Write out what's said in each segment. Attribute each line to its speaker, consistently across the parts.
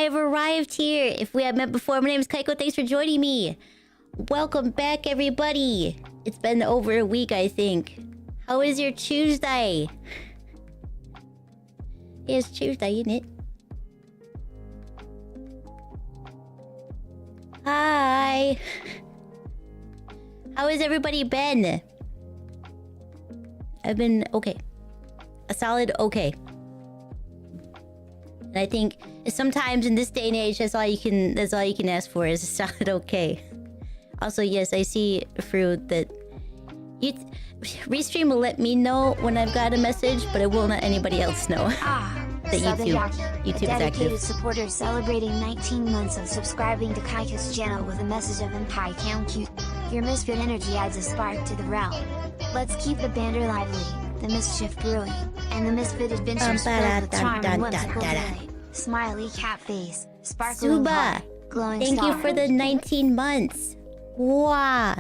Speaker 1: have arrived here. If we have met before, my name is Kaiko. Thanks for joining me. Welcome back, everybody. It's been over a week, I think. How is your Tuesday? It's Tuesday, isn't it? Hi. How has everybody been? I've been okay. A solid okay. And I think sometimes in this day and age, that's all you can ask for is a solid okay. Also, yes, I see Fruit that Restream will let me know when I've got a message, but it will not anybody else know that YouTube is active.
Speaker 2: Dedicated supporter celebrating 19 months of subscribing to Kaiko's channel with a message of Empai Count Q. Your misfit energy adds a spark to the realm. Let's keep the banter lively, the mischief brewing, and the misfit adventures filled with charm and whimsical joy. Smiley cat face, sparkling heart, glowing
Speaker 1: thank
Speaker 2: star.
Speaker 1: you for the 19 months. Wow.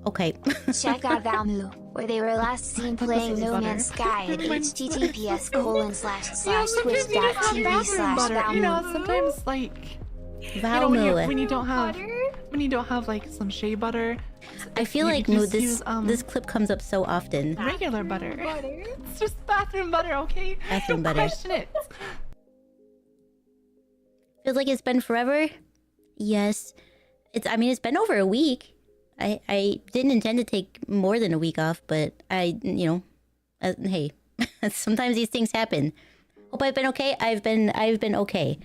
Speaker 1: Okay.
Speaker 2: Check out Valmu, where they were last seen playing No Man's Sky at https://twitch.tv/Valmu.
Speaker 3: You know, sometimes like
Speaker 1: Valmu.
Speaker 3: when you don't have like some shea butter.
Speaker 1: I feel like this clip comes up so often.
Speaker 3: Regular butter. It's just bathroom butter, okay?
Speaker 1: Bathroom
Speaker 3: don't
Speaker 1: butter.
Speaker 3: Question it.
Speaker 1: Feels like it's been forever. Yes, it's been over a week. I didn't intend to take more than a week off, but hey, sometimes these things happen. Hope I've been okay. I've been okay.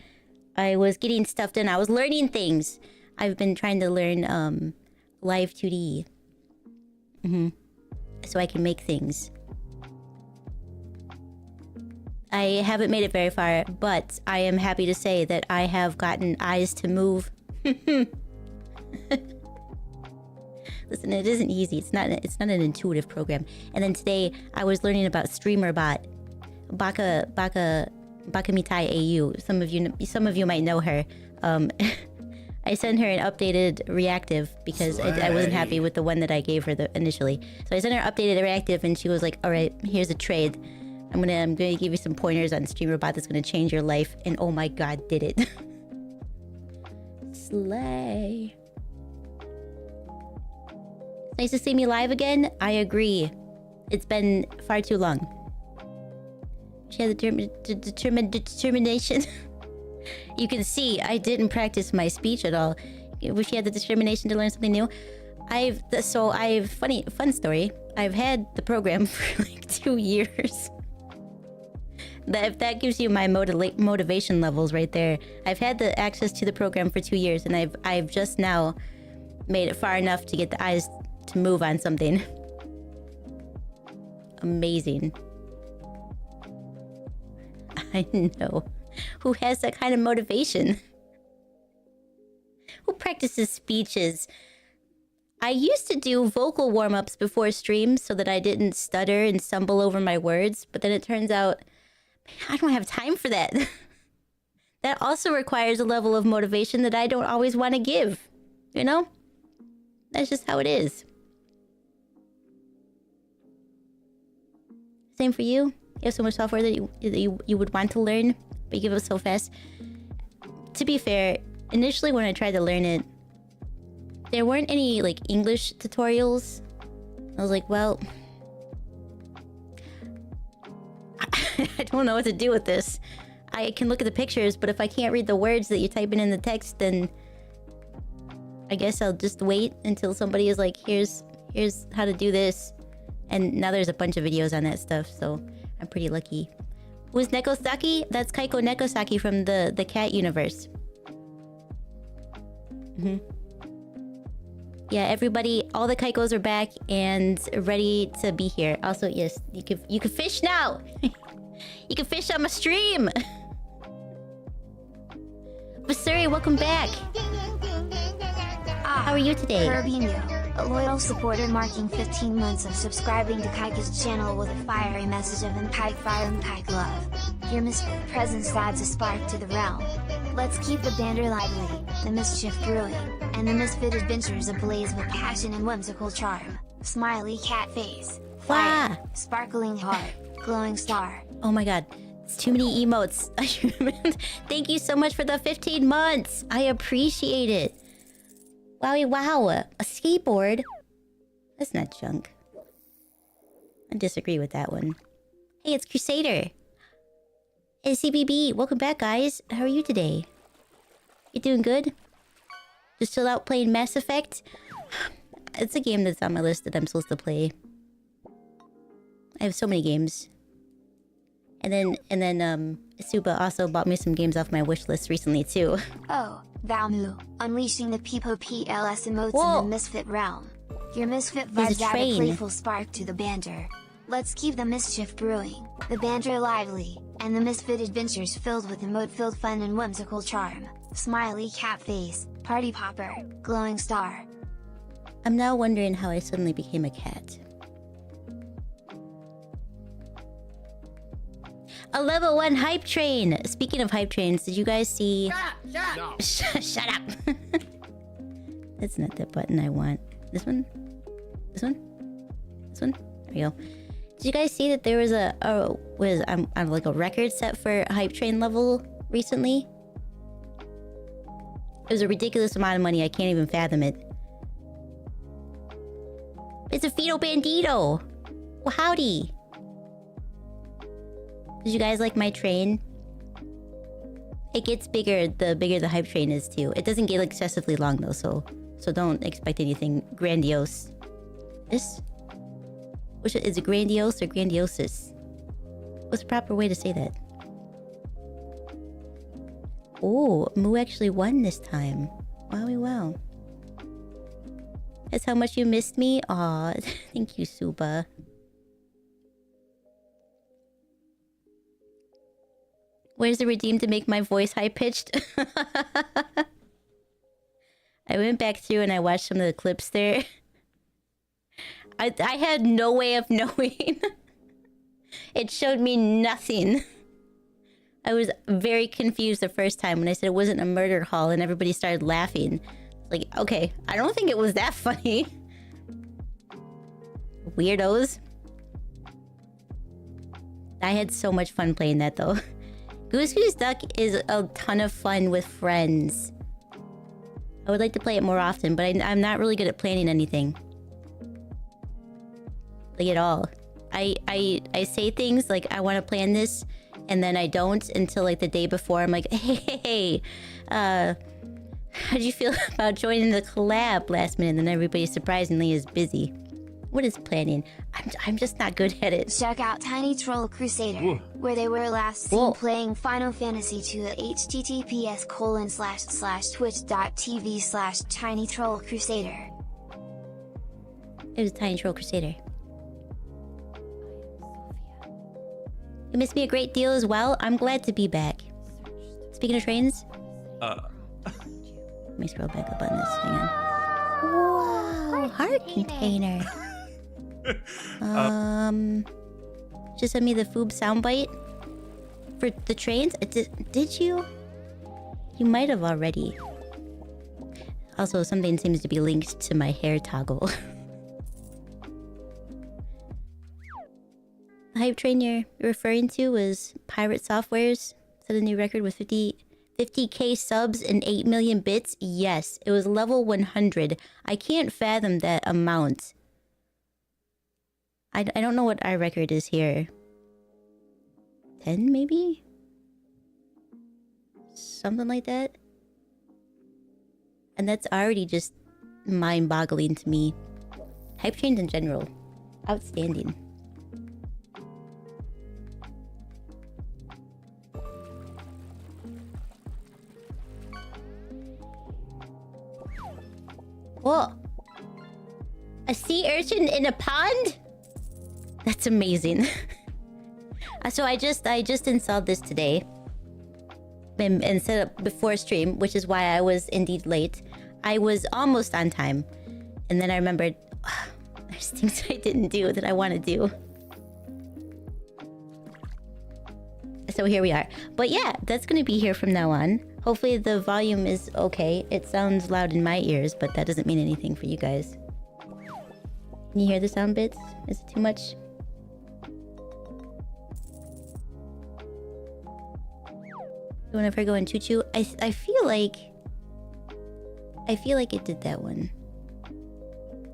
Speaker 1: I was getting stuff done. I was learning things. I've been trying to learn Live 2D. So I can make things. I haven't made it very far, but I am happy to say that I have gotten eyes to move. Listen, it isn't easy. It's not an intuitive program. And then today I was learning about StreamerBot, Bakamitai AU. Some of you might know her. I sent her an updated reactive because I wasn't happy with the one that I gave her initially. So I sent her updated reactive, and she was like, "All right, here's a trade. I'm gonna give you some pointers on StreamerBot that's gonna change your life." And oh my god, did it! Slay. Nice to see me live again. I agree. It's been far too long. She had the determination. You can see I didn't practice my speech at all. Wish she had the determination to learn something new. Fun story. I've had the program for like 2 years. If that gives you my motivation levels right there. I've had the access to the program for 2 years, and I've just now made it far enough to get the eyes to move on something. Amazing. I know. Who has that kind of motivation? Who practices speeches? I used to do vocal warm-ups before streams so that I didn't stutter and stumble over my words, but then it turns out I don't have time for that. That also requires a level of motivation that I don't always want to give. You know? That's just how it is. Same for you? You have so much software that you would want to learn, but you give up so fast. To be fair, initially when I tried to learn it, there weren't any like English tutorials. I was like, well, I don't know what to do with this. I can look at the pictures, but if I can't read the words that you're typing in the text, then I guess I'll just wait until somebody is like, here's how to do this. And now there's a bunch of videos on that stuff, so I'm pretty lucky. Who's Nekosaki? That's Kaiko Nekosaki from the cat universe. Yeah, everybody, all the Kaikos are back and ready to be here. Also, yes, you can fish now. You can fish on my stream. Vasuri, welcome back. How are you today?
Speaker 2: Herbinho, a loyal supporter marking 15 months of subscribing to Kaiko's channel with a fiery message of Empai Fire Empai Love. Your misfit presence adds a spark to the realm. Let's keep the banter lively, the mischief brewing, and the misfit adventures ablaze with passion and whimsical charm. Smiley cat face, fire, sparkling heart, glowing star.
Speaker 1: Oh my god. It's too many emotes. Thank you so much for the 15 months. I appreciate it. Wowie wow. A skateboard? That's not junk. I disagree with that one. Hey, it's Crusader. Hey, CBB. Welcome back, guys. How are you today? You doing good? Just chill out playing Mass Effect? It's a game that's on my list that I'm supposed to play. I have so many games. And then Suba also bought me some games off my wish list recently too.
Speaker 2: Oh, Valmu, unleashing the Peepo PLS emotes
Speaker 1: Whoa.
Speaker 2: in the Misfit realm. Your Misfit
Speaker 1: There's a
Speaker 2: vibes add a
Speaker 1: train.
Speaker 2: playful spark to the banter. Let's keep the mischief brewing, the banter lively, and the Misfit adventures filled with emote-filled fun and whimsical charm. Smiley cat face, party popper, glowing star.
Speaker 1: I'm now wondering how I suddenly became a cat. A level 1 hype train! Speaking of hype trains, did you guys see... Shut up! That's not the button I want. This one? This one? This one? There we go. Did you guys see that there was I'm like a record set for a hype train level recently? It was a ridiculous amount of money. I can't even fathom it. It's a Fido Bandito! Well, howdy! Did you guys like my train? It gets bigger the bigger the hype train is too. It doesn't get excessively long though, so don't expect anything grandiose. This? Which is it, grandiose or grandiosus? What's the proper way to say that? Oh, Moo actually won this time. Wowie wow. That's how much you missed me? Aw, thank you, Suba. Where's the redeem to make my voice high-pitched? I went back through and I watched some of the clips there. I had no way of knowing. It showed me nothing. I was very confused the first time when I said it wasn't a murder hall and everybody started laughing. Like, okay, I don't think it was that funny. Weirdos. I had so much fun playing that though. Goose Goose Duck is a ton of fun with friends. I would like to play it more often, but I'm not really good at planning anything. Like at all. I say things like I want to plan this, and then I don't until like the day before. I'm like, hey, how'd you feel about joining the collab last minute? And then everybody surprisingly is busy. What is planning? I'm just not good at it.
Speaker 2: Check out Tiny Troll Crusader, where they were last seen playing Final Fantasy II at https://twitch.tv/tinytrollcrusader.
Speaker 1: It was Tiny Troll Crusader. You missed me a great deal as well. I'm glad to be back. Speaking of trains... Let me scroll back up on this. Hang on. Whoa! Heart container. Just send me the Foob soundbite for the trains. Did you? You might have already. Also, something seems to be linked to my hair toggle. The hype train you're referring to was Pirate Software's set a new record with 50k subs and 8 million bits. Yes, it was level 100. I can't fathom that amount. I don't know what our record is here. 10 maybe? Something like that. And that's already just mind-boggling to me. Hype trains in general. Outstanding. Whoa! A sea urchin in a pond? That's amazing. So I just installed this today. And set up before stream, which is why I was indeed late. I was almost on time. And then I remembered... there's things I didn't do that I want to do. So here we are. But yeah, that's going to be here from now on. Hopefully the volume is okay. It sounds loud in my ears, but that doesn't mean anything for you guys. Can you hear the sound bits? Is it too much? Whenever I go in choo choo, I feel like it did that one.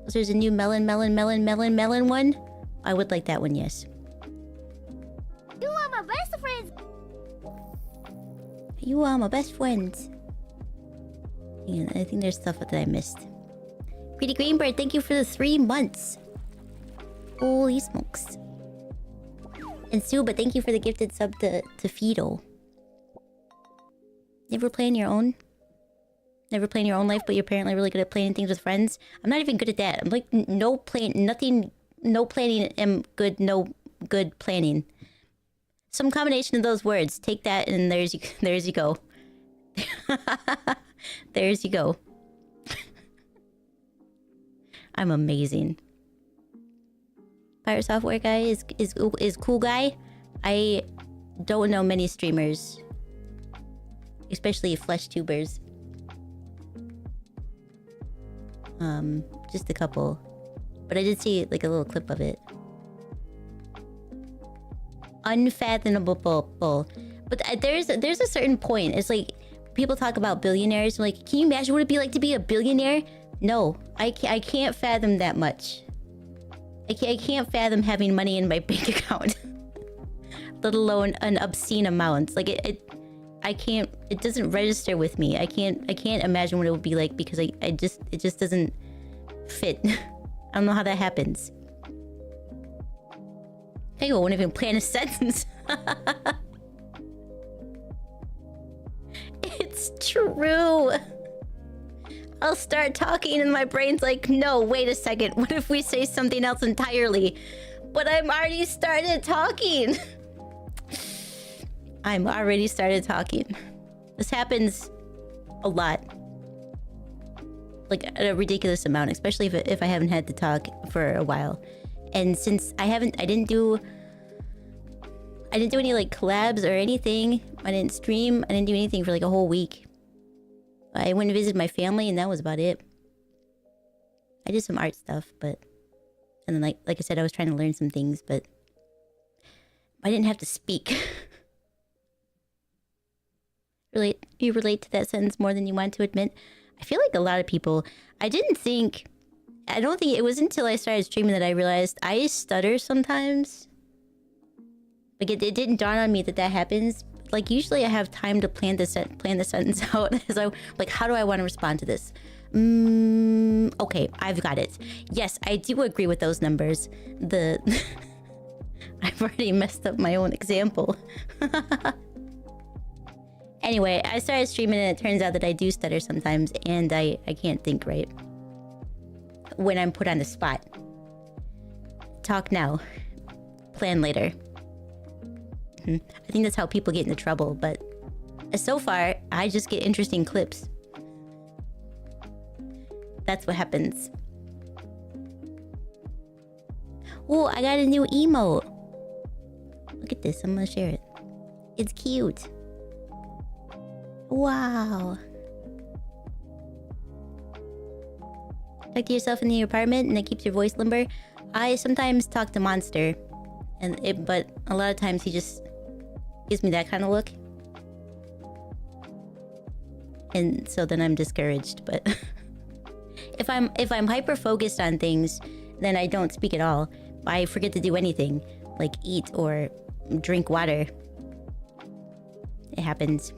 Speaker 1: So there's a new melon one. I would like that one, yes.
Speaker 4: You are my best friends.
Speaker 1: You are my best friends. Yeah, I think there's stuff that I missed. Pretty Greenbird, thank you for the 3 months. Holy smokes. And Suba, thank you for the gifted sub to Fido. Never playing your own? Never playing your own life, but you're apparently really good at playing things with friends? I'm not even good at that. I'm like, no planning, am good, no good planning. Some combination of those words. Take that and there's you go. There's you go. I'm amazing. Pirate Software guy is cool guy. I don't know many streamers, especially flesh tubers. Just a couple, but I did see like a little clip of it. Unfathomable. But there's a certain point. It's like people talk about billionaires. Like, can you imagine what it'd be like to be a billionaire? No, I can't fathom that much. I can't fathom having money in my bank account, let alone an obscene amount. Like I can't. It doesn't register with me. I can't imagine what it would be like because it just doesn't fit. I don't know how that happens. Hey, I won't even plan a sentence. It's true. I'll start talking and my brain's like, no, wait a second. What if we say something else entirely? But I'm already started talking. I'm already started talking. This happens a lot. Like a ridiculous amount, especially if I haven't had to talk for a while. And since I didn't do any like collabs or anything. I didn't stream. I didn't do anything for like a whole week. I went and visited my family and that was about it. I did some art stuff, but... And then like I said, I was trying to learn some things, but... I didn't have to speak. You relate to that sentence more than you want to admit. I feel like a lot of people... I don't think it was until I started streaming that I realized I stutter sometimes. Like it didn't dawn on me that happens. Like usually I have time to plan the sentence out. So like, how do I want to respond to this? Okay, I've got it. Yes, I do agree with those numbers. I've already messed up my own example. Anyway, I started streaming and it turns out that I do stutter sometimes and I can't think right when I'm put on the spot. Talk now, plan later. I think that's how people get into trouble, but so far, I just get interesting clips. That's what happens. Oh, I got a new emote. Look at this, I'm gonna share it. It's cute. Wow. Talk to yourself in the apartment and it keeps your voice limber. I sometimes talk to Monster, but a lot of times he just gives me that kind of look. And so then I'm discouraged, but if I'm hyper focused on things, then I don't speak at all. I forget to do anything, like eat or drink water. It happens.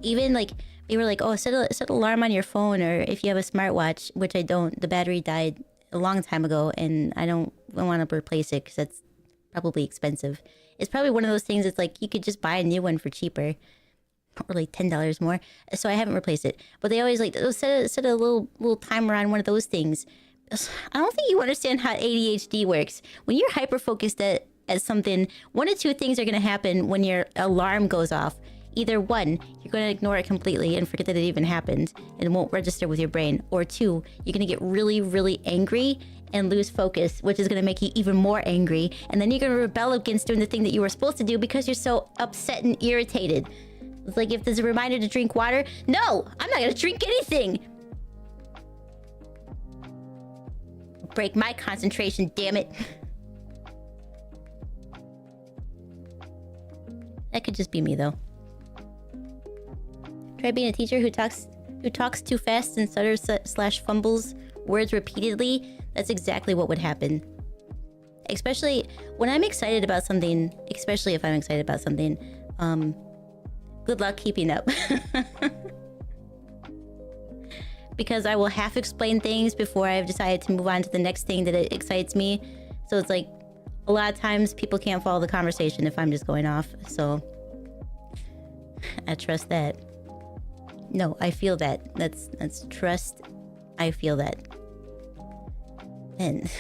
Speaker 1: Even like they were like, oh, set an alarm on your phone, or if you have a smartwatch, which I don't. The battery died a long time ago, and I want to replace it because that's probably expensive. It's probably one of those things that's like you could just buy a new one for cheaper, or like $10 more. So I haven't replaced it. But they always like set a little timer on one of those things. I don't think you understand how ADHD works. When you're hyper focused at something, one of two things are going to happen when your alarm goes off. Either one, you're going to ignore it completely and forget that it even happened and it won't register with your brain. Or two, you're going to get really, really angry and lose focus, which is going to make you even more angry. And then you're going to rebel against doing the thing that you were supposed to do because you're so upset and irritated. It's like if there's a reminder to drink water. No, I'm not going to drink anything. Break my concentration, damn it. That could just be me though. Try being a teacher who talks too fast and stutters slash fumbles words repeatedly. That's exactly what would happen. Especially when I'm excited about something, especially if I'm excited about something, good luck keeping up. Because I will half explain things before I've decided to move on to the next thing that excites me. So it's like, a lot of times people can't follow the conversation if I'm just going off. So I trust that. No, I feel that. That's trust. I feel that. And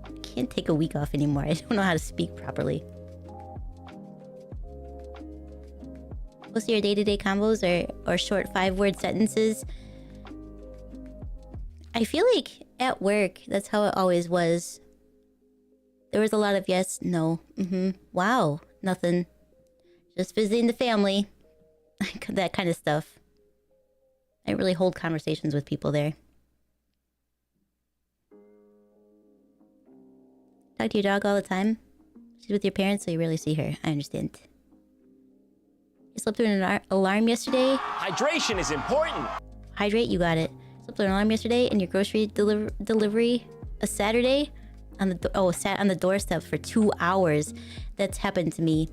Speaker 1: I can't take a week off anymore. I don't know how to speak properly. Most of your day-to-day combos or short 5-word sentences. I feel like at work, that's how it always was. There was a lot of yes, no, wow, nothing. Just visiting the family. That kind of stuff. I didn't really hold conversations with people there. Talk to your dog all the time? She's with your parents, so you rarely see her. I understand. You slept through an alarm yesterday?
Speaker 5: Hydration is important!
Speaker 1: Hydrate, you got it. Slept through an alarm yesterday and your grocery delivery a Saturday? Sat on the doorstep for 2 hours. That's happened to me.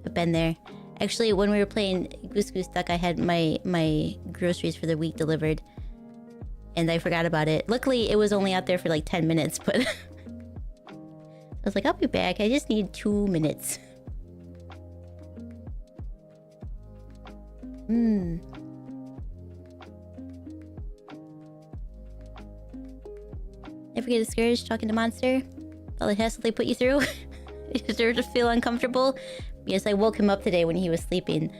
Speaker 1: I've been there. Actually, when we were playing Goose Goose Duck, I had my groceries for the week delivered. And I forgot about it. Luckily, it was only out there for like 10 minutes, but... I was like, I'll be back. I just need 2 minutes. Never get discouraged talking to Monster? All the hassle they put you through? You deserve to feel uncomfortable? Yes, I woke him up today when he was sleeping.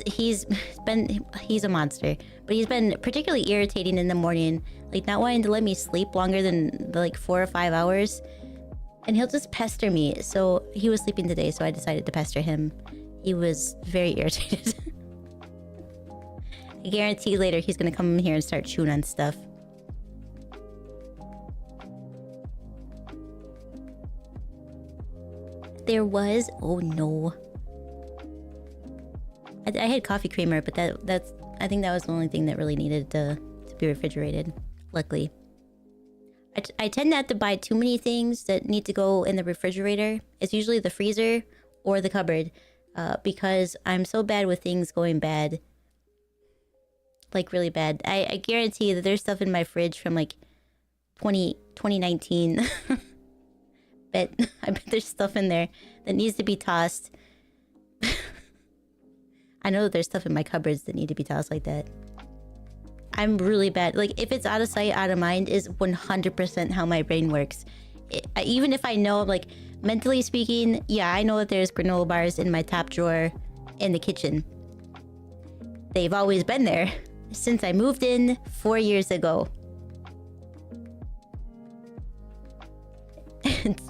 Speaker 1: He's a monster. But he's been particularly irritating in the morning. Like, not wanting to let me sleep longer than, like, 4 or 5 hours. And he'll just pester me. So, he was sleeping today, so I decided to pester him. He was very irritated. I guarantee later he's gonna come in here and start chewing on stuff. There was... Oh no. I had coffee creamer, but that's... I think that was the only thing that really needed to be refrigerated. Luckily. I tend not to buy too many things that need to go in the refrigerator. It's usually the freezer or the cupboard. Because I'm so bad with things going bad. Like, really bad. I guarantee that there's stuff in my fridge from, like, 2019. I bet there's stuff in there that needs to be tossed. I know that there's stuff in my cupboards that need to be tossed like that. I'm really bad. Like, if it's out of sight, out of mind is 100% how my brain works. Even if I know, like, mentally speaking, yeah, I know that there's granola bars in my top drawer in the kitchen. They've always been there since I moved in 4 years ago.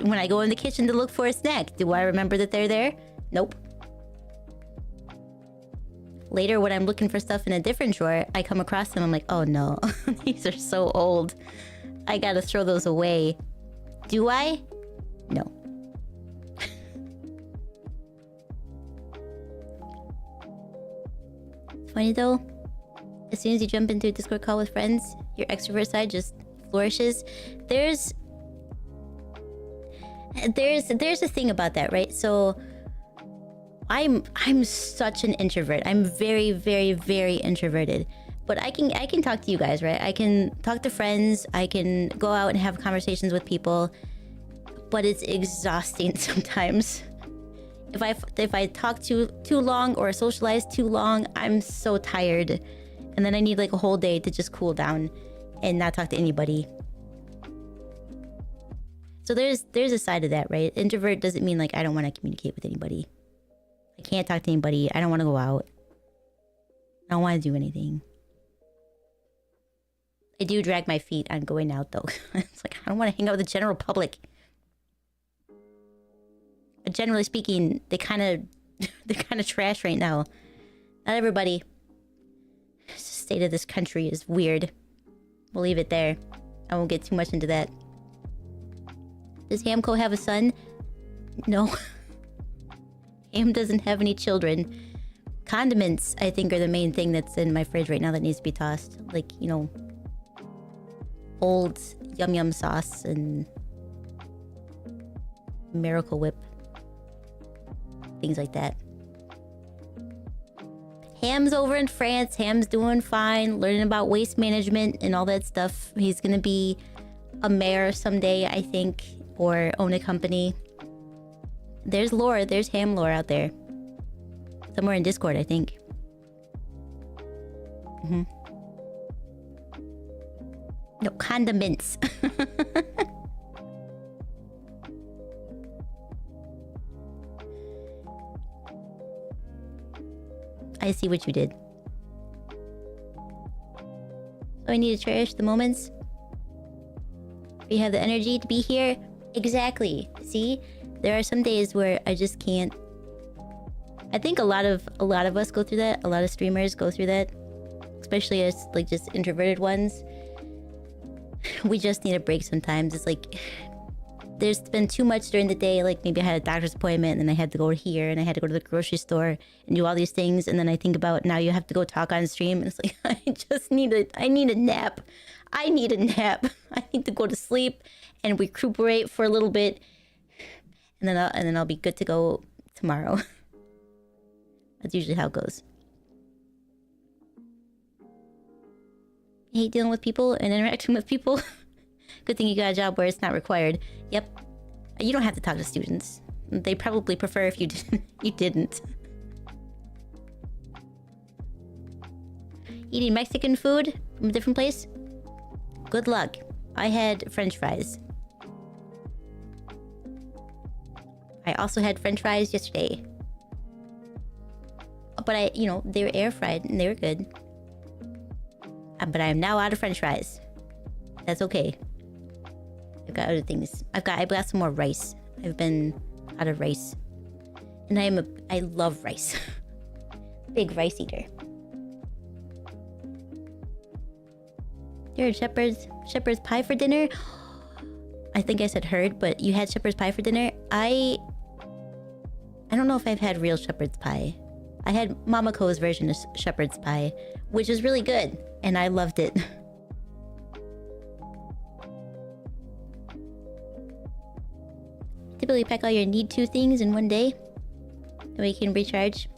Speaker 1: When I go in the kitchen to look for a snack, do I remember that they're there? Nope. Later, when I'm looking for stuff in a different drawer, I come across them. I'm like, oh no, these are so old. I gotta throw those away. Do I? No. Funny though, as soon as you jump into a Discord call with friends, your extrovert side just flourishes. There's a thing about that, right? So I'm such an introvert. I'm very, very, very introverted. But I can talk to you guys, right? I can talk to friends. I can go out and have conversations with people. But it's exhausting sometimes. If I talk too long or socialize too long, I'm so tired. And then I need like a whole day to just cool down and not talk to anybody. So there's a side of that, right? Introvert doesn't mean like I don't want to communicate with anybody. I can't talk to anybody. I don't want to go out. I don't want to do anything. I do drag my feet on going out though. It's like I don't want to hang out with the general public. But generally speaking, they're kind of trash right now. Not everybody. The state of this country is weird. We'll leave it there. I won't get too much into that. Does Hamco have a son? No. Ham doesn't have any children. Condiments, I think, are the main thing that's in my fridge right now that needs to be tossed. Like, you know, old Yum Yum sauce and Miracle Whip. Things like that. Ham's over in France. Ham's doing fine, learning about waste management and all that stuff. He's gonna be a mayor someday, I think, or own a company. There's lore. There's ham lore out there. Somewhere in Discord, I think. No, condiments. I see what you did. So I need to cherish the moments. We have the energy to be here. Exactly. See? There are some days where I just can't. I think a lot of us go through that. A lot of streamers go through that. Especially as like just introverted ones. We just need a break sometimes. It's like there's been too much during the day. Like maybe I had a doctor's appointment and then I had to go here and I had to go to the grocery store and do all these things. And then I think about now you have to go talk on stream. And it's like, I need a nap. I need a nap. I need to go to sleep and recuperate for a little bit. And then I'll be good to go tomorrow. That's usually how it goes. I hate dealing with people and interacting with people. Good thing you got a job where it's not required. Yep. You don't have to talk to students. They probably prefer if you didn't. Eating Mexican food from a different place? Good luck. I had French fries. I also had French fries yesterday. But they were air fried and they were good. But I am now out of French fries. That's okay. I've got other things. I've got some more rice. I've been out of rice. And I love rice. Big rice eater. You had shepherd's pie for dinner? I think I said herd, but you had shepherd's pie for dinner? I don't know if I've had real shepherd's pie. I had Mama Ko's version of shepherd's pie, which is really good, and I loved it. Typically pack all your need to things in one day. That way you can recharge.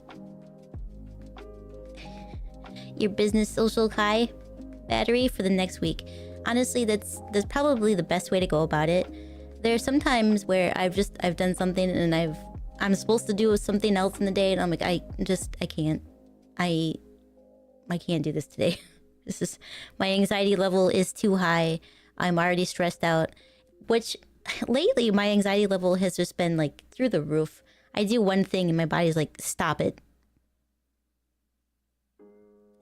Speaker 1: Your business social Kai battery for the next week. Honestly, that's probably the best way to go about it. There are some times where I've done something and I'm supposed to do something else in the day and I'm like, I can't. I can't do this today. My anxiety level is too high. I'm already stressed out, which lately my anxiety level has just been like through the roof. I do one thing and my body's like, stop it.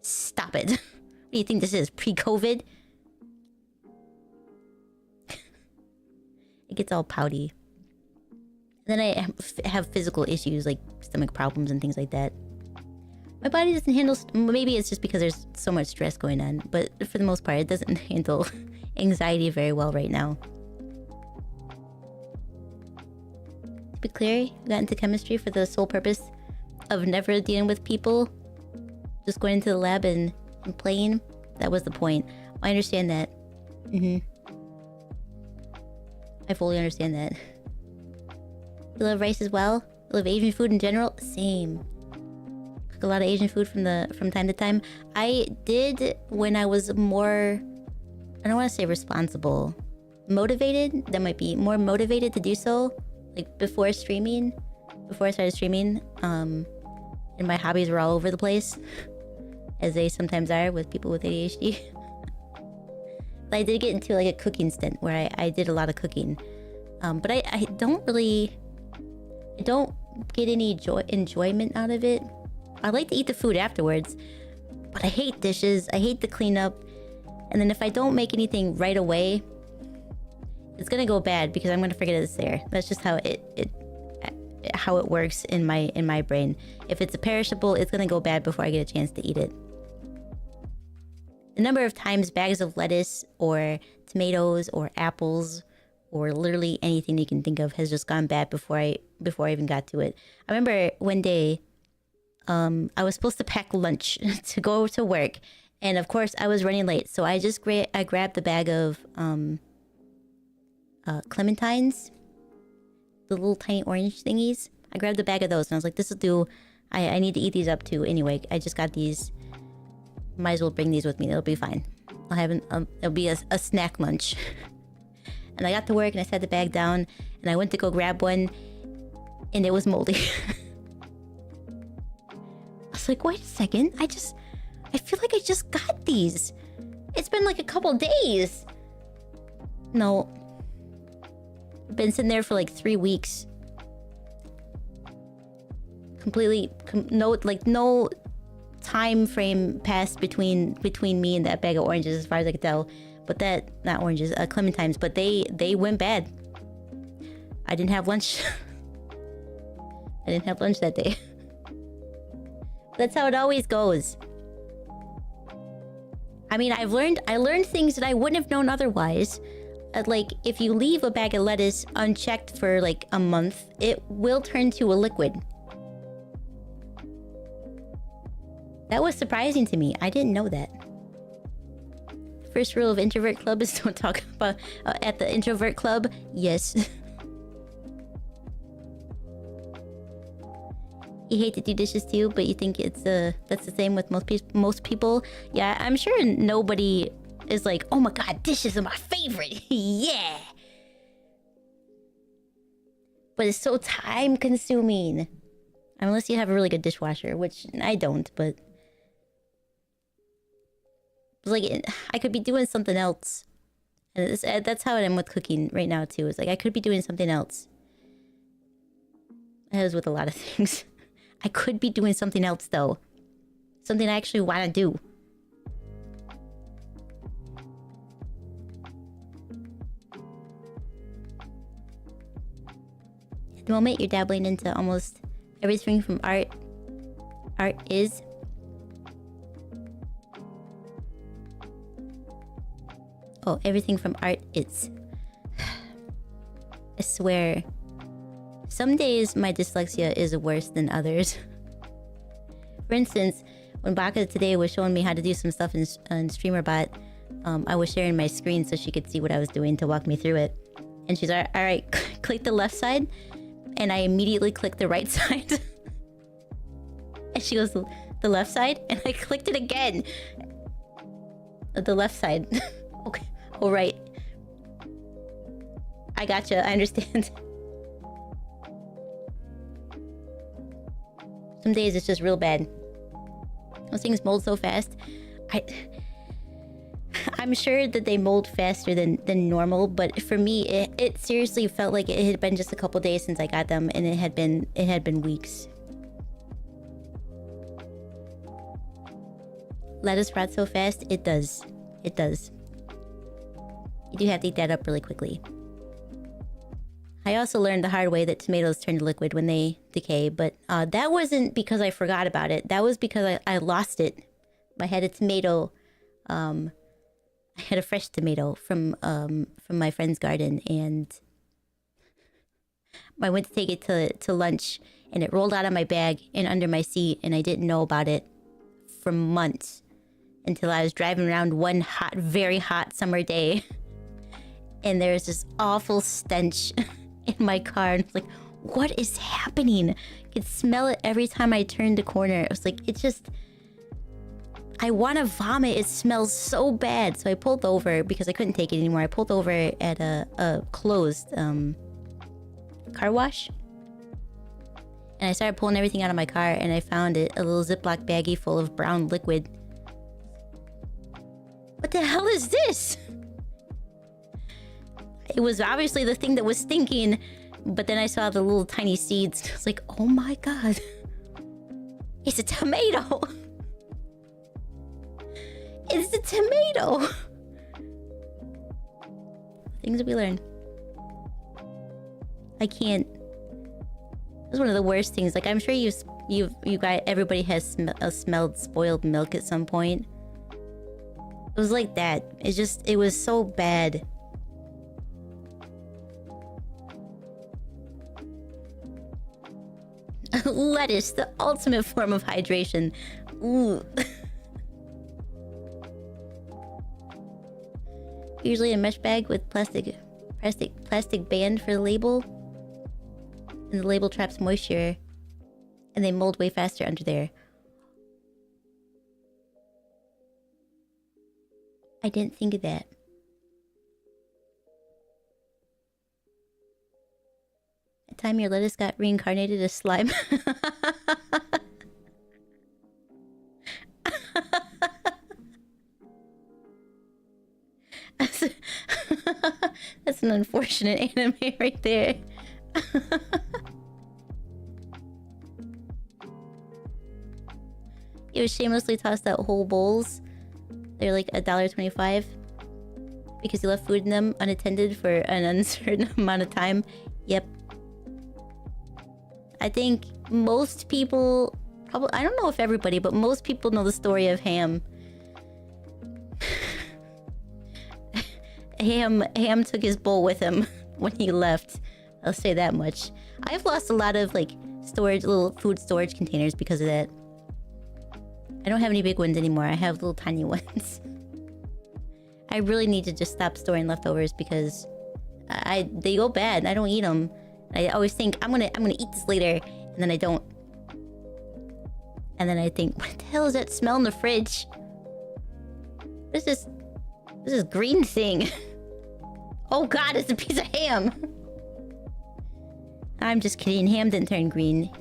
Speaker 1: Stop it. What do you think this is? Pre-COVID? It gets all pouty. Then I have physical issues like stomach problems and things like that. My body doesn't handle... Maybe it's just because there's so much stress going on. But for the most part, it doesn't handle anxiety very well right now. To be clear, I got into chemistry for the sole purpose of never dealing with people. Just going into the lab and playing. That was the point. I understand that. I fully understand that. You love rice as well? You love Asian food in general? Same. Cook a lot of Asian food from time to time. I did when I was more... I don't want to say responsible. Motivated? That might be more motivated to do so. Like before streaming. Before I started streaming. And my hobbies were all over the place. As they sometimes are with people with ADHD. But I did get into like a cooking stint where I did a lot of cooking. But I don't really... I don't get any enjoyment out of it. I like to eat the food afterwards. But I hate dishes. I hate the cleanup. And then if I don't make anything right away, it's gonna go bad because I'm gonna forget it's there. That's just how it works in my brain. If it's a perishable, it's gonna go bad before I get a chance to eat it. The number of times bags of lettuce or tomatoes or apples or literally anything you can think of has just gone bad before I even got to it. I remember one day, I was supposed to pack lunch to go to work, and of course I was running late, so I just grabbed the bag of clementines, the little tiny orange thingies. I grabbed a bag of those, and I was like, "This will do. I need to eat these up too." Anyway, I just got these. Might as well bring these with me. It'll be fine. I'll have it'll be a snack lunch. And I got to work and I set the bag down and I went to go grab one and it was moldy. I was like, wait a second. I feel like I just got these. It's been like a couple days. No. I've been sitting there for like 3 weeks. Completely, no time frame passed between me and that bag of oranges as far as I could tell. But not oranges, clementines, but they went bad. I didn't have lunch. I didn't have lunch that day. That's how it always goes. I mean, I learned things that I wouldn't have known otherwise. Like, if you leave a bag of lettuce unchecked for like a month, it will turn to a liquid. That was surprising to me. I didn't know that. First rule of introvert club is don't talk about at the introvert club. Yes. You hate to do dishes too, but you think it's that's the same with most people. Yeah, I'm sure nobody is like, oh my god, dishes are my favorite. Yeah. But it's so time consuming. Unless you have a really good dishwasher, which I don't, but it's like I could be doing something else. And that's how I am with cooking right now too. It's like I could be doing something else. As with a lot of things. I could be doing something else though. Something I actually want to do. At the moment, you're dabbling into almost everything from art. Art is. Oh, everything from art is. I swear. Some days my dyslexia is worse than others. For instance, when Baka today was showing me how to do some stuff in StreamerBot, I was sharing my screen so she could see what I was doing to walk me through it. And she's like, alright, click the left side. And I immediately clicked the right side. And she goes, the left side? And I clicked it again. The left side. Okay. Oh, right. I gotcha. I understand. Some days it's just real bad. Those things mold so fast. I'm sure that they mold faster than normal, but for me, it seriously felt like it had been just a couple days since I got them, and it had been weeks. Lettuce rot so fast? It does. It does. You do have to eat that up really quickly. I also learned the hard way that tomatoes turn to liquid when they decay, but that wasn't because I forgot about it. That was because I lost it. I had a tomato. I had a fresh tomato from my friend's garden, and I went to take it to lunch, and it rolled out of my bag and under my seat, and I didn't know about it for months until I was driving around one hot, very hot summer day, and there was this awful stench in my car, and I was like, what is happening? I could smell it every time I turned the corner. It was like, it just, I want to vomit. It smells so bad. So I pulled over because I couldn't take it anymore. I pulled over at a closed car wash, and I started pulling everything out of my car, and I found a little Ziploc baggie full of brown liquid. What the hell is this? It was obviously the thing that was stinking, but then I saw the little tiny seeds. I was like, oh my god. It's a tomato. It's a tomato. Things we learn. I can't. It was one of the worst things. Like, I'm sure you guys, everybody has smelled spoiled milk at some point. It was like that. It was so bad. Lettuce, the ultimate form of hydration. Ooh. Usually a mesh bag with plastic band for the label. And the label traps moisture. And they mold way faster under there. I didn't think of that. The time your lettuce got reincarnated as slime. That's an unfortunate anime right there. You shamelessly tossed out whole bowls. They're like $1.25 because you left food in them unattended for an uncertain amount of time. Yep. I think most people, probably, I don't know if everybody, but most people know the story of Ham. Ham took his bowl with him when he left. I'll say that much. I've lost a lot of like storage, little food storage containers because of that. I don't have any big ones anymore. I have little tiny ones. I really need to just stop storing leftovers because they go bad. I don't eat them. I always think I'm gonna eat this later, and then I don't. And then I think, what the hell is that smell in the fridge? This is green thing. Oh god, it's a piece of ham. I'm just kidding. Ham didn't turn green.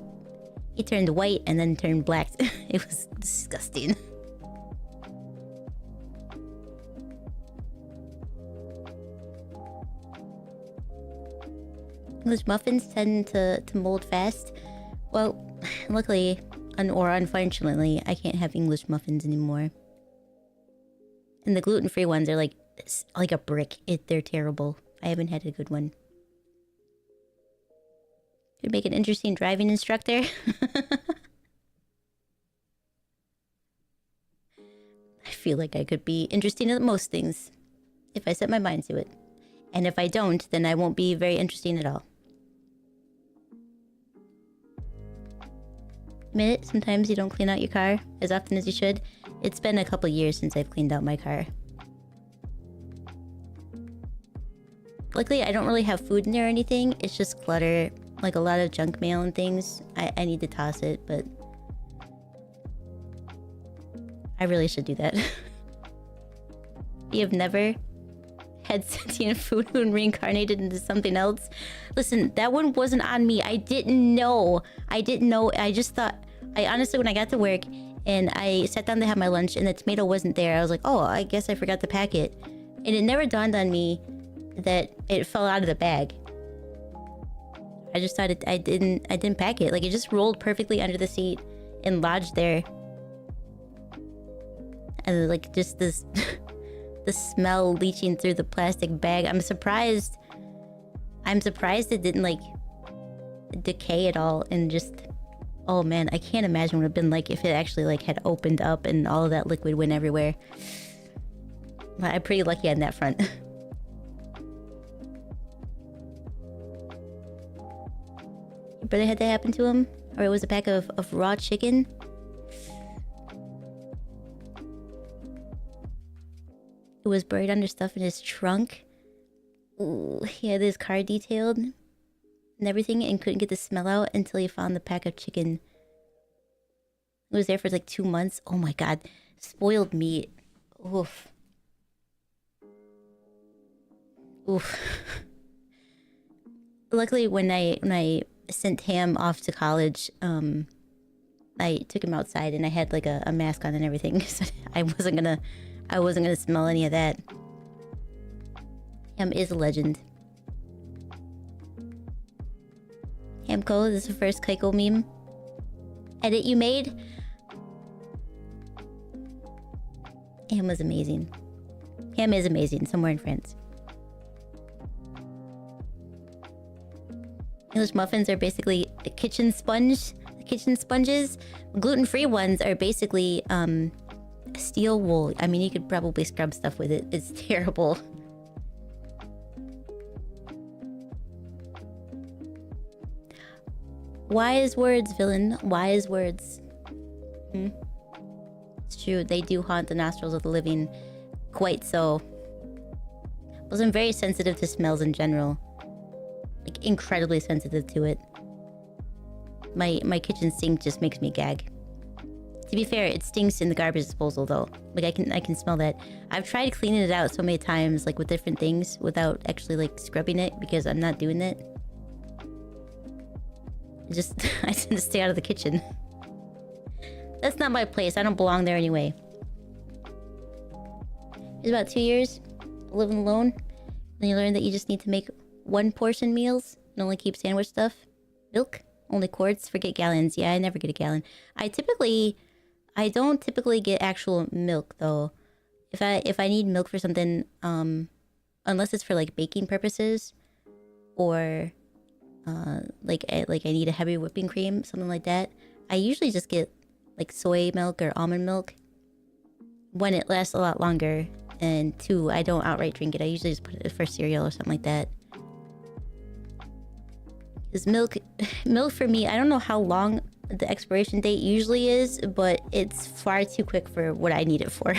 Speaker 1: He turned white and then turned black. It was disgusting. English muffins tend to mold fast. Well, luckily, or unfortunately, I can't have English muffins anymore. And the gluten-free ones are like a brick. They're terrible. I haven't had a good one. Could make an interesting driving instructor. I feel like I could be interesting at most things if I set my mind to it. And if I don't, then I won't be very interesting at all. Admit it, sometimes you don't clean out your car as often as you should. It's been a couple years since I've cleaned out my car. Luckily, I don't really have food in there or anything. It's just clutter, like a lot of junk mail and things. I need to toss it, but I really should do that. You have never had sentient food and reincarnated into something else? Listen, that one wasn't on me. I didn't know. I just thought... I honestly, when I got to work and I sat down to have my lunch and the tomato wasn't there, I was like, oh, I guess I forgot to pack it. And it never dawned on me that it fell out of the bag. I just thought I didn't pack it. Like, it just rolled perfectly under the seat and lodged there. And like, just this... the smell leaching through the plastic bag. I'm surprised it didn't like decay at all and just... Oh man, I can't imagine what it would have been like if it actually like had opened up and all of that liquid went everywhere. I'm pretty lucky on that front. But it had to happen to him? Or it was a pack of raw chicken? It was buried under stuff in his trunk. Ooh, he had his car detailed and everything and couldn't get the smell out until he found the pack of chicken. It was there for like 2 months. Oh my god. Spoiled meat. Oof. Oof. Luckily, when I sent Ham off to college, I took him outside and I had like a mask on and everything. So I wasn't gonna smell any of that. Ham is a legend. Hamco, this is the first Kaiko meme edit you made. Ham was amazing. Ham is amazing, somewhere in France. English muffins are basically a kitchen sponge. Kitchen sponges. Gluten-free ones are basically steel wool. I mean, you could probably scrub stuff with it. It's terrible. Wise words, villain. Wise words. It's true, they do haunt the nostrils of the living. Quite so. Plus, I'm very sensitive to smells in general. Like, incredibly sensitive to it. My kitchen sink just makes me gag. To be fair, it stinks in the garbage disposal though. Like, I can smell that. I've tried cleaning it out so many times, like with different things, without actually like scrubbing it, because I'm not doing it. I tend to stay out of the kitchen. That's not my place. I don't belong there anyway. It's about 2 years living alone. Then you learn that you just need to make 1 portion meals and only keep sandwich stuff. Milk, only quarts. Forget gallons. Yeah, I never get a gallon. I don't typically get actual milk though. If I need milk for something, unless it's for like baking purposes, or like I need a heavy whipping cream, something like that, I usually just get like soy milk or almond milk. One, it lasts a lot longer, and 2, I don't outright drink it. I usually just put it for cereal or something like that. Because milk for me, I don't know how long the expiration date usually is, but it's far too quick for what I need it for.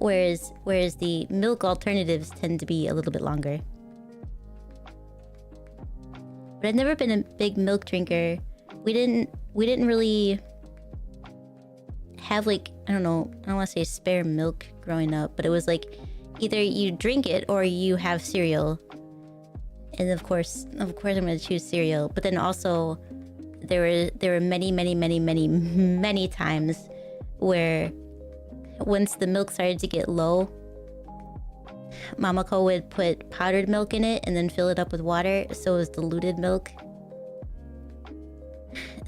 Speaker 1: whereas the milk alternatives tend to be a little bit longer. But I've never been a big milk drinker. We didn't really have, like, I don't want to say spare milk growing up, but it was like either you drink it or you have cereal. And of course I'm going to choose cereal. But then also there were many times where once the milk started to get low, Mamako would put powdered milk in it and then fill it up with water, so it was diluted milk.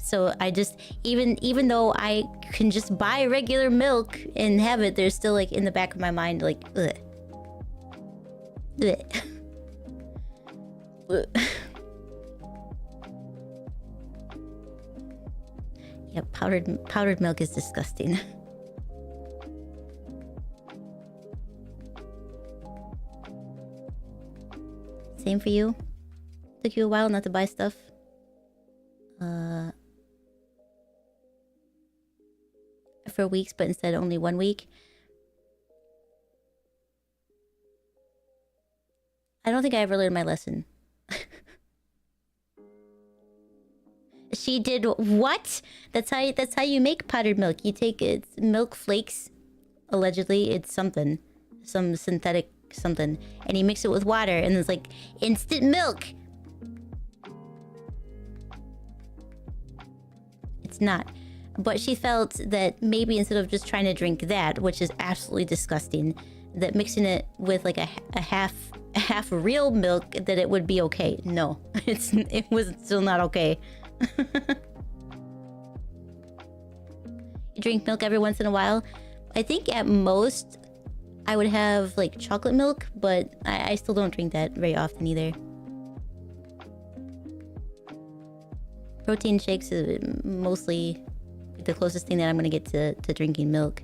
Speaker 1: So I just, even though I can just buy regular milk and have it, there's still like in the back of my mind like, ugh. Ugh. Ugh. Yeah, powdered milk is disgusting. Same for you? Took you a while not to buy stuff? For weeks, but instead only 1 week? I don't think I ever learned my lesson. She did what? That's how you make powdered milk. You take it's milk flakes, allegedly. It's something. Some synthetic something. And you mix it with water and it's like instant milk. It's not. But she felt that maybe instead of just trying to drink that, which is absolutely disgusting, that mixing it with like a half real milk, that it would be okay. No, it was still not okay. You drink milk every once in a while. I think at most I would have like chocolate milk, but I still don't drink that very often either. Protein shakes is mostly the closest thing that I'm gonna get to drinking milk.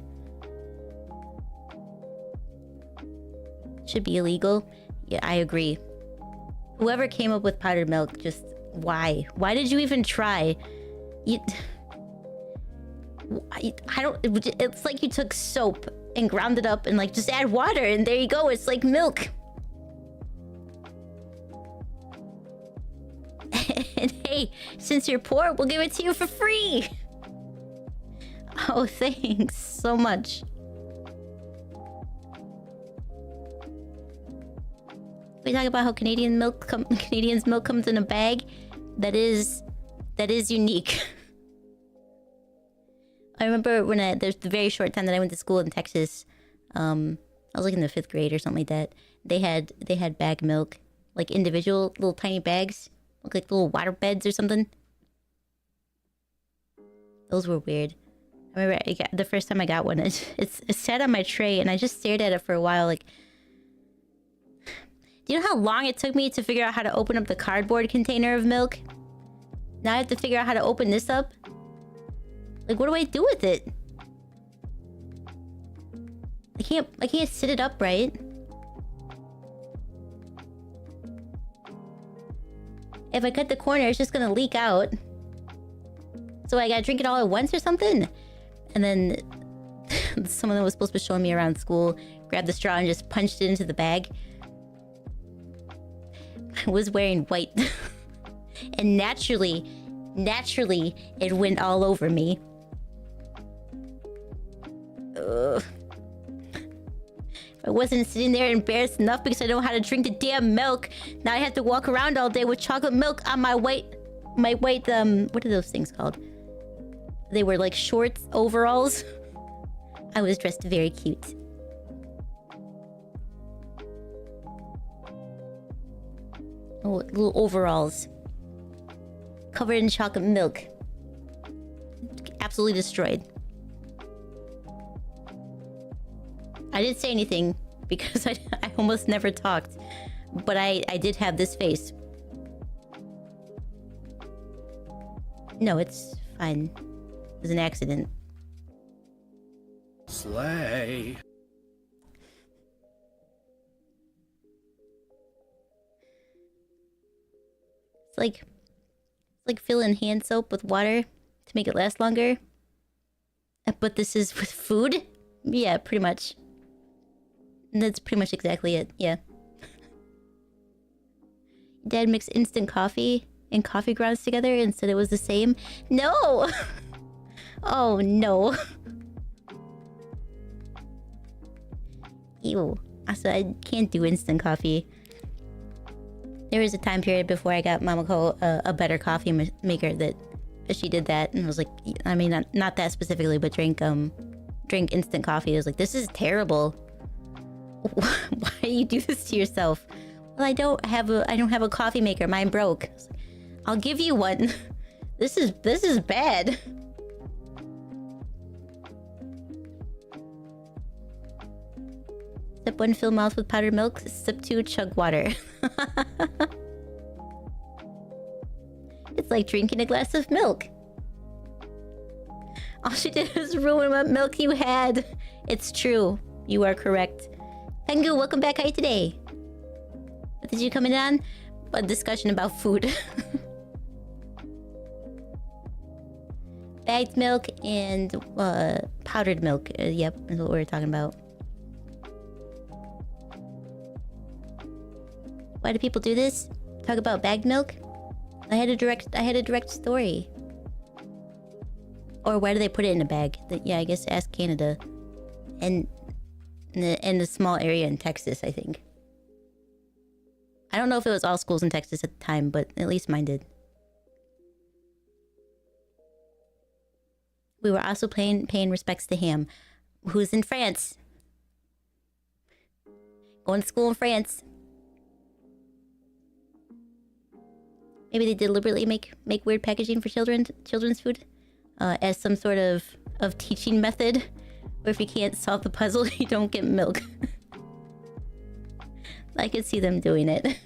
Speaker 1: Should be illegal. Yeah, I agree. Whoever came up with powdered milk, just why? Why did you even try? I don't. It's like you took soap and ground it up and like just add water and there you go. It's like milk. And hey, since you're poor, we'll give it to you for free. Oh, thanks so much. We talk about how Canadians milk comes in a bag. That is unique. I remember when there's the very short time that I went to school in Texas. I was like in the 5th grade or something like that. They had bag milk, like individual little tiny bags, look like little water beds or something. Those were weird. I remember the first time I got one, it sat on my tray and I just stared at it for a while like... Do you know how long it took me to figure out how to open up the cardboard container of milk? Now I have to figure out how to open this up? Like, what do I do with it? I can't sit it upright. If I cut the corner, it's just gonna leak out. So I gotta drink it all at once or something? And then someone that was supposed to be showing me around school grabbed the straw and just punched it into the bag. I was wearing white. And naturally, it went all over me. Ugh. I wasn't sitting there embarrassed enough because I don't know how to drink the damn milk. Now I have to walk around all day with chocolate milk on my white, what are those things called? They were like shorts, overalls. I was dressed very cute. Oh, little overalls. Covered in chocolate milk. Absolutely destroyed. I didn't say anything because I almost never talked. But I did have this face. No, it's fine. It was an accident.
Speaker 5: Slay.
Speaker 1: It's like filling hand soap with water to make it last longer. But this is with food? Yeah, pretty much. That's pretty much exactly it, yeah. Dad mixed instant coffee and coffee grounds together and said it was the same. No! Oh, no. Ew. So I can't do instant coffee. There was a time period before I got Mamako a better coffee maker that she did that, and I was like, I mean, not that specifically, but drink instant coffee. I was like, this is terrible. Why do you do this to yourself? Well, I don't have a coffee maker. Mine broke. I'll give you one. This is bad. Step 1, fill mouth with powdered milk. Step 2, chug water. It's like drinking a glass of milk. All she did was ruin what milk you had. It's true. You are correct. Pengu, welcome back. How are you today? What did you come in on? A discussion about food. Bagged milk and powdered milk. Yep, is what we were talking about. Why do people do this? Talk about bagged milk? I had a direct story. Or why do they put it in a bag? Yeah, I guess ask Canada. And in a small area in Texas, I think. I don't know if it was all schools in Texas at the time, but at least mine did. We were also paying respects to Ham, who's in France. Going to school in France. Maybe they deliberately make weird packaging for children's food, as some sort of teaching method, where if you can't solve the puzzle, you don't get milk. I could see them doing it.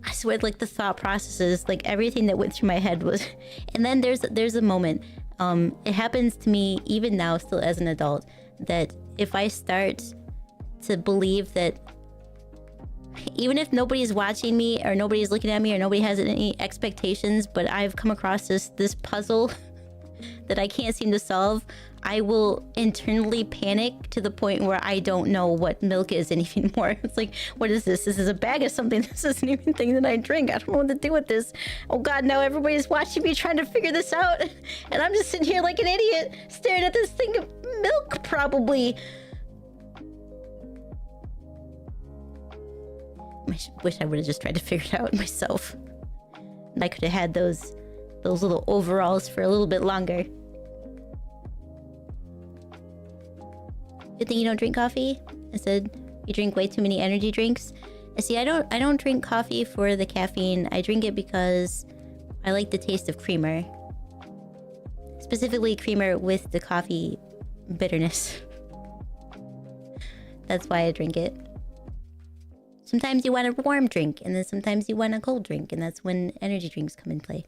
Speaker 1: I swear, like the thought processes, like everything that went through my head was, and then there's a moment. It happens to me even now, still as an adult, that if I start to believe that. Even if nobody's watching me or nobody's looking at me or nobody has any expectations, but I've come across this puzzle that I can't seem to solve, I will internally panic to the point where I don't know what milk is anymore. It's like, what is this? This is a bag of something. This isn't even thing that I drink. I don't know what to do with this. Oh God, now everybody's watching me trying to figure this out. And I'm just sitting here like an idiot staring at this thing of milk, probably. I wish I would have just tried to figure it out myself. And I could have had those little overalls for a little bit longer. Good thing you don't drink coffee? I said, you drink way too many energy drinks. I see, I don't drink coffee for the caffeine. I drink it because I like the taste of creamer. Specifically creamer with the coffee bitterness. That's why I drink it. Sometimes you want a warm drink, and then sometimes you want a cold drink, and that's when energy drinks come in play.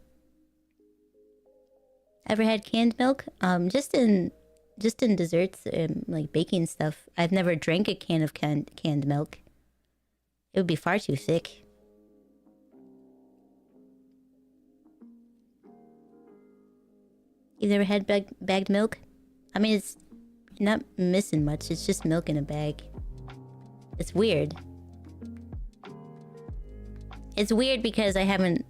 Speaker 1: Ever had canned milk? Just in desserts, like baking stuff. I've never drank a can of canned milk. It would be far too thick. You've never had bagged milk? I mean, it's not missing much. It's just milk in a bag. It's weird. It's weird because I haven't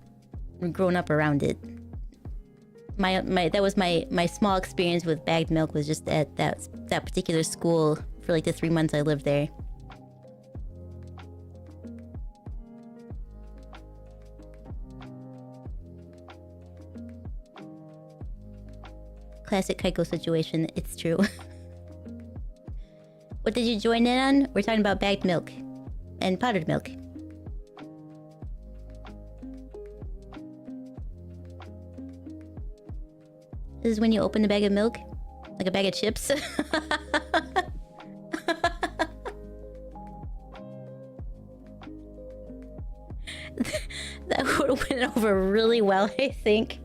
Speaker 1: grown up around it. That was my small experience with bagged milk was just at that particular school for like the 3 months I lived there. Classic Kaiko situation. It's true. What did you join in on? We're talking about bagged milk and powdered milk. This is when you open a bag of milk, like a bag of chips. That would have went over really well, I think.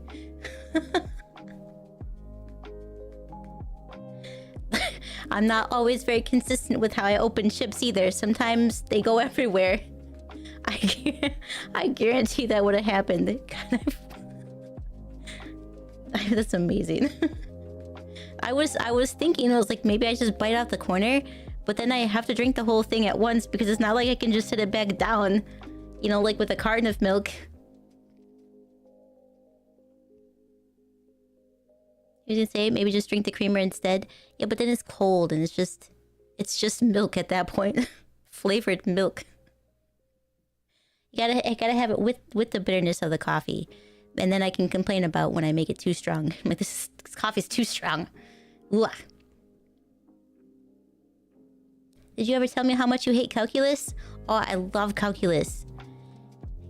Speaker 1: I'm not always very consistent with how I open chips either. Sometimes they go everywhere. I guarantee that would have happened. That's amazing. I was thinking, I was like, maybe I just bite off the corner, but then I have to drink the whole thing at once because it's not like I can just set it back down, you know, like with a carton of milk. You can say maybe just drink the creamer instead. Yeah, but then it's cold and it's just milk at that point. Flavored milk. I gotta have it with the bitterness of the coffee. And then I can complain about when I make it too strong. I'm like, this coffee's too strong. Ooh. Did you ever tell me how much you hate calculus? Oh, I love calculus.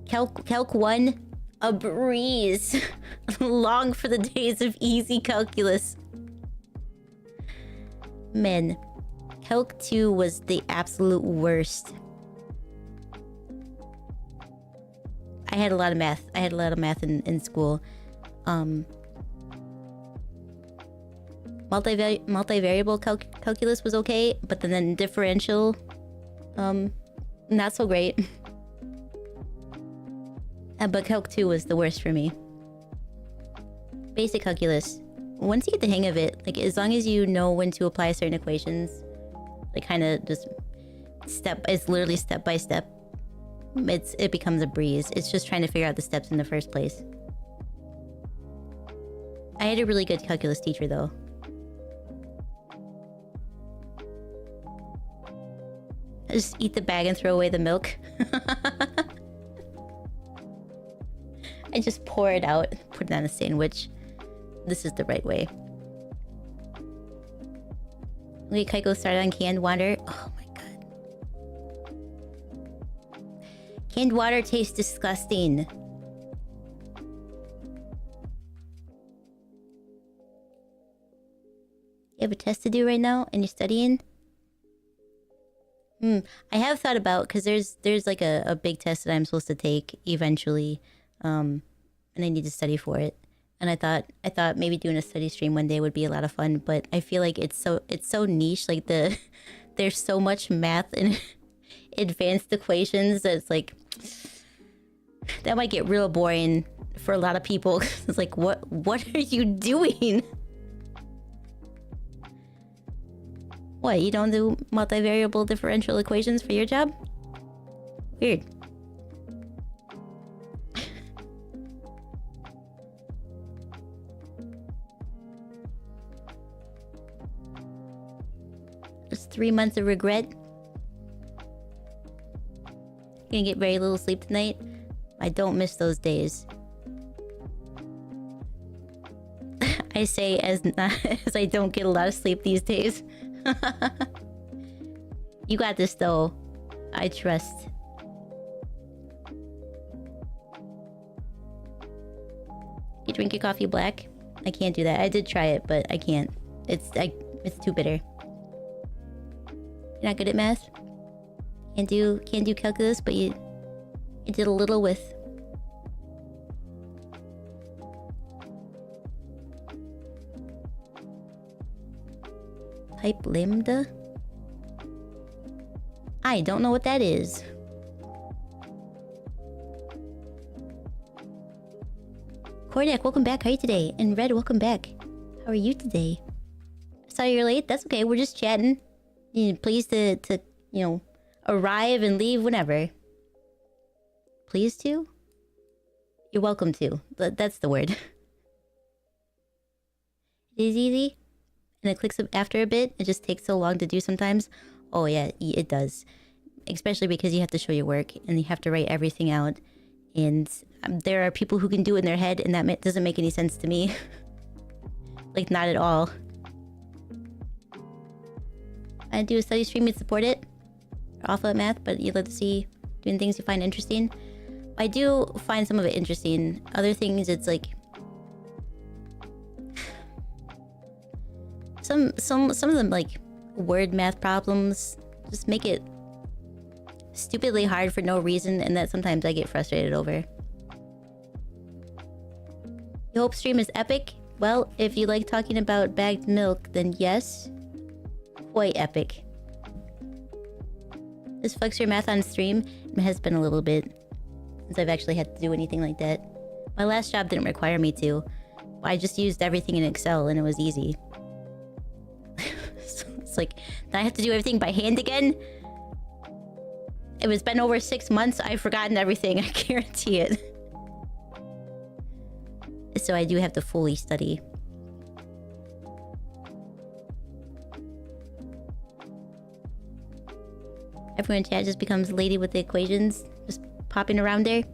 Speaker 1: Calc 1, a breeze. Long for the days of easy calculus. Man, Calc 2 was the absolute worst. I had a lot of math. I had a lot of math in school. Multivariable calculus was okay, but then differential, not so great. But Calc 2 was the worst for me. Basic calculus. Once you get the hang of it, like as long as you know when to apply certain equations, like kind of just it's literally step by step. It becomes a breeze. It's just trying to figure out the steps in the first place. I had a really good calculus teacher though. I just eat the bag and throw away the milk. I just pour it out, put it on a sandwich. This is the right way. Wait, Kaiko started on canned water. Oh my god. Canned water tastes disgusting. You have a test to do right now and you're studying? I have thought about, because there's like a big test that I'm supposed to take eventually. And I need to study for it. And I thought maybe doing a study stream one day would be a lot of fun, but I feel like it's so niche, like there's so much math and advanced equations that it's like that might get real boring for a lot of people. It's like, what are you doing? What, you don't do multivariable differential equations for your job? Weird. Just 3 months of regret. Gonna get very little sleep tonight. I don't miss those days. I say as I don't get a lot of sleep these days. You got this though. I trust. You drink your coffee black? I can't do that. I did try it, but I can't. It's too bitter. You're not good at math? Can't do calculus, but you did a little with. Type lambda? I don't know what that is. Kordak, welcome back. How are you today? And Red, welcome back. How are you today? Sorry you're late. That's okay. We're just chatting. Pleased to you know, arrive and leave whenever. Pleased to? You're welcome to. That's the word. It is easy. And it clicks up after a bit. It just takes so long to do sometimes. Oh yeah, it does. Especially because you have to show your work and you have to write everything out. And there are people who can do it in their head, and that doesn't make any sense to me. Like, not at all. I do a study stream, you'd support it. You're awful at math, but you love to see doing things you find interesting. I do find some of it interesting. Other things, it's like... Some of them, like, word math problems just make it stupidly hard for no reason, and that sometimes I get frustrated over. You hope stream is epic? Well, if you like talking about bagged milk, then yes. Quite epic. This fucks your math on stream? It has been a little bit since I've actually had to do anything like that. My last job didn't require me to. I just used everything in Excel and it was easy. So it's like, now I have to do everything by hand again? If it's been over 6 months, I've forgotten everything, I guarantee it. So I do have to fully study. Everyone in chat just becomes lady with the equations, just popping around there.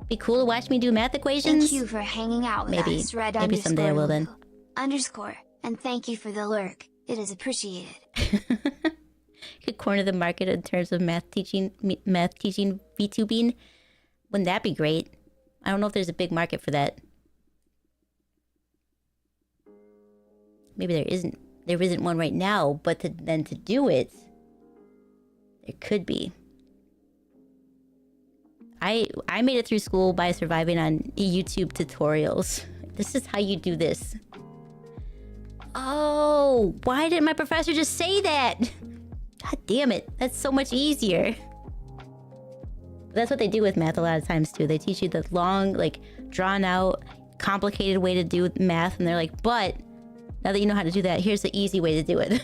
Speaker 1: Be cool to watch me do math equations?
Speaker 2: Thank you for hanging out with
Speaker 1: Maybe.
Speaker 2: us, Red
Speaker 1: Maybe someday I will then.
Speaker 2: _, and thank you for the lurk. It is appreciated.
Speaker 1: Could corner the market in terms of math teaching VTubing. Wouldn't that be great? I don't know if there's a big market for that. Maybe there isn't. There isn't one right now, but then to do it, there could be. I made it through school by surviving on YouTube tutorials. This is how you do this. Oh, why didn't my professor just say that? God damn it. That's so much easier. That's what they do with math a lot of times too. They teach you the long, like, drawn out, complicated way to do math. And they're like, but now that you know how to do that, here's the easy way to do it.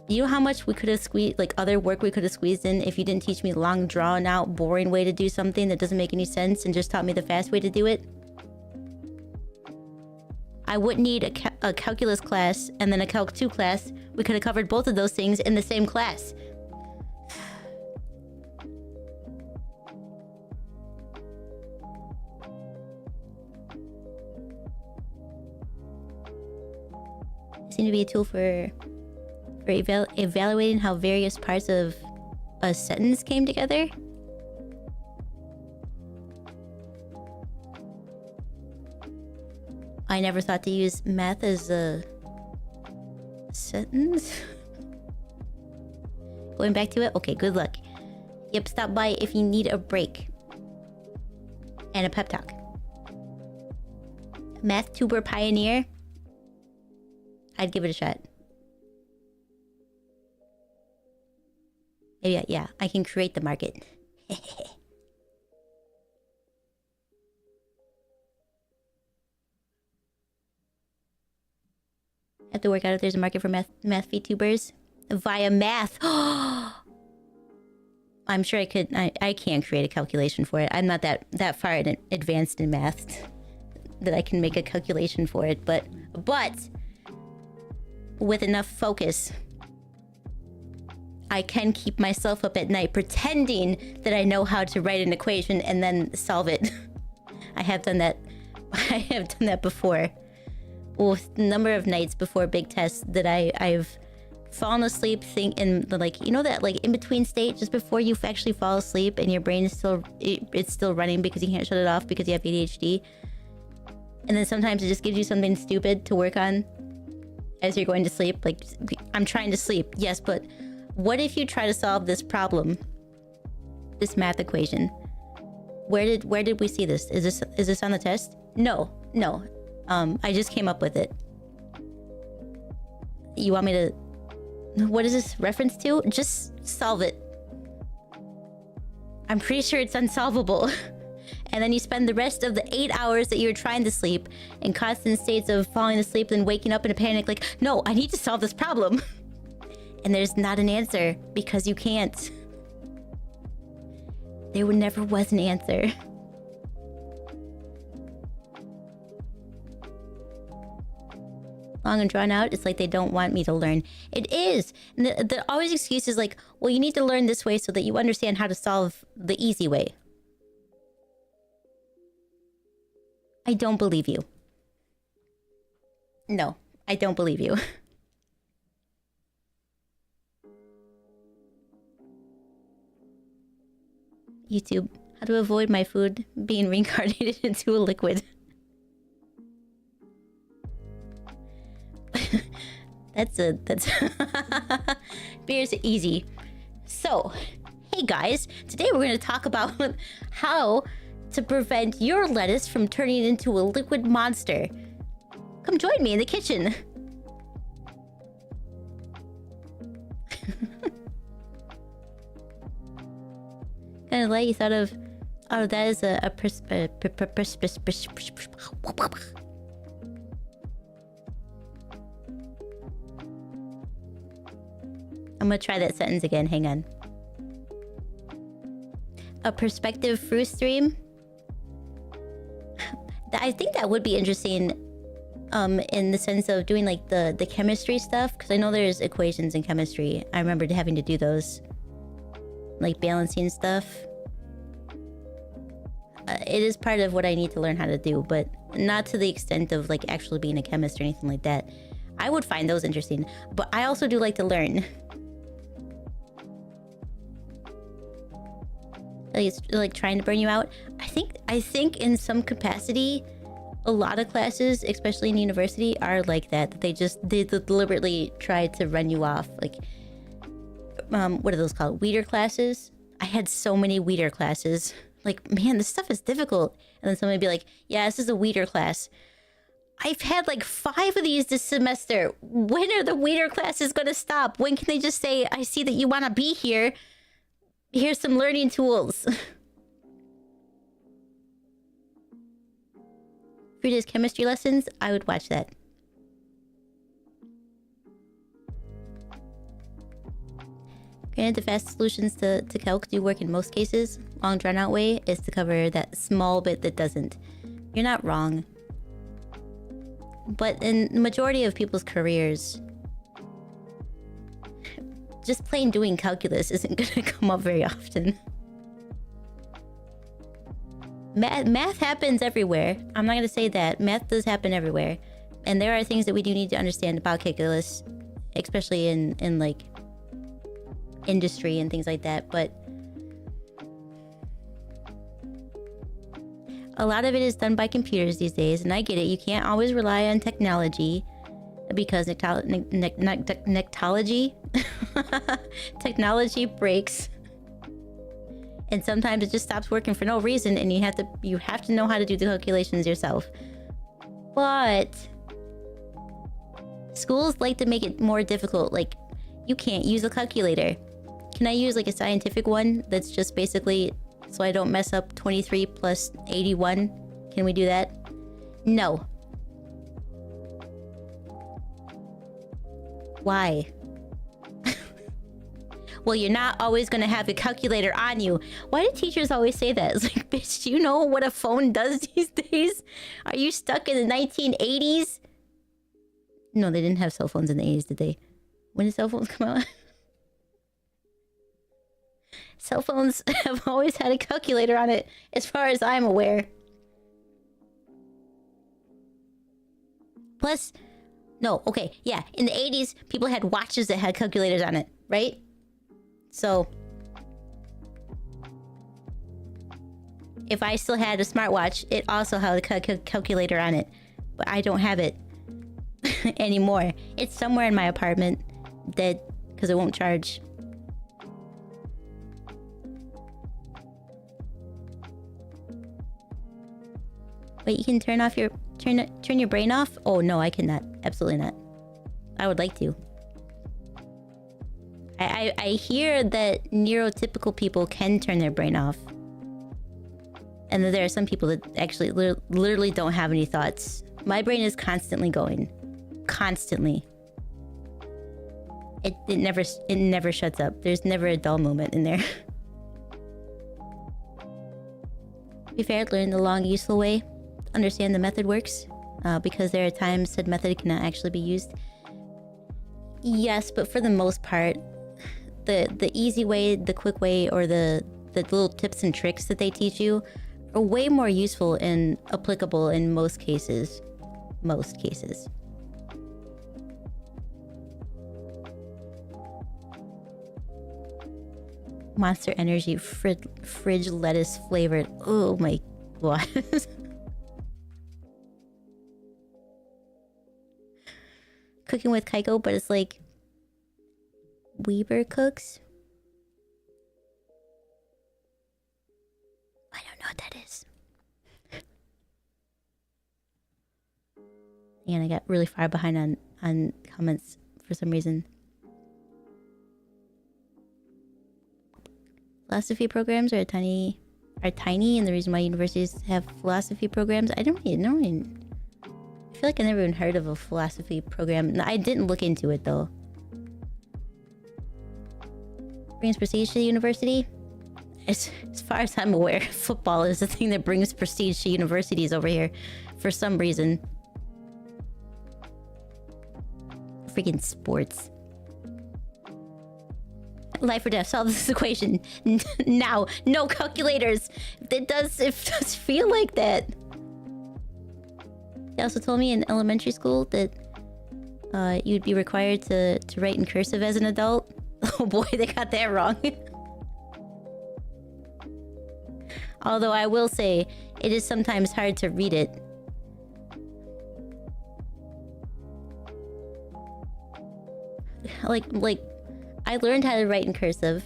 Speaker 1: You know how much we could have squeezed, like, other work we could have squeezed in if you didn't teach me the long, drawn out, boring way to do something that doesn't make any sense and just taught me the fast way to do it? I wouldn't need a calculus class and then a calc 2 class. We could have covered both of those things in the same class. It seemed to be a tool for evaluating how various parts of a sentence came together. I never thought to use math as a sentence. Going back to it? Okay, good luck. Yep, stop by if you need a break. And a pep talk. Math tuber pioneer? I'd give it a shot. Yeah, I can create the market. I have to work out if there's a market for math VTubers. Via math. I'm sure I could. I can create a calculation for it. I'm not that far advanced in math that I can make a calculation for it. But with enough focus, I can keep myself up at night pretending that I know how to write an equation and then solve it. I have done that. I have done that before. With the number of nights before big tests that I've fallen asleep in the, like, you know, that, like, in between state just before you actually fall asleep and your brain is it's still running because you can't shut it off because you have ADHD. And then sometimes it just gives you something stupid to work on as you're going to sleep. Like, I'm trying to sleep, yes, but what if you try to solve this problem, this math equation? Where did we see this? Is this on the test? No. I just came up with it. You want me to... What is this reference to? Just solve it. I'm pretty sure it's unsolvable. And then you spend the rest of the 8 hours that you're trying to sleep in constant states of falling asleep and waking up in a panic like, no, I need to solve this problem. And there's not an answer because you can't. There never was an answer. Long and drawn out, it's like they don't want me to learn. It is. And the always excuse is like, well, you need to learn this way so that you understand how to solve the easy way. I don't believe you. No, I don't believe you. YouTube, how to avoid my food being reincarnated into a liquid. that's beer's easy. So, hey guys, today we're going to talk about how to prevent your lettuce from turning into a liquid monster. Come join me in the kitchen. Kind of like you thought of, oh, that is I'm gonna try that sentence again, hang on. A perspective fruit stream? I think that would be interesting in the sense of doing like the chemistry stuff, because I know there's equations in chemistry. I remember having to do those. Like balancing stuff. It is part of what I need to learn how to do, but not to the extent of like actually being a chemist or anything like that. I would find those interesting, but I also do like to learn. Like it's like trying to burn you out. I think in some capacity, a lot of classes, especially in university, are like that. They deliberately try to run you off. Like, what are those called? Weeder classes? I had so many weeder classes. Like, man, this stuff is difficult. And then somebody would be like, yeah, this is a weeder class. I've had like 5 of these this semester. When are the weeder classes gonna stop? When can they just say, I see that you wanna be here. Here's some learning tools. Frida's chemistry lessons, I would watch that. Granted, the fast solutions to calc do work in most cases. Long drawn out way is to cover that small bit that doesn't. You're not wrong. But in the majority of people's careers, just plain doing calculus isn't gonna come up very often. Math happens everywhere. I'm not gonna say that. Math does happen everywhere. And there are things that we do need to understand about calculus, especially in like industry and things like that, but a lot of it is done by computers these days, and I get it. You can't always rely on technology because technology breaks, and sometimes it just stops working for no reason, and you have to know how to do the calculations yourself. But schools like to make it more difficult. Like, you can't use a calculator. Can I use like a scientific one that's just basically so I don't mess up 23 plus 81? Can we do that? No. Why? Well, you're not always gonna have a calculator on you. Why do teachers always say that? It's like, bitch, do you know what a phone does these days? Are you stuck in the 1980s? No, they didn't have cell phones in the 80s, did they? When did cell phones come out? Cell phones have always had a calculator on it, as far as I'm aware. Plus, no, okay, yeah, in the 80s, people had watches that had calculators on it, right? So, if I still had a smartwatch, it also had a calculator on it. But I don't have it anymore. It's somewhere in my apartment, dead, because it won't charge. Wait, you can turn your brain off? Oh no, I cannot. Absolutely not. I would like to. I I hear that neurotypical people can turn their brain off. And that there are some people that actually literally don't have any thoughts. My brain is constantly going. Constantly. It never shuts up. There's never a dull moment in there. To be fair, learn the long, useful way. Understand the method works. Because there are times said method cannot actually be used. Yes, but for the most part, the easy way, the quick way, or the little tips and tricks that they teach you are way more useful and applicable in most cases. Most cases. Monster Energy fridge lettuce flavored. Oh my god. Cooking with Kaiko, but it's like Weber cooks. I don't know what that is. And I got really far behind on comments for some reason. Philosophy programs are tiny, and the reason why universities have philosophy programs, I don't even know. I feel like I never even heard of a philosophy program. No, I didn't look into it though. Brings prestige to the university. As far as I'm aware, football is the thing that brings prestige to universities over here, for some reason. Freaking sports. Life or death, solve this equation. Now, no calculators. It does feel like that. They also told me in elementary school that you'd be required to write in cursive as an adult. Oh boy, they got that wrong. Although I will say, it is sometimes hard to read it. Like, I learned how to write in cursive.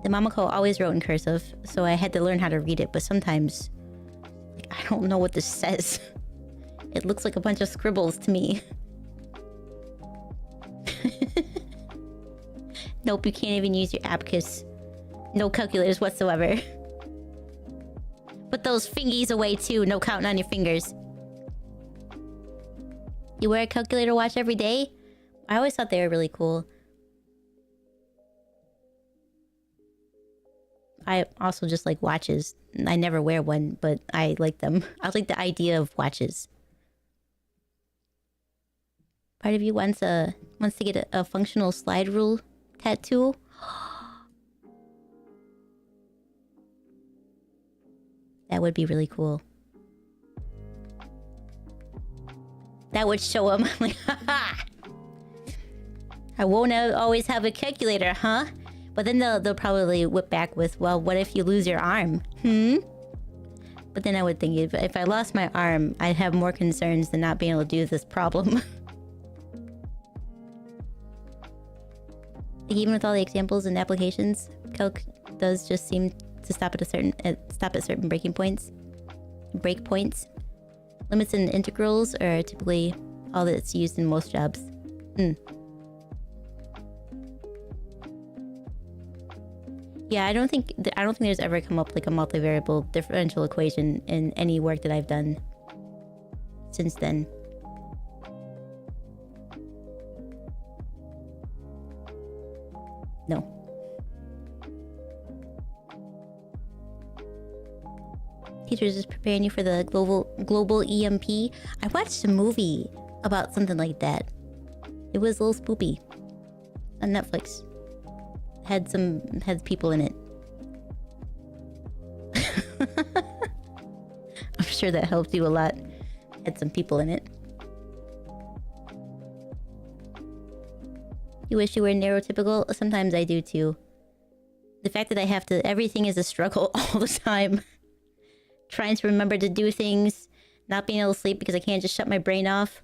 Speaker 1: The Mamako always wrote in cursive, so I had to learn how to read it, but sometimes, like, I don't know what this says. It looks like a bunch of scribbles to me. Nope, you can't even use your abacus. No calculators whatsoever. Put those fingies away too, no counting on your fingers. You wear a calculator watch every day? I always thought they were really cool. I also just like watches. I never wear one, but I like them. I like the idea of watches. Part of you wants to get a functional slide rule tattoo. That would be really cool. That would show them. Like, haha! I won't always have a calculator, huh? But then they'll probably whip back with, well, what if you lose your arm? But then I would think if I lost my arm, I'd have more concerns than not being able to do this problem. Like, even with all the examples and applications, calc does just seem to stop at certain break points. Limits and integrals are typically all that's used in most jobs. Yeah, I don't think there's ever come up like a multivariable differential equation in any work that I've done since then. No. Teachers is preparing you for the global EMP. I watched a movie about something like that. It was a little spoopy on Netflix. Had people in it. I'm sure that helped you a lot. Had some people in it. You wish you were neurotypical? Sometimes I do too. The fact that everything is a struggle all the time. Trying to remember to do things, not being able to sleep because I can't just shut my brain off.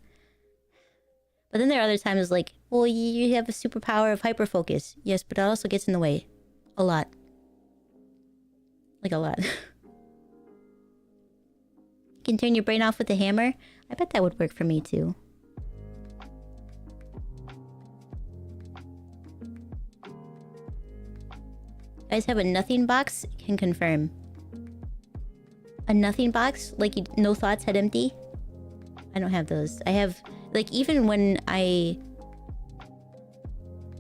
Speaker 1: But then there are other times like, well, you have a superpower of hyperfocus. Yes, but that also gets in the way. A lot. Like a lot. You can turn your brain off with a hammer. I bet that would work for me too. guys have a nothing box? Can confirm. A nothing box? Like, no thoughts, head empty? I don't have those. I have... Like, even when I...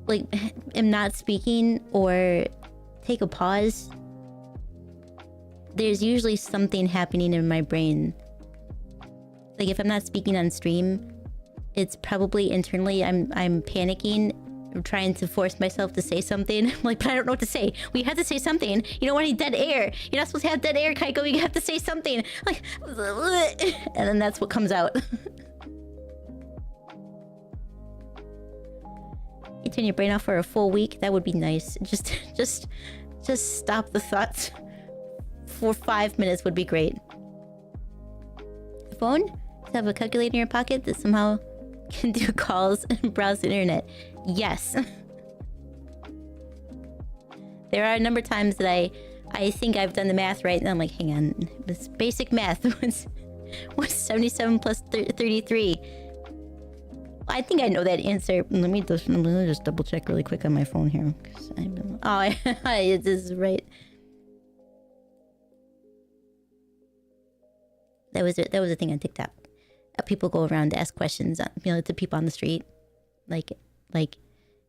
Speaker 1: Like, am not speaking or take a pause, there's usually something happening in my brain. Like, if I'm not speaking on stream, it's probably internally I'm panicking. I'm trying to force myself to say something. I'm like, but I don't know what to say. We have to say something. You don't want any dead air. You're not supposed to have dead air, Kaiko. You have to say something. Like, and then that's what comes out. You turn your brain off for a full week. That would be nice. Just stop the thoughts for 5 minutes would be great. Phone? To have a calculator in your pocket that somehow can do calls and browse the internet. Yes. There are a number of times that I think I've done the math right, and I'm like, hang on, this basic math was 77 plus 33. I think I know that answer. Let me just double check really quick on my phone here. It is right. That was a thing on TikTok. People go around to ask questions, to people on the street, like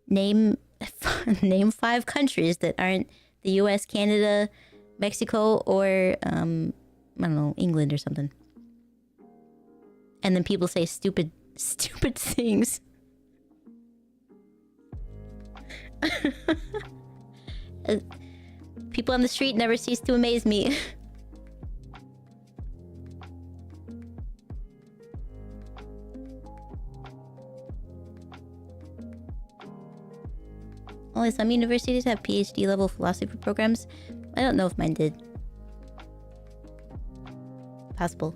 Speaker 1: name 5 countries that aren't the U.S., Canada, Mexico, or I don't know, England or something. And then people say stupid things. People on the street never cease to amaze me. Only some universities have PhD level philosophy programs. I don't know if mine did. Possible.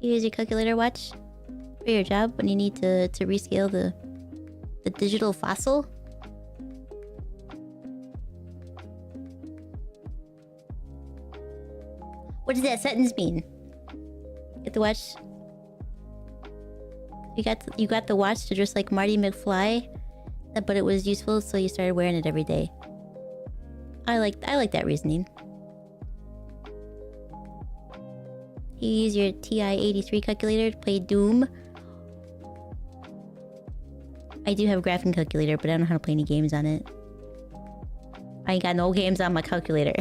Speaker 1: You use your calculator watch for your job when you need to rescale the digital fossil? What does that sentence mean? Get the watch. You got the watch to dress like Marty McFly, but it was useful, so you started wearing it every day. I like that reasoning. You use your TI-83 calculator to play Doom. I do have a graphing calculator, but I don't know how to play any games on it. I ain't got no games on my calculator.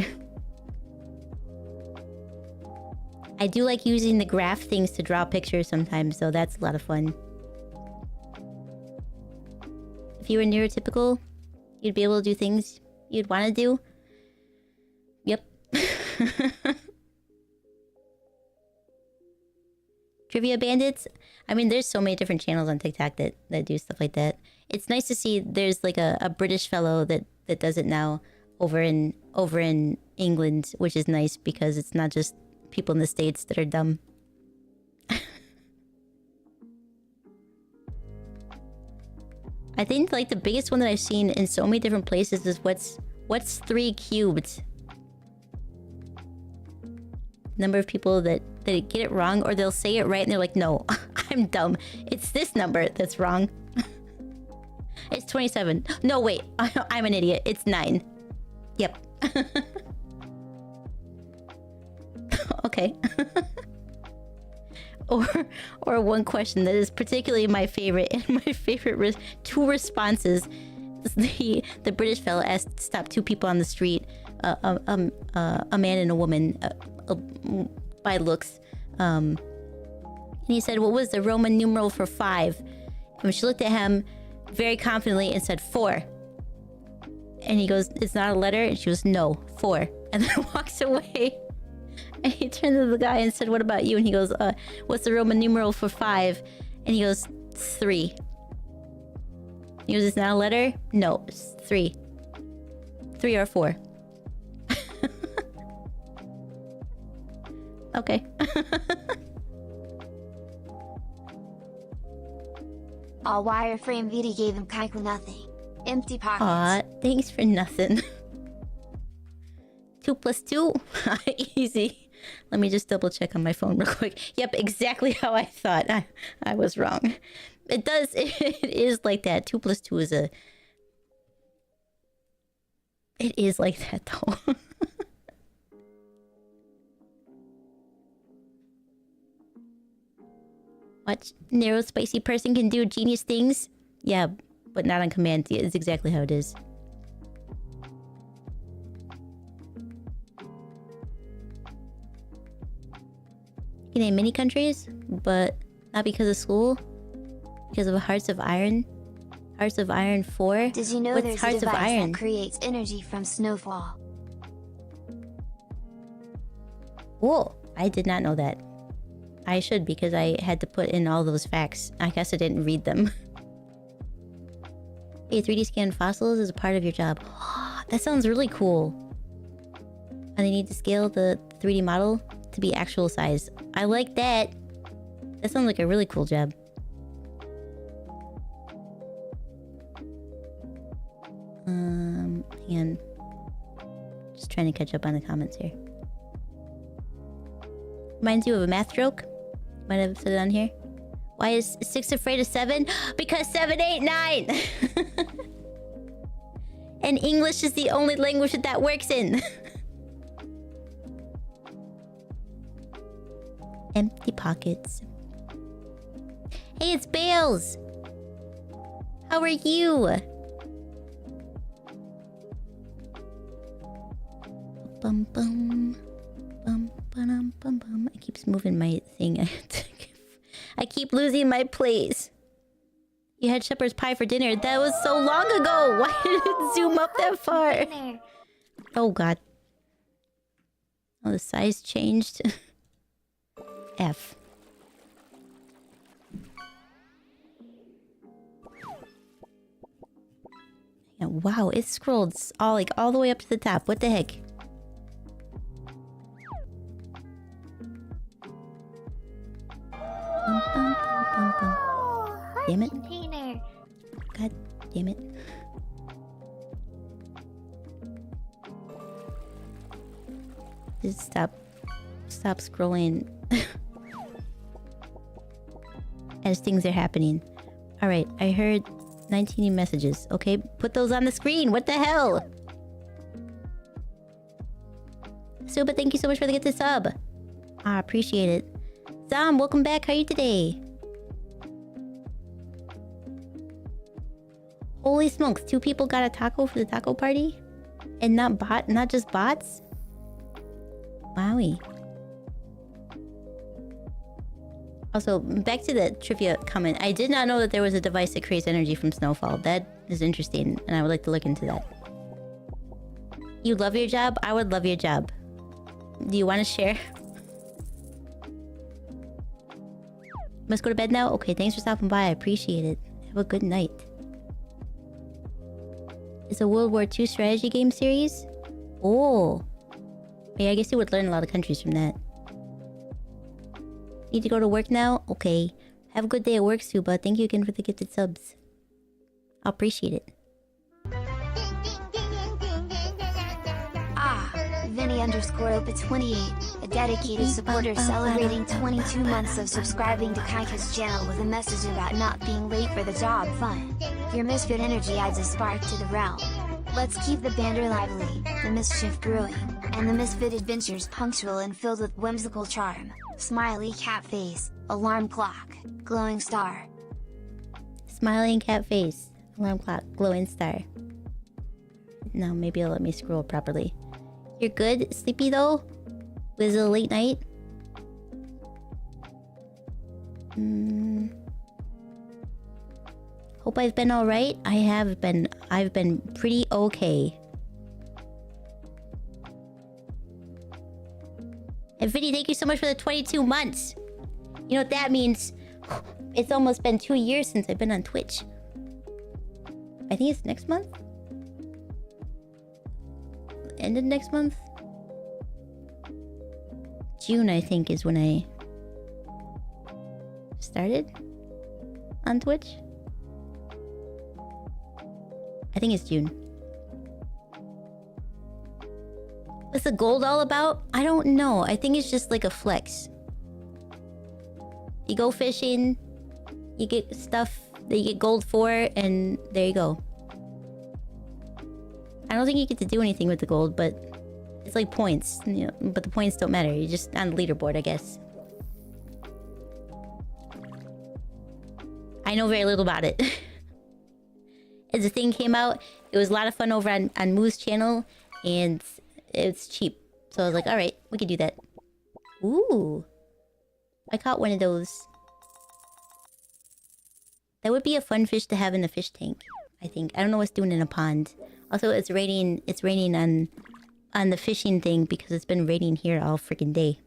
Speaker 1: I do like using the graph things to draw pictures sometimes, so that's a lot of fun. If you were neurotypical, you'd be able to do things you'd want to do. Yep. Trivia Bandits? I mean, there's so many different channels on TikTok that do stuff like that. It's nice to see there's like a British fellow that does it now over in England, which is nice because it's not just people in the States that are dumb. I think like the biggest one that I've seen in so many different places is what's 3 cubed? Number of people that get it wrong, or they'll say it right and they're like, no, I'm dumb. It's this number that's wrong. It's 27. No, wait, I'm an idiot. It's 9. Yep. Okay. Or one question that is particularly my favorite, and my favorite 2 responses. The British fella asked to stop 2 people on the street, a man and a woman, by looks. And he said, "What was the Roman numeral for 5?" And she looked at him very confidently and said 4. And he goes, "It's not a letter?" And she goes, "No, 4." And then walks away. And he turned to the guy and said, "What about you?" And he goes, "What's the Roman numeral for 5?" And he goes, 3. He goes, "It's not a letter?" "No, it's 3. 3 or 4. Okay.
Speaker 2: All wireframe Vita gave him Kaiko nothing. Empty pockets.
Speaker 1: Aw, thanks for nothing. 2 plus 2? Easy. Let me just double check on my phone real quick. Yep, exactly how I thought. I was wrong. It does. It is like that. 2 plus 2 is a... It is like that, though. What? Narrow, spicy person can do genius things? Yeah, but not on command. It's exactly how it is. You can name many countries, but not because of school. Because of Hearts of Iron. Hearts of Iron 4.
Speaker 2: Did you know
Speaker 1: What's
Speaker 2: there's
Speaker 1: Hearts
Speaker 2: a
Speaker 1: of
Speaker 2: device
Speaker 1: Iron?
Speaker 2: that creates energy from snowfall?
Speaker 1: Whoa, I did not know that. I should, because I had to put in all those facts. I guess I didn't read them. Hey, 3D scan fossils is a part of your job. That sounds really cool. And they need to scale the 3D model to be actual size. I like that. That sounds like a really cool job. Hang on. Just trying to catch up on the comments here. Reminds you of a math joke? Might have said it on here. Why is 6 afraid of 7? Because 7, 8, 9! And English is the only language that works in. Empty pockets. Hey, it's Bales! How are you? Bum bum. Bum bum bum bum. I keep moving my thing. I keep losing my place. You had shepherd's pie for dinner. That was so long ago. Why did it zoom up that far? Oh god. Oh, the size changed. F. Yeah, wow, it scrolled all the way up to the top. What the heck? Bum, bum, bum, bum, bum. Damn it.
Speaker 4: Container.
Speaker 1: God damn it. Just stop scrolling as things are happening. Alright, I heard 19 new messages. Okay, put those on the screen. What the hell? Suba, thank you so much for the gifted sub. I appreciate it. Zom, welcome back. How are you today? Holy smokes, 2 people got a taco for the taco party? And not just bots? Wowie. Also, back to the trivia comment. I did not know that there was a device that creates energy from snowfall. That is interesting, and I would like to look into that. You love your job? I would love your job. Do you want to share? Must go to bed now? Okay, thanks for stopping by. I appreciate it. Have a good night. It's a World War II strategy game series? Oh. Yeah, I guess you would learn a lot of countries from that. Need to go to work now? Okay. Have a good day at work, Suba. Thank you again for the gifted subs. I appreciate it.
Speaker 2: Vinny_Opa28, a dedicated supporter celebrating 22 months of subscribing to Kaiko's channel with a message about not being late for the job fun. Your misfit energy adds a spark to the realm. Let's keep the banter lively, the mischief brewing, and the misfit adventures punctual and filled with whimsical charm. Smiley cat face, alarm clock, glowing star.
Speaker 1: Smiling cat face, alarm clock, glowing star. No, maybe it'll let me scroll properly. You're good? Sleepy though? Was it a late night? Hope I've been alright. I've been pretty okay. And Vinny, thank you so much for the 22 months. You know what that means? It's almost been 2 years since I've been on Twitch. I think it's next month? End of next month? June, I think, is when I started on Twitch. I think it's June. the gold all about? I don't know. I think it's just like a flex. You go fishing, you get stuff that you get gold for, and there you go. I don't think you get to do anything with the gold, but it's like points, you know, but the points don't matter. You're just on the leaderboard, I guess. I know very little about it. As the thing came out, it was a lot of fun over on Moo's channel, and it's cheap. So I was like, alright, we can do that. Ooh. I caught one of those. That would be a fun fish to have in the fish tank, I think. I don't know what's doing in a pond. Also, it's raining on the fishing thing because it's been raining here all freaking day.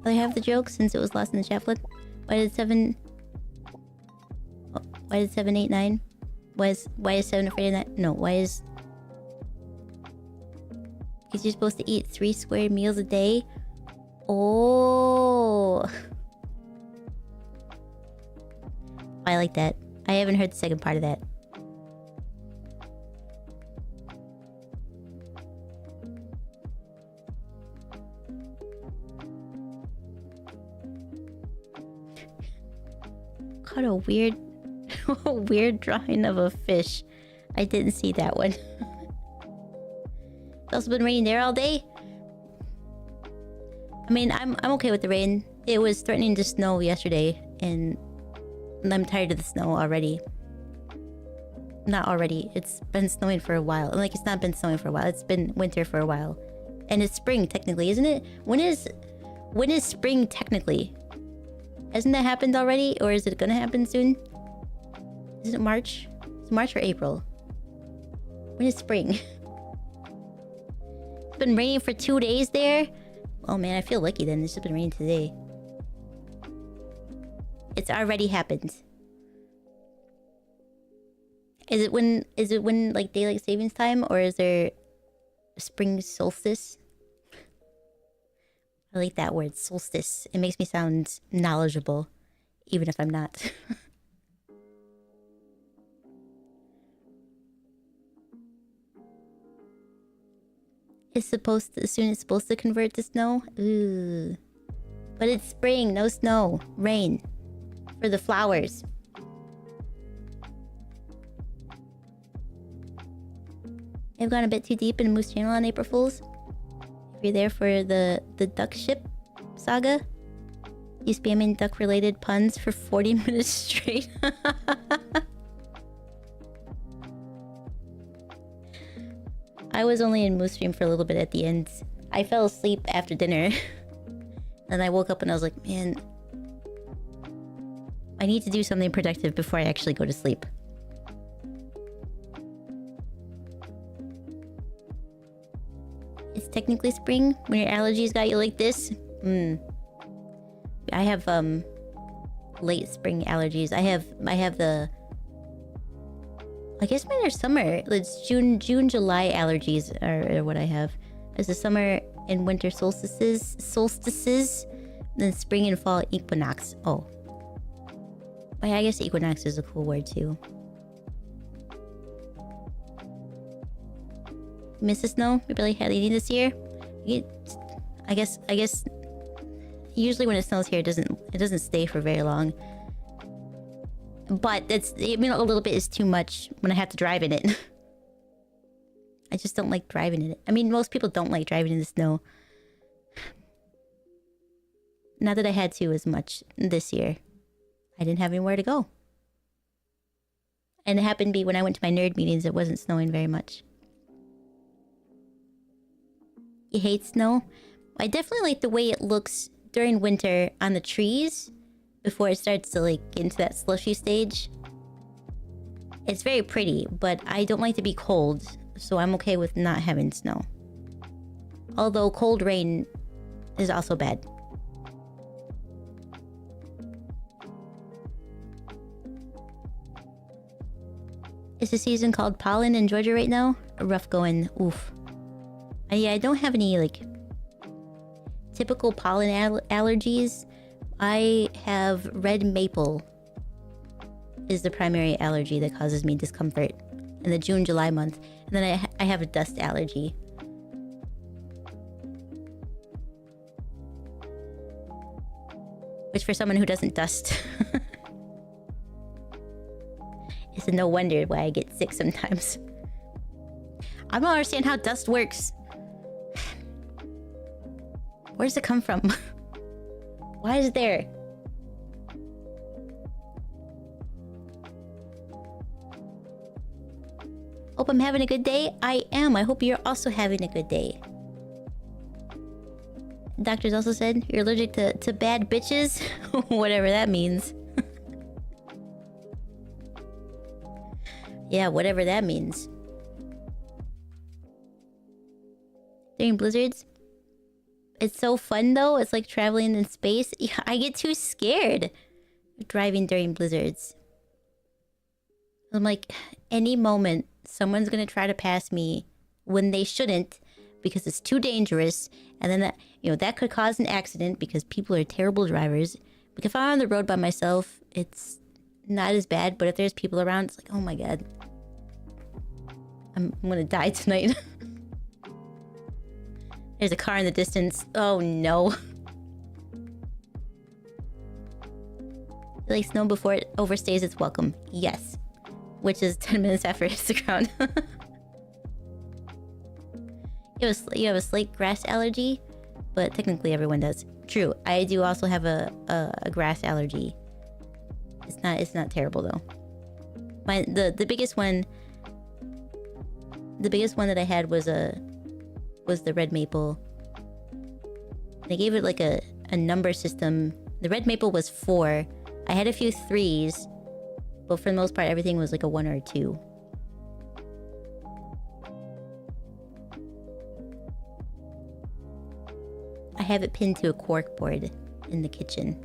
Speaker 1: Do I have the joke since it was lost in the chat flip? Why did 7... Oh, why did 789? Why is 7 afraid of that? No, why is... Because you're supposed to eat 3 square meals a day? Oh... I like that. I haven't heard the second part of that. Caught a weird... a weird drawing of a fish. I didn't see that one. It's also been raining there all day. I mean, I'm okay with the rain. It was threatening to snow yesterday, and I'm tired of the snow already. Not already. It's been snowing for a while. Like, it's not been snowing for a while. It's been winter for a while. And it's spring, technically, isn't it? When is spring, technically? Hasn't that happened already? Or is it gonna happen soon? Is it March? It's March or April? When is spring? It's been raining for 2 days there? Oh man, I feel lucky then. It's just been raining today. It's already happened. Is it when like daylight savings time, or is there spring solstice? I like that word, solstice. It makes me sound knowledgeable, even if I'm not. It's supposed to, soon it's supposed to convert to snow? Ooh. But it's spring, no snow. Rain. For the flowers. I've gone a bit too deep in Moose channel on April Fools. If you're there for the duck ship saga, you spamming duck related puns for 40 minutes straight. I was only in Moose stream for a little bit at the end. I fell asleep after dinner. And I woke up and I was like, man, I need to do something productive before I actually go to sleep. It's technically spring when your allergies got you like this. I have late spring allergies. I have the, I guess mine are summer. It's June, July allergies are what I have. As the summer and winter solstices, then spring and fall equinox. Oh. I guess equinox is a cool word too. Miss the snow? We barely had any this year. I guess usually when it snows here, it doesn't stay for very long. But I mean, a little bit is too much when I have to drive in it. I just don't like driving in it. I mean, most people don't like driving in the snow. Not that I had to as much this year. I didn't have anywhere to go. And it happened to be when I went to my nerd meetings, it wasn't snowing very much. You hate snow? I definitely like the way it looks during winter on the trees before it starts to like get into that slushy stage. It's very pretty, but I don't like to be cold, so I'm okay with not having snow. Although cold rain is also bad. Is the season called pollen in Georgia right now? Rough going. Oof. Yeah, I don't have any like typical pollen allergies. I have red maple is the primary allergy that causes me discomfort in the June-July month. And then I have a dust allergy. Which for someone who doesn't dust... it's no wonder why I get sick sometimes. I don't understand how dust works. Where does it come from? Why is it there? Hope I'm having a good day. I am. I hope you're also having a good day. Doctors also said you're allergic to bad bitches. Whatever that means. Yeah, whatever that means. During blizzards, it's so fun though. It's like traveling in space. I get too scared driving during blizzards. I'm like, any moment someone's gonna try to pass me when they shouldn't because it's too dangerous, and then that, you know, that could cause an accident because people are terrible drivers. Like if I'm on the road by myself, it's not as bad, but if there's people around, it's like, oh my god, I'm gonna die tonight. There's a car in the distance. Oh no. Like snow before it overstays its welcome. Yes. Which is 10 minutes after it hits the ground. You have a slight grass allergy, but technically everyone does. True. I do also have a grass allergy. It's not terrible though. The biggest one that I had was the red maple. They gave it like a number system. The red maple was 4. I had a few 3s, but for the most part everything was like a 1 or a 2. I have it pinned to a cork board in the kitchen.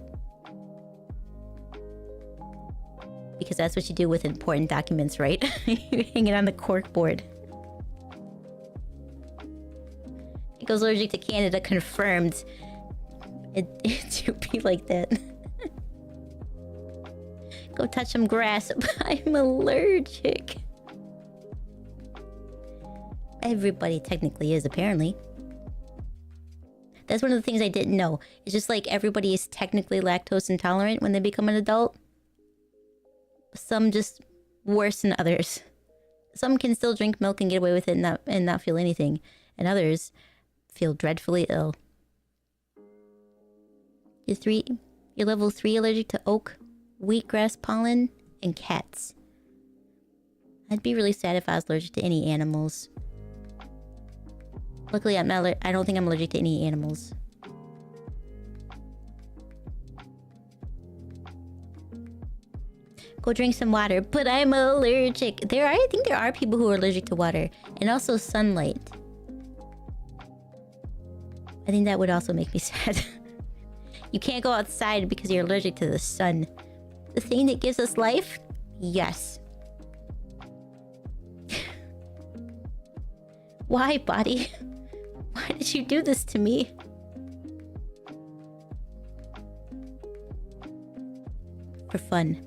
Speaker 1: Because that's what you do with important documents, right? You hang it on the cork board. Kaiko's allergic to Canada, confirmed. It do be like that. Go touch some grass. I'm allergic. Everybody technically is, apparently. That's one of the things I didn't know. It's just like everybody is technically lactose intolerant when they become an adult. Some just worse than others. Some can still drink milk and get away with it and not feel anything. And others feel dreadfully ill. You're level 3 allergic to oak, wheatgrass pollen, and cats. I'd be really sad if I was allergic to any animals. Luckily, I don't think I'm allergic to any animals. Go drink some water, but I'm allergic. I think there are people who are allergic to water, and also sunlight. I think that would also make me sad. You can't go outside because you're allergic to the sun. The thing that gives us life? Yes. Why, body? Why did you do this to me? For fun.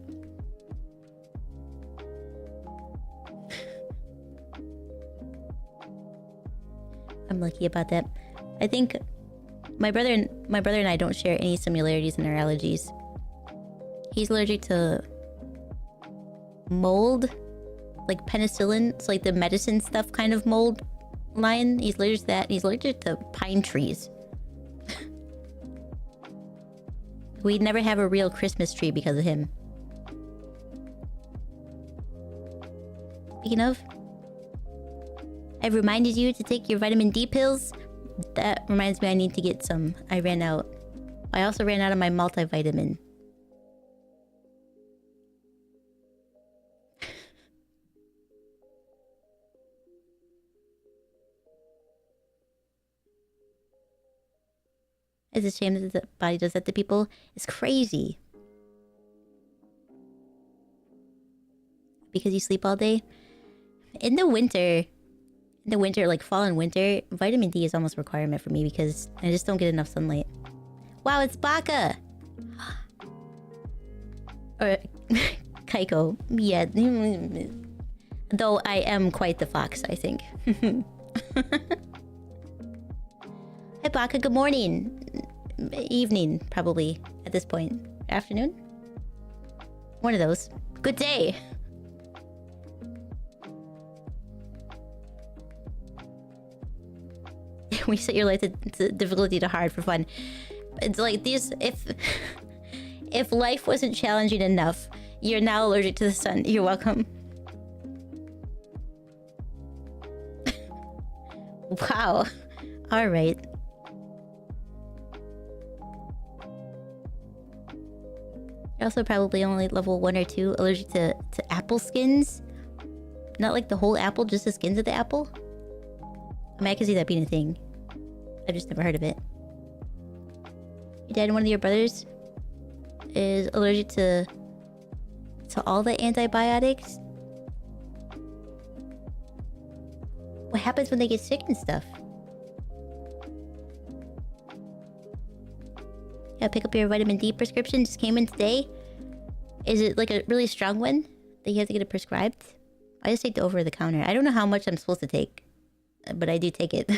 Speaker 1: I'm lucky about that. I think my brother and I don't share any similarities in our allergies. He's allergic to mold, like penicillin. It's like the medicine stuff kind of mold line. He's allergic to that. He's allergic to pine trees. We'd never have a real Christmas tree because of him. Speaking of, I've reminded you to take your vitamin D pills. That reminds me I need to get some. I ran out. I also ran out of my multivitamin. It's a shame that the body does that to people. It's crazy. Because you sleep all day. In the winter, like fall and winter, vitamin D is almost a requirement for me because I just don't get enough sunlight. Wow, it's Baka! Or Kaiko. Yeah. Though I am quite the fox, I think. Hey, Baka, good morning. Evening, probably, at this point. Afternoon? One of those. Good day! We set your life to difficulty to hard for fun. It's like these... If life wasn't challenging enough, you're now allergic to the sun. You're welcome. Wow. Alright. You're also probably only level 1 or 2 allergic to apple skins. Not like the whole apple, just the skins of the apple. I mean, I can see that being a thing. I've just never heard of it. Your dad and one of your brothers is allergic to all the antibiotics. What happens when they get sick and stuff? Yeah, pick up your vitamin D prescription. Just came in today. Is it like a really strong one that you have to get it prescribed? I just take the over the counter. I don't know how much I'm supposed to take, but I do take it.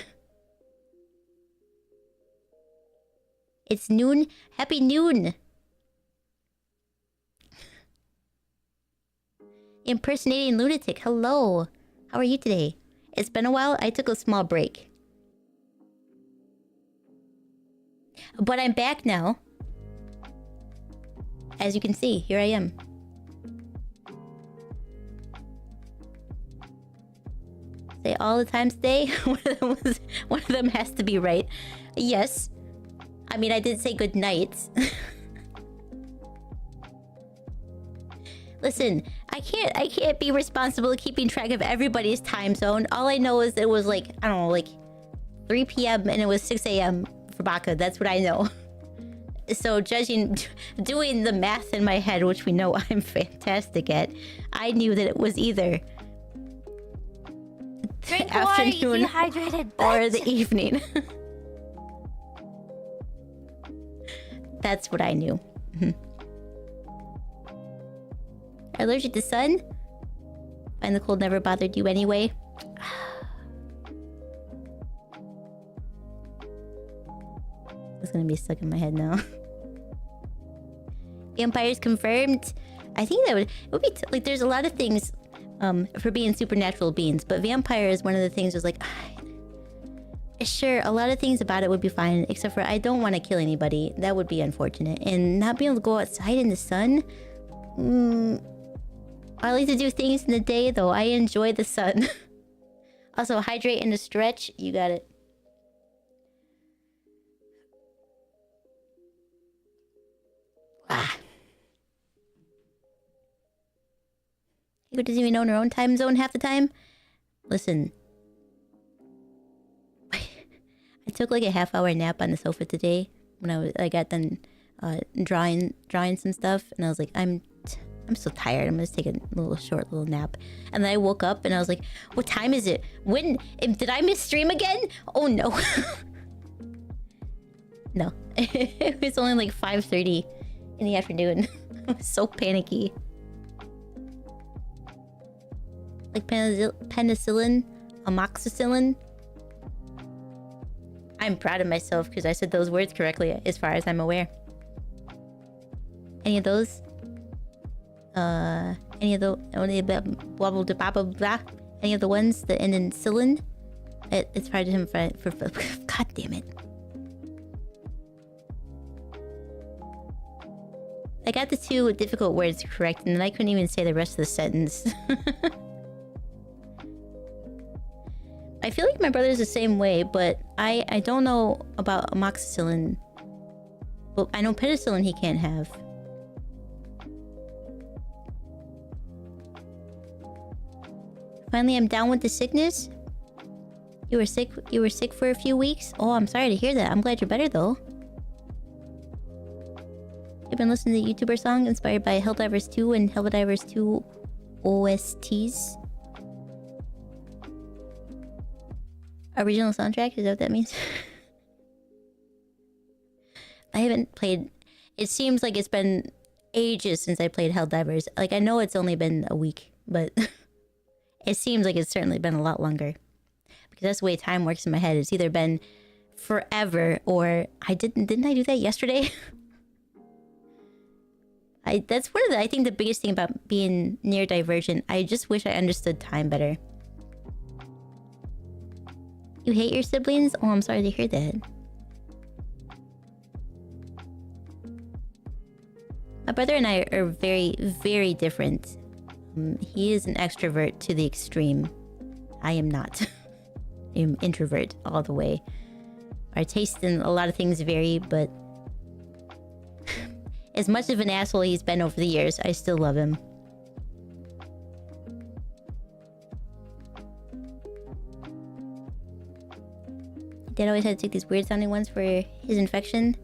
Speaker 1: It's noon. Happy noon. Impersonating lunatic. Hello. How are you today? It's been a while. I took a small break. But I'm back now. As you can see, here I am. Say all the times today. One of them has to be right. Yes. I mean, I did say good night. Listen, I can't be responsible keeping track of everybody's time zone. All I know is it was like, I don't know, like 3 p.m. and it was 6 a.m. for Baka. That's what I know. So doing the math in my head, which we know I'm fantastic at, I knew that it was either
Speaker 4: Drink
Speaker 1: the
Speaker 4: water, you
Speaker 1: afternoon
Speaker 4: dehydrated
Speaker 1: or
Speaker 4: bitch.
Speaker 1: the evening. That's what I knew. Allergic to sun? Find the cold never bothered you anyway. It's gonna be stuck in my head now. Vampires confirmed. I think that would be like there's a lot of things for being supernatural beings, but vampire is one of the things was like sure, a lot of things about it would be fine, except for I don't want to kill anybody. That would be unfortunate. And not being able to go outside in the sun. I like to do things in the day, though. I enjoy the sun. Also, hydrate and a stretch. You got it. Ah. Kaiko doesn't even know her own time zone half the time. Listen. I took like a half-hour nap on the sofa today when I got done drawing some stuff, and I was like, I'm so tired. I'm gonna take a short little nap. And then I woke up and I was like, what time is it? When did I miss stream again? Oh no. No. It was only like 5:30 in the afternoon. I was so panicky. Like penicillin, amoxicillin. I'm proud of myself because I said those words correctly as far as I'm aware. Any of those? Any of the blah blah blah blah blah. Any of the ones that end in cillin? It's hard to him for God damn it. I got the 2 difficult words correct, and then I couldn't even say the rest of the sentence. I feel like my brother's the same way, but I don't know about amoxicillin. Well, I know penicillin he can't have. Finally, I'm down with the sickness. You were sick for a few weeks? Oh, I'm sorry to hear that. I'm glad you're better though. I've been listening to the YouTuber song inspired by Helldivers 2 and Helldivers 2 OSTs. Original soundtrack? Is that what that means? I haven't played... It seems like it's been ages since I played Helldivers. Like, I know it's only been a week, but it seems like it's certainly been a lot longer. Because that's the way time works in my head. It's either been forever or didn't I do that yesterday? That's one of the, I think the biggest thing about being neurodivergent. I just wish I understood time better. You hate your siblings? Oh, I'm sorry to hear that. My brother and I are very, very different. He is an extrovert to the extreme. I am not. I'm introvert all the way. Our tastes in a lot of things vary, but as much of an asshole he's been over the years, I still love him. Dad always had to take these weird sounding ones for his infection.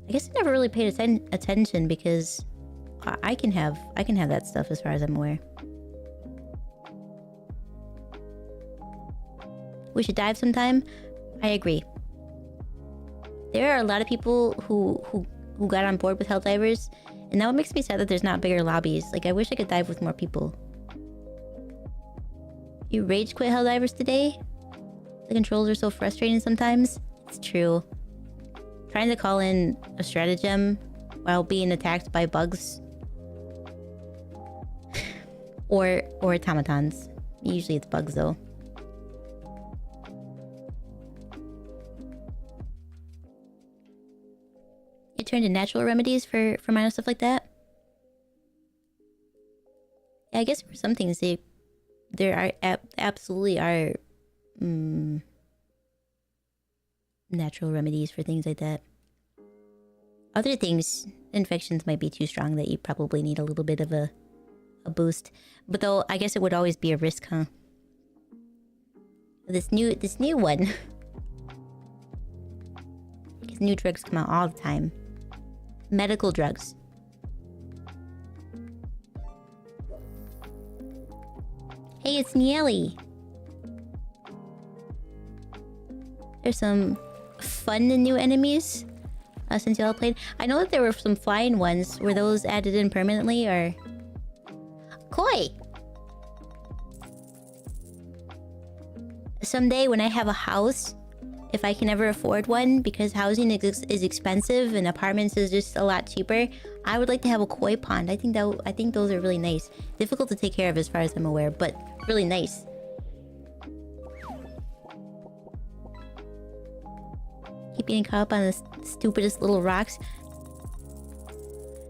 Speaker 1: I guess I never really paid attention because I can have that stuff as far as I'm aware. We should dive sometime. I agree. There are a lot of people who got on board with Helldivers, and now it makes me sad that there's not bigger lobbies. Like, I wish I could dive with more people. You rage quit Helldivers today? The controls are so frustrating sometimes. It's true. Trying to call in a stratagem while being attacked by bugs. or automatons. Usually it's bugs though. You turn to natural remedies for minor stuff like that? Yeah, I guess for some things there are absolutely are natural remedies for things like that. Other things, infections might be too strong that you probably need a little bit of a boost. But though, I guess it would always be a risk, huh? This new one. Because new drugs come out all the time. Medical drugs. Hey, it's Nieli. There's some fun and new enemies since y'all played. I know that there were some flying ones. Were those added in permanently or... Koi! Someday when I have a house, if I can ever afford one, because housing is expensive and apartments is just a lot cheaper, I would like to have a koi pond. I think those are really nice. Difficult to take care of as far as I'm aware, but really nice. Keep getting caught up on the stupidest little rocks.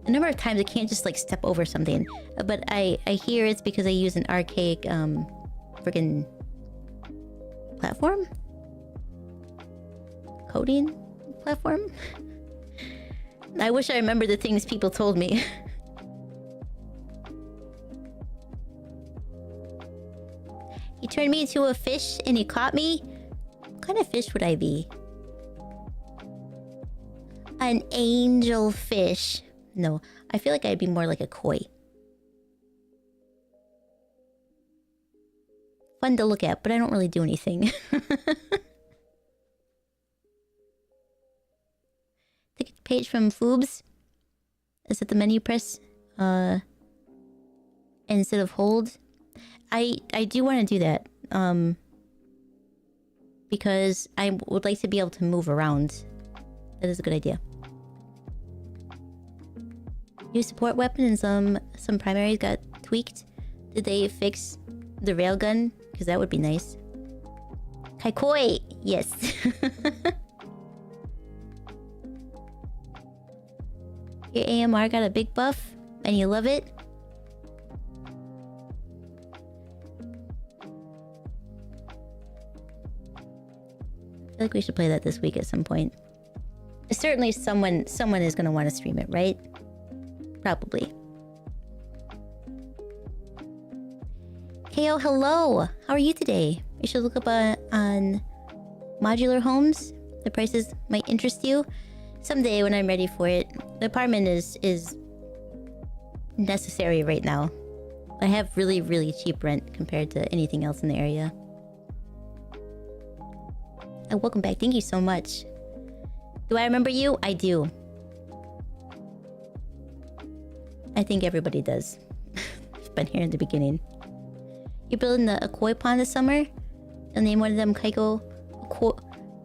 Speaker 1: The number of times I can't just like step over something, but I hear it's because I use an archaic freaking platform, coding platform. I wish I remembered the things people told me. He turned me into a fish and he caught me. What kind of fish would I be? An angel fish. No, I feel like I'd be more like a koi. Fun to look at, but I don't really do anything. Take a page from Foobs. Is it the menu press? Instead of hold? I do want to do that. Because I would like to be able to move around. That is a good idea. New support weapon and some primaries got tweaked. Did they fix the railgun? Because that would be nice. Kaiko! Yes. Your AMR got a big buff and you love it? I feel like we should play that this week at some point. Certainly someone is going to want to stream it, right? Probably. KO, hello! How are you today? You should look up on modular homes. The prices might interest you. Someday when I'm ready for it. The apartment is necessary right now. I have really, really cheap rent compared to anything else in the area. Oh, welcome back. Thank you so much. Do I remember you? I do. I think everybody does. I've been here in the beginning. You're building a koi pond this summer? You'll name one of them Kaiko...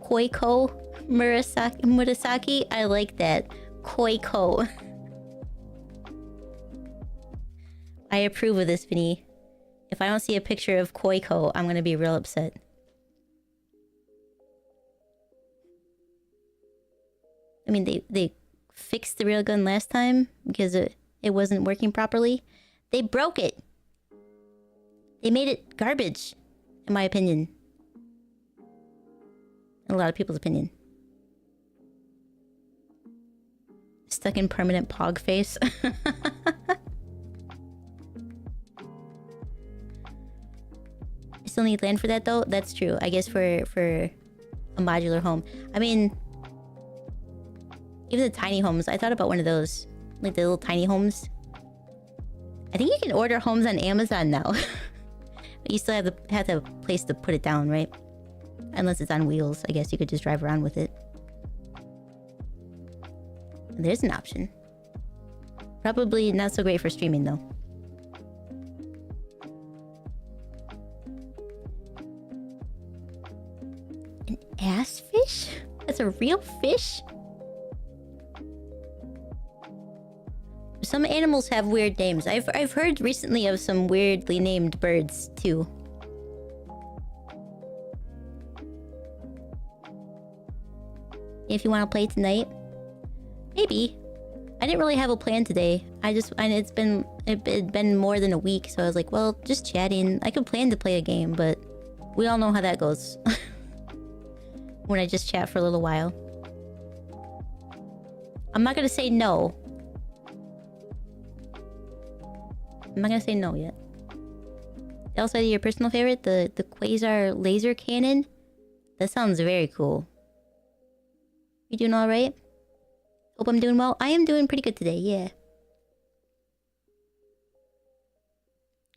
Speaker 1: Koiko? Murasaki? I like that. Kaiko. I approve of this, Vinny. If I don't see a picture of Kaiko, I'm gonna be real upset. I mean, they fixed the railgun last time because it wasn't working properly. They broke it. They made it garbage, in my opinion. In a lot of people's opinion. Stuck in permanent pog face. I still need land for that though? That's true. I guess for a modular home. I mean, even the tiny homes. I thought about one of those. Like the little tiny homes. I think you can order homes on Amazon now. But you still have a place to put it down, right? Unless it's on wheels. I guess you could just drive around with it. There's an option. Probably not so great for streaming though. An ass fish? That's a real fish? Some animals have weird names. I've heard recently of some weirdly named birds too. If you want to play tonight, maybe. I didn't really have a plan today. It's been more than a week, so I was like, well, just chatting. I could plan to play a game, but we all know how that goes. When I just chat for a little while. I'm not gonna say no. I'm not gonna say no yet. Also, your personal favorite, the Quasar laser cannon. That sounds very cool. You doing all right? Hope I'm doing well. I am doing pretty good today. Yeah.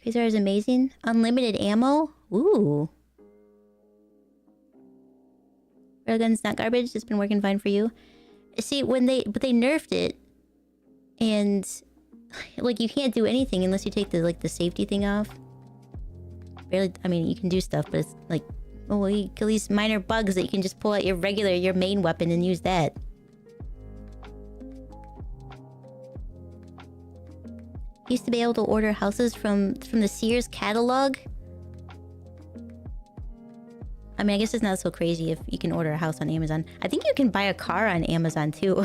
Speaker 1: Quasar is amazing. Unlimited ammo. Ooh. Railgun's not garbage. It's been working fine for you. See, but they nerfed it, and like you can't do anything unless you take the safety thing off. Barely. I mean, you can do stuff, but it's like, oh, well, you kill these minor bugs that you can just pull out your main weapon and use that. Used to be able to order houses from the Sears catalog. I mean, I guess it's not so crazy if you can order a house on Amazon. I think you can buy a car on Amazon too.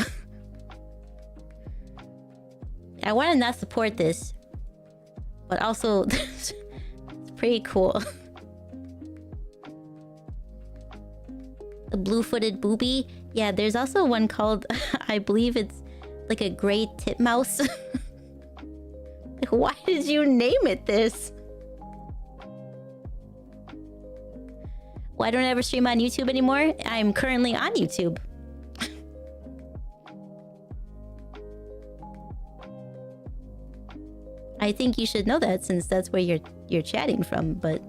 Speaker 1: I want to not support this, but also it's pretty cool. The blue-footed booby. Yeah, there's also one called, I believe it's like a gray titmouse. Like, why did you name it this? Why don't I ever stream on YouTube anymore? I'm currently on YouTube. I think you should know that since that's where you're chatting from, but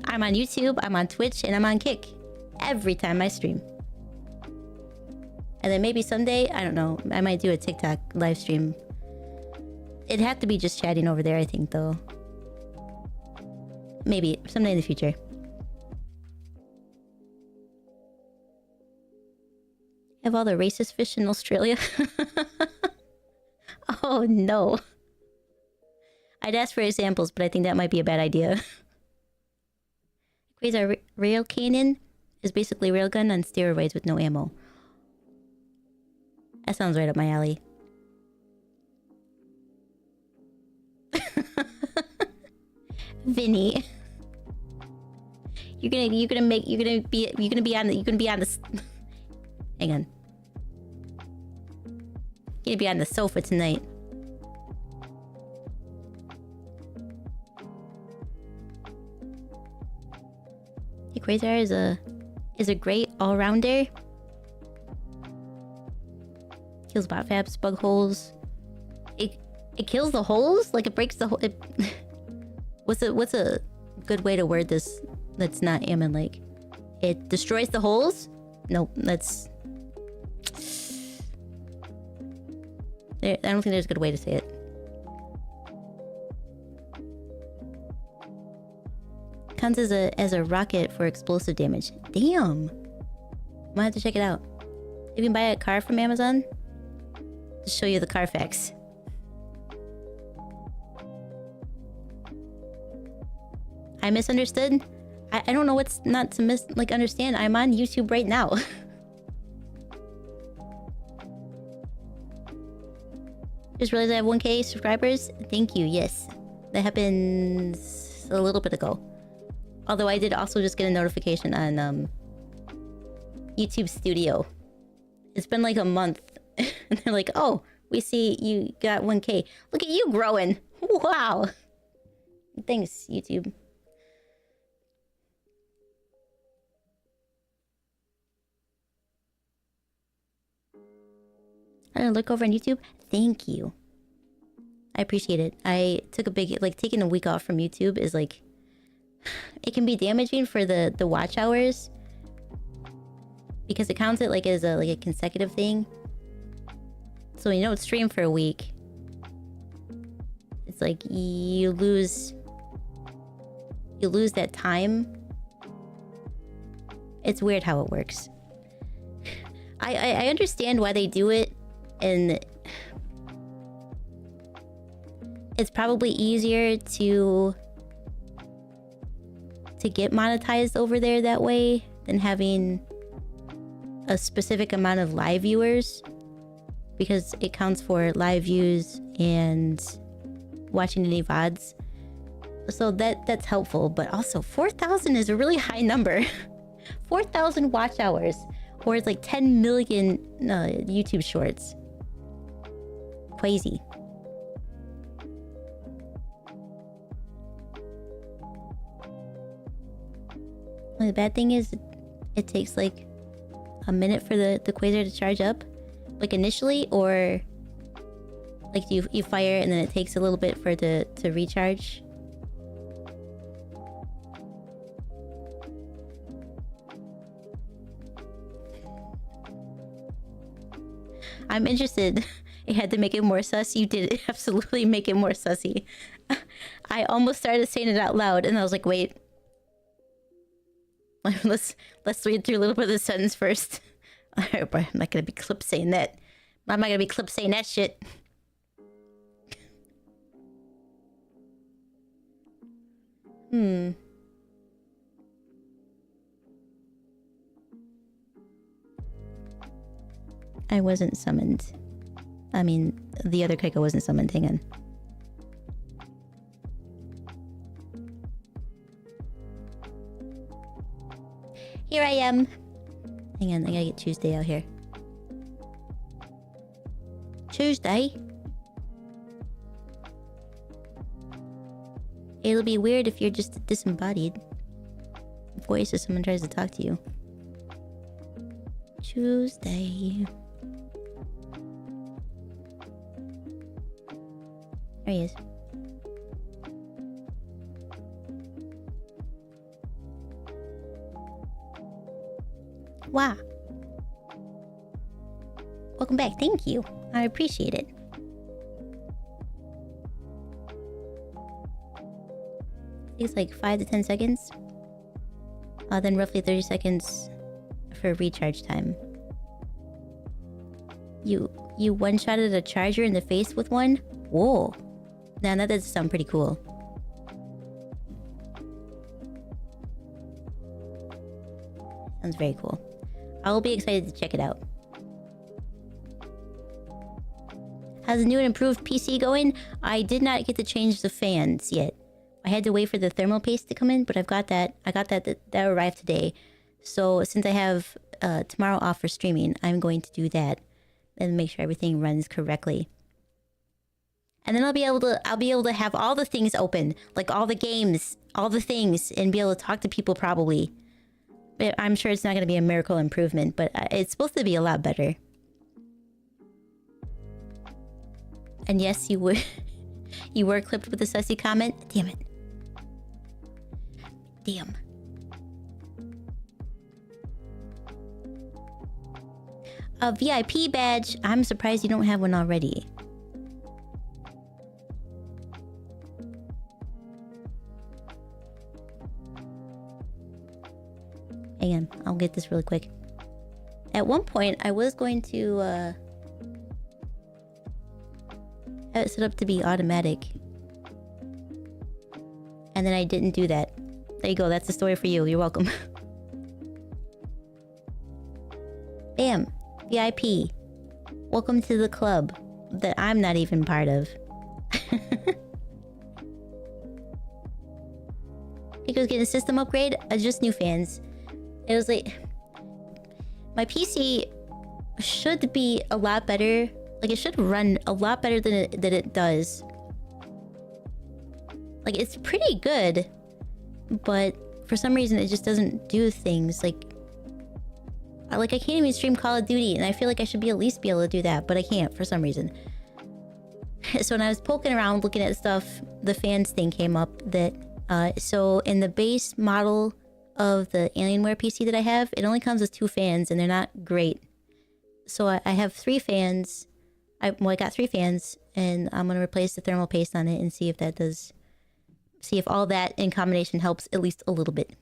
Speaker 1: I'm on YouTube, I'm on Twitch, and I'm on Kick every time I stream. And then maybe someday, I don't know, I might do a TikTok live stream. It'd have to be just chatting over there, I think, though. Maybe someday in the future. Have all the racist fish in Australia? Oh no. I'd ask for examples, but I think that might be a bad idea. Quasar rail cannon is basically railgun on steroids with no ammo. That sounds right up my alley. Vinny. You're gonna be on the hang on. You're gonna be on the sofa tonight. Hey, Quasar is a great all-rounder. Kills bot fabs, bug holes. It kills the holes? Like it breaks the hole. What's a good way to word this that's not Ammon like? It destroys the holes? Nope, that's I don't think there's a good way to say it. Counts as a rocket for explosive damage. Damn. Might have to check it out. You can buy a car from Amazon. Just show you the Carfax. I misunderstood. I don't know what's not to understand. I'm on YouTube right now. Just realized I have 1K subscribers. Thank you. Yes, that happens a little bit ago. Although I did also just get a notification on YouTube Studio. It's been like a month, and they're like, "Oh, we see you got 1K. Look at you growing! Wow! Thanks, YouTube." I don't look over on YouTube. Thank you. I appreciate it. I took a big taking a week off from YouTube is like, it can be damaging for the watch hours because it counts it like as a consecutive thing. So when you don't stream for a week, it's like you lose that time. It's weird how it works. I understand why they do it, and it's probably easier to get monetized over there that way than having a specific amount of live viewers, because it counts for live views and watching any VODs. So that's helpful, but also 4,000 is a really high number. 4,000 watch hours, or it's like 10 million YouTube shorts. Crazy. The bad thing is it takes like a minute for the quasar to charge up, like initially, or like you fire and then it takes a little bit for it to recharge. I'm interested. It had to make it more sus. You did absolutely make it more sussy. I almost started saying it out loud and I was like, wait. Let's read through a little bit of the sentence first. I'm not gonna be clip saying that. I'm not gonna be clip saying that shit. I wasn't summoned. I mean, the other Kaiko wasn't summoned. Hang on. Here I am. Hang on, I gotta get Tuesday out here. Tuesday? It'll be weird if you're just a disembodied voice if someone tries to talk to you. Tuesday. There he is. Wow. Welcome back. Thank you. I appreciate it. Takes like 5 to 10 seconds. Then roughly 30 seconds for recharge time. You one-shotted a charger in the face with one? Whoa. Now that does sound pretty cool. Sounds very cool. I will be excited to check it out. How's the new and improved PC going? I did not get to change the fans yet. I had to wait for the thermal paste to come in, but I've got that. I got that arrived today. So since I have tomorrow off for streaming, I'm going to do that and make sure everything runs correctly. And then I'll be able to have all the things open, like all the games, all the things, and be able to talk to people probably. I'm sure it's not going to be a miracle improvement, but it's supposed to be a lot better. And yes, you were you were clipped with a sussy comment. Damn it. Damn. A VIP badge. I'm surprised you don't have one already. Hang on, I'll get this really quick. At one point, I was going to have it set up to be automatic. And then I didn't do that. There you go, that's the story for you. You're welcome. Bam! VIP. Welcome to the club that I'm not even part of. Kaiko's getting a system upgrade. Just new fans. It was like... My PC should be a lot better. Like, it should run a lot better than it does. Like, it's pretty good. But for some reason, it just doesn't do things. Like, I can't even stream Call of Duty. And I feel like I should at least be able to do that. But I can't for some reason. So when I was poking around looking at stuff, the fans thing came up that... so in the base model of the Alienware PC that I have, it only comes with 2 fans and they're not great. So I have 3 fans. I got 3 fans and I'm going to replace the thermal paste on it and see if that does... See if all that in combination helps at least a little bit.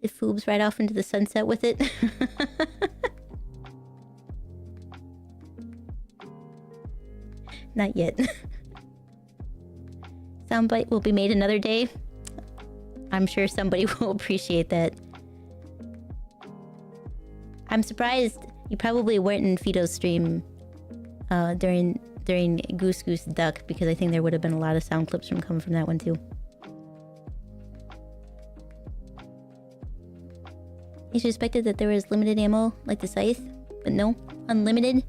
Speaker 1: It foobs right off into the sunset with it. Not yet. Soundbite will be made another day. I'm sure somebody will appreciate that. I'm surprised you probably weren't in Fido's stream during Goose Goose Duck, because I think there would have been a lot of sound clips coming from that one too. You suspected that there was limited ammo like the scythe, but no, unlimited.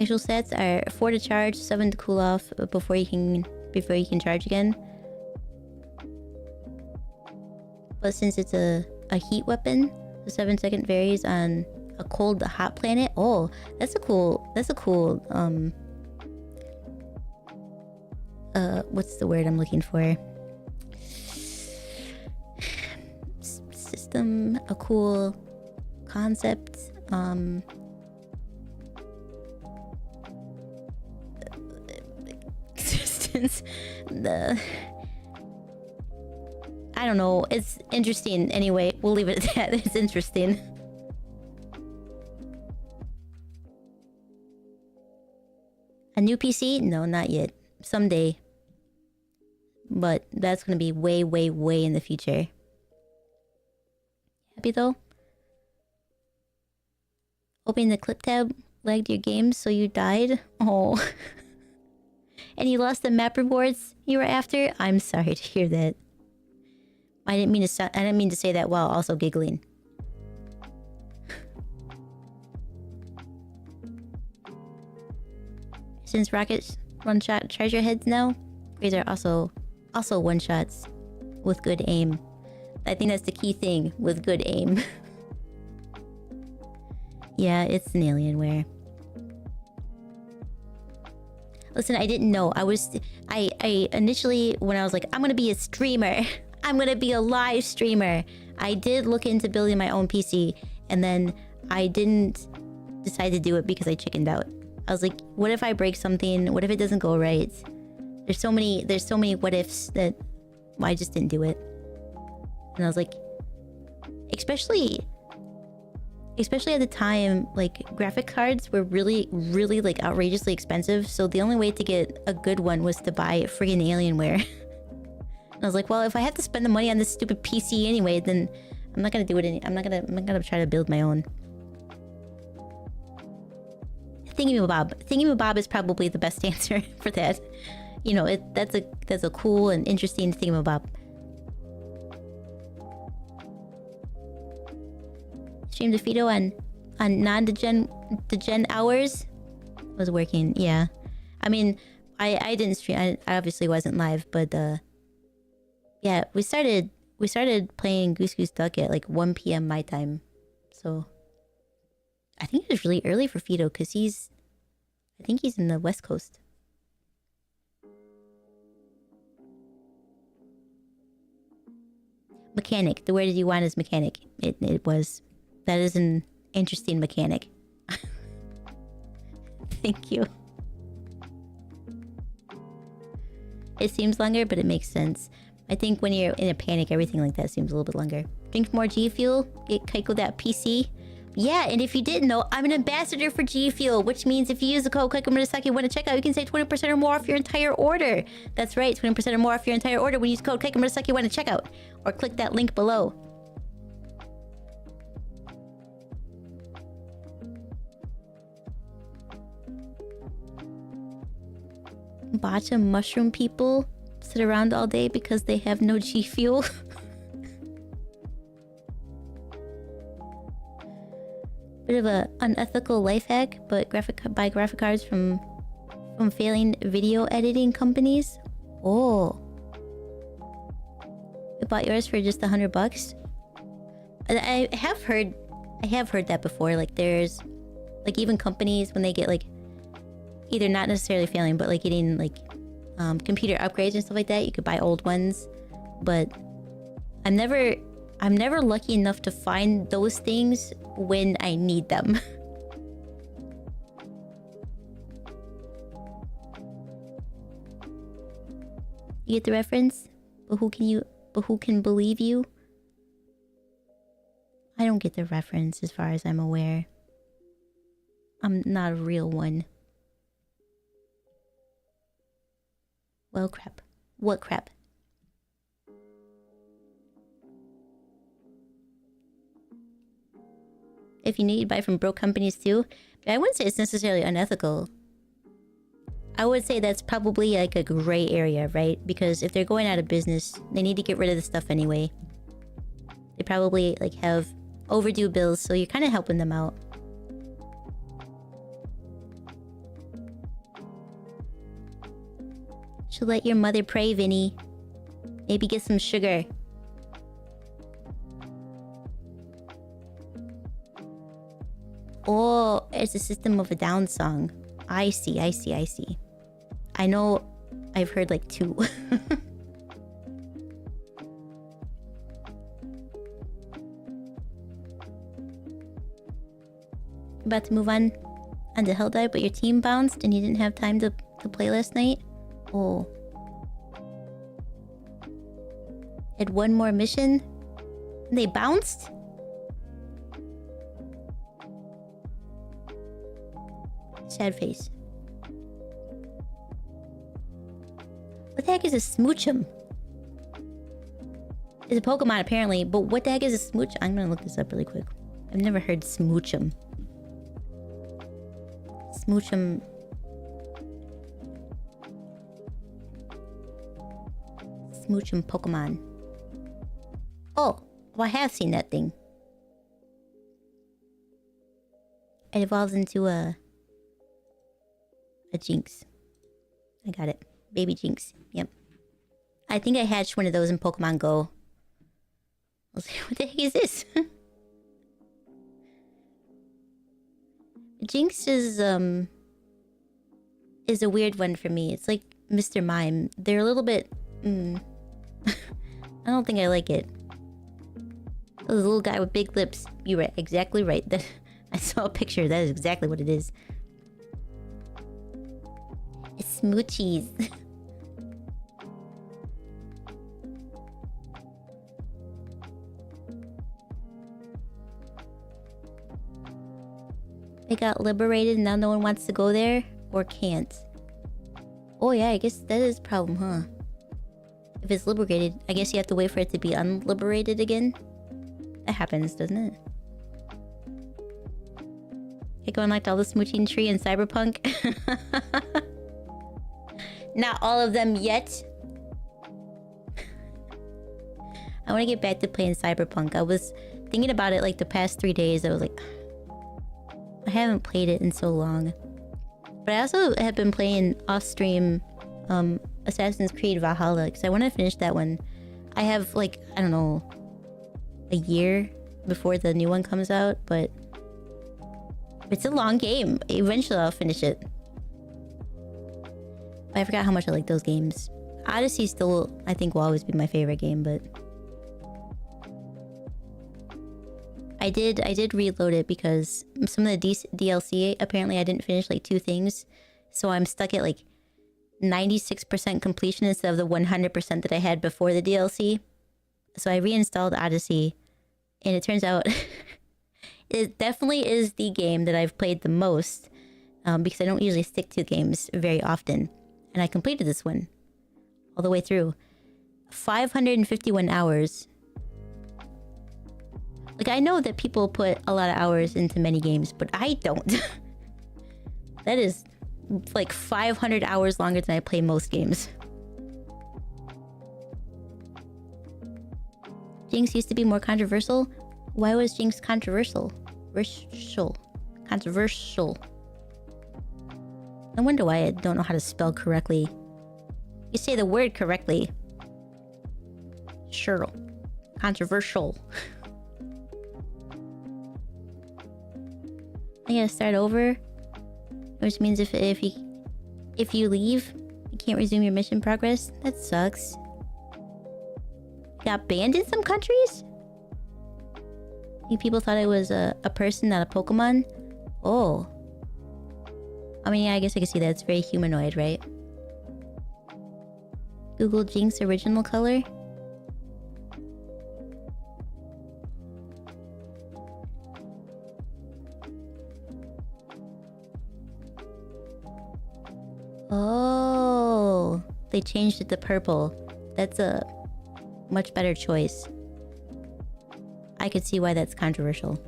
Speaker 1: Actual stats are 4 to charge, 7 to cool off before you can charge again. But since it's a heat weapon, the 7-second varies on a cold to hot planet. Oh, that's a cool what's the word I'm looking for? System, a cool concept. Existence. I don't know. It's interesting. Anyway, we'll leave it at that. It's interesting. A new PC? No, not yet. Someday. But that's gonna be way, way, way in the future. Happy though? Opening the clip tab lagged your game, so you died? Oh. And you lost the map rewards you were after? I'm sorry to hear that. I didn't mean to say that while also giggling. Since rockets one-shot treasure heads now, these are also one-shots with good aim. I think that's the key thing, with good aim. Yeah, it's an Alienware. Listen, I didn't know. I initially, when I was like, I'm gonna be a streamer. I'm gonna be a live streamer. I did look into building my own PC, and then I didn't decide to do it because I chickened out. I was like, what if I break something? What if it doesn't go right? There's so many what ifs that I just didn't do it. And I was like, especially at the time, like, graphic cards were really, really, like, outrageously expensive. So the only way to get a good one was to buy friggin' Alienware. And I was like, well, if I have to spend the money on this stupid PC anyway, then I'm not gonna do it. I'm not gonna try to build my own. Thingamabob is probably the best answer for that. You know, that's a cool and interesting thingamabob. Stream Defeato on non-degen hours was working. Yeah, I mean, I didn't stream. I obviously wasn't live, but yeah, we started playing Goose Goose Duck at like 1 p.m. my time, so I think it was really early for Fido because I think he's in the West Coast. Mechanic. The word that you want is mechanic. It was. That is an interesting mechanic. Thank you. It seems longer, but it makes sense. I think when you're in a panic, everything like that seems a little bit longer. Drink more G Fuel. Get Kaiko that PC. Yeah, and if you didn't know, I'm an ambassador for G Fuel, which means if you use the code Kaiko Murasaki when at checkout, you can save 20% or more off your entire order. That's right, 20% or more off your entire order when you use code Kaiko Murasaki when at checkout. Or click that link below. Bacha mushroom people sit around all day because they have no G Fuel. Bit of a unethical life hack, but buy graphic cards from failing video editing companies. Oh, you bought yours for just $100? I have heard that before. Like there's like even companies when they get like either not necessarily failing, but like getting like computer upgrades and stuff like that, you could buy old ones. But I'm never lucky enough to find those things when I need them. You get the reference? But who can believe you? I don't get the reference as far as I'm aware. I'm not a real one. Well, crap. What crap? If you need to buy from broke companies too, but I wouldn't say it's necessarily unethical. I would say that's probably like a gray area, right? Because if they're going out of business, they need to get rid of the stuff anyway. They probably like have overdue bills, so you're kind of helping them out. Should let your mother pray, Vinny. Maybe get some sugar. Oh, it's a System of a Down song. I see. I know I've heard like 2. About to move on to Hell Dive, but your team bounced and you didn't have time to play last night? Oh. Had one more mission? And they bounced? Sad face. What the heck is a smoochum? It's a Pokemon apparently, but what the heck is a smooch? I'm gonna look this up really quick. I've never heard smoochum. Smoochum. Smoochum Pokemon. Oh, well, I have seen that thing. It evolves into a Jinx. I got it. Baby Jinx. Yep. I think I hatched one of those in Pokemon Go. I was like, what the heck is this? Jinx is a weird one for me. It's like Mr. Mime. They're a little bit... I don't think I like it. The little guy with big lips. You were exactly right. That I saw a picture. That is exactly what it is. It's smoochies. They got liberated and now no one wants to go there? Or can't? Oh yeah, I guess that is a problem, huh? If it's liberated, I guess you have to wait for it to be unliberated again? That happens, doesn't it? Kaiko unlocked all the smooching tree in Cyberpunk. Not all of them yet. I want to get back to playing Cyberpunk. I was thinking about it like the past 3 days. I was like, I haven't played it in so long. But I also have been playing off-stream Assassin's Creed Valhalla because I want to finish that one. I have like, I don't know, a year before the new one comes out, but it's a long game. Eventually I'll finish it. But I forgot how much I like those games. Odyssey still, I think, will always be my favorite game, but I did reload it because some of the DLC, apparently I didn't finish like 2 things. So I'm stuck at like 96% completion instead of the 100% that I had before the DLC. So I reinstalled Odyssey, and it turns out it definitely is the game that I've played the most, because I don't usually stick to games very often. And I completed this one all the way through. 551 hours. Like, I know that people put a lot of hours into many games, but I don't. That is like 500 hours longer than I play most games. Jinx used to be more controversial. Why was Jinx controversial? Controversial. I wonder why I don't know how to spell correctly. You say the word correctly. Sure. Controversial. I gotta start over. Which means if you leave, you can't resume your mission progress. That sucks. Got banned in some countries? I think people thought it was a person, not a Pokemon. Oh. I mean, yeah, I guess I can see that. It's very humanoid, right? Google Jinx original color. Oh, they changed it to purple. That's a much better choice. I could see why that's controversial.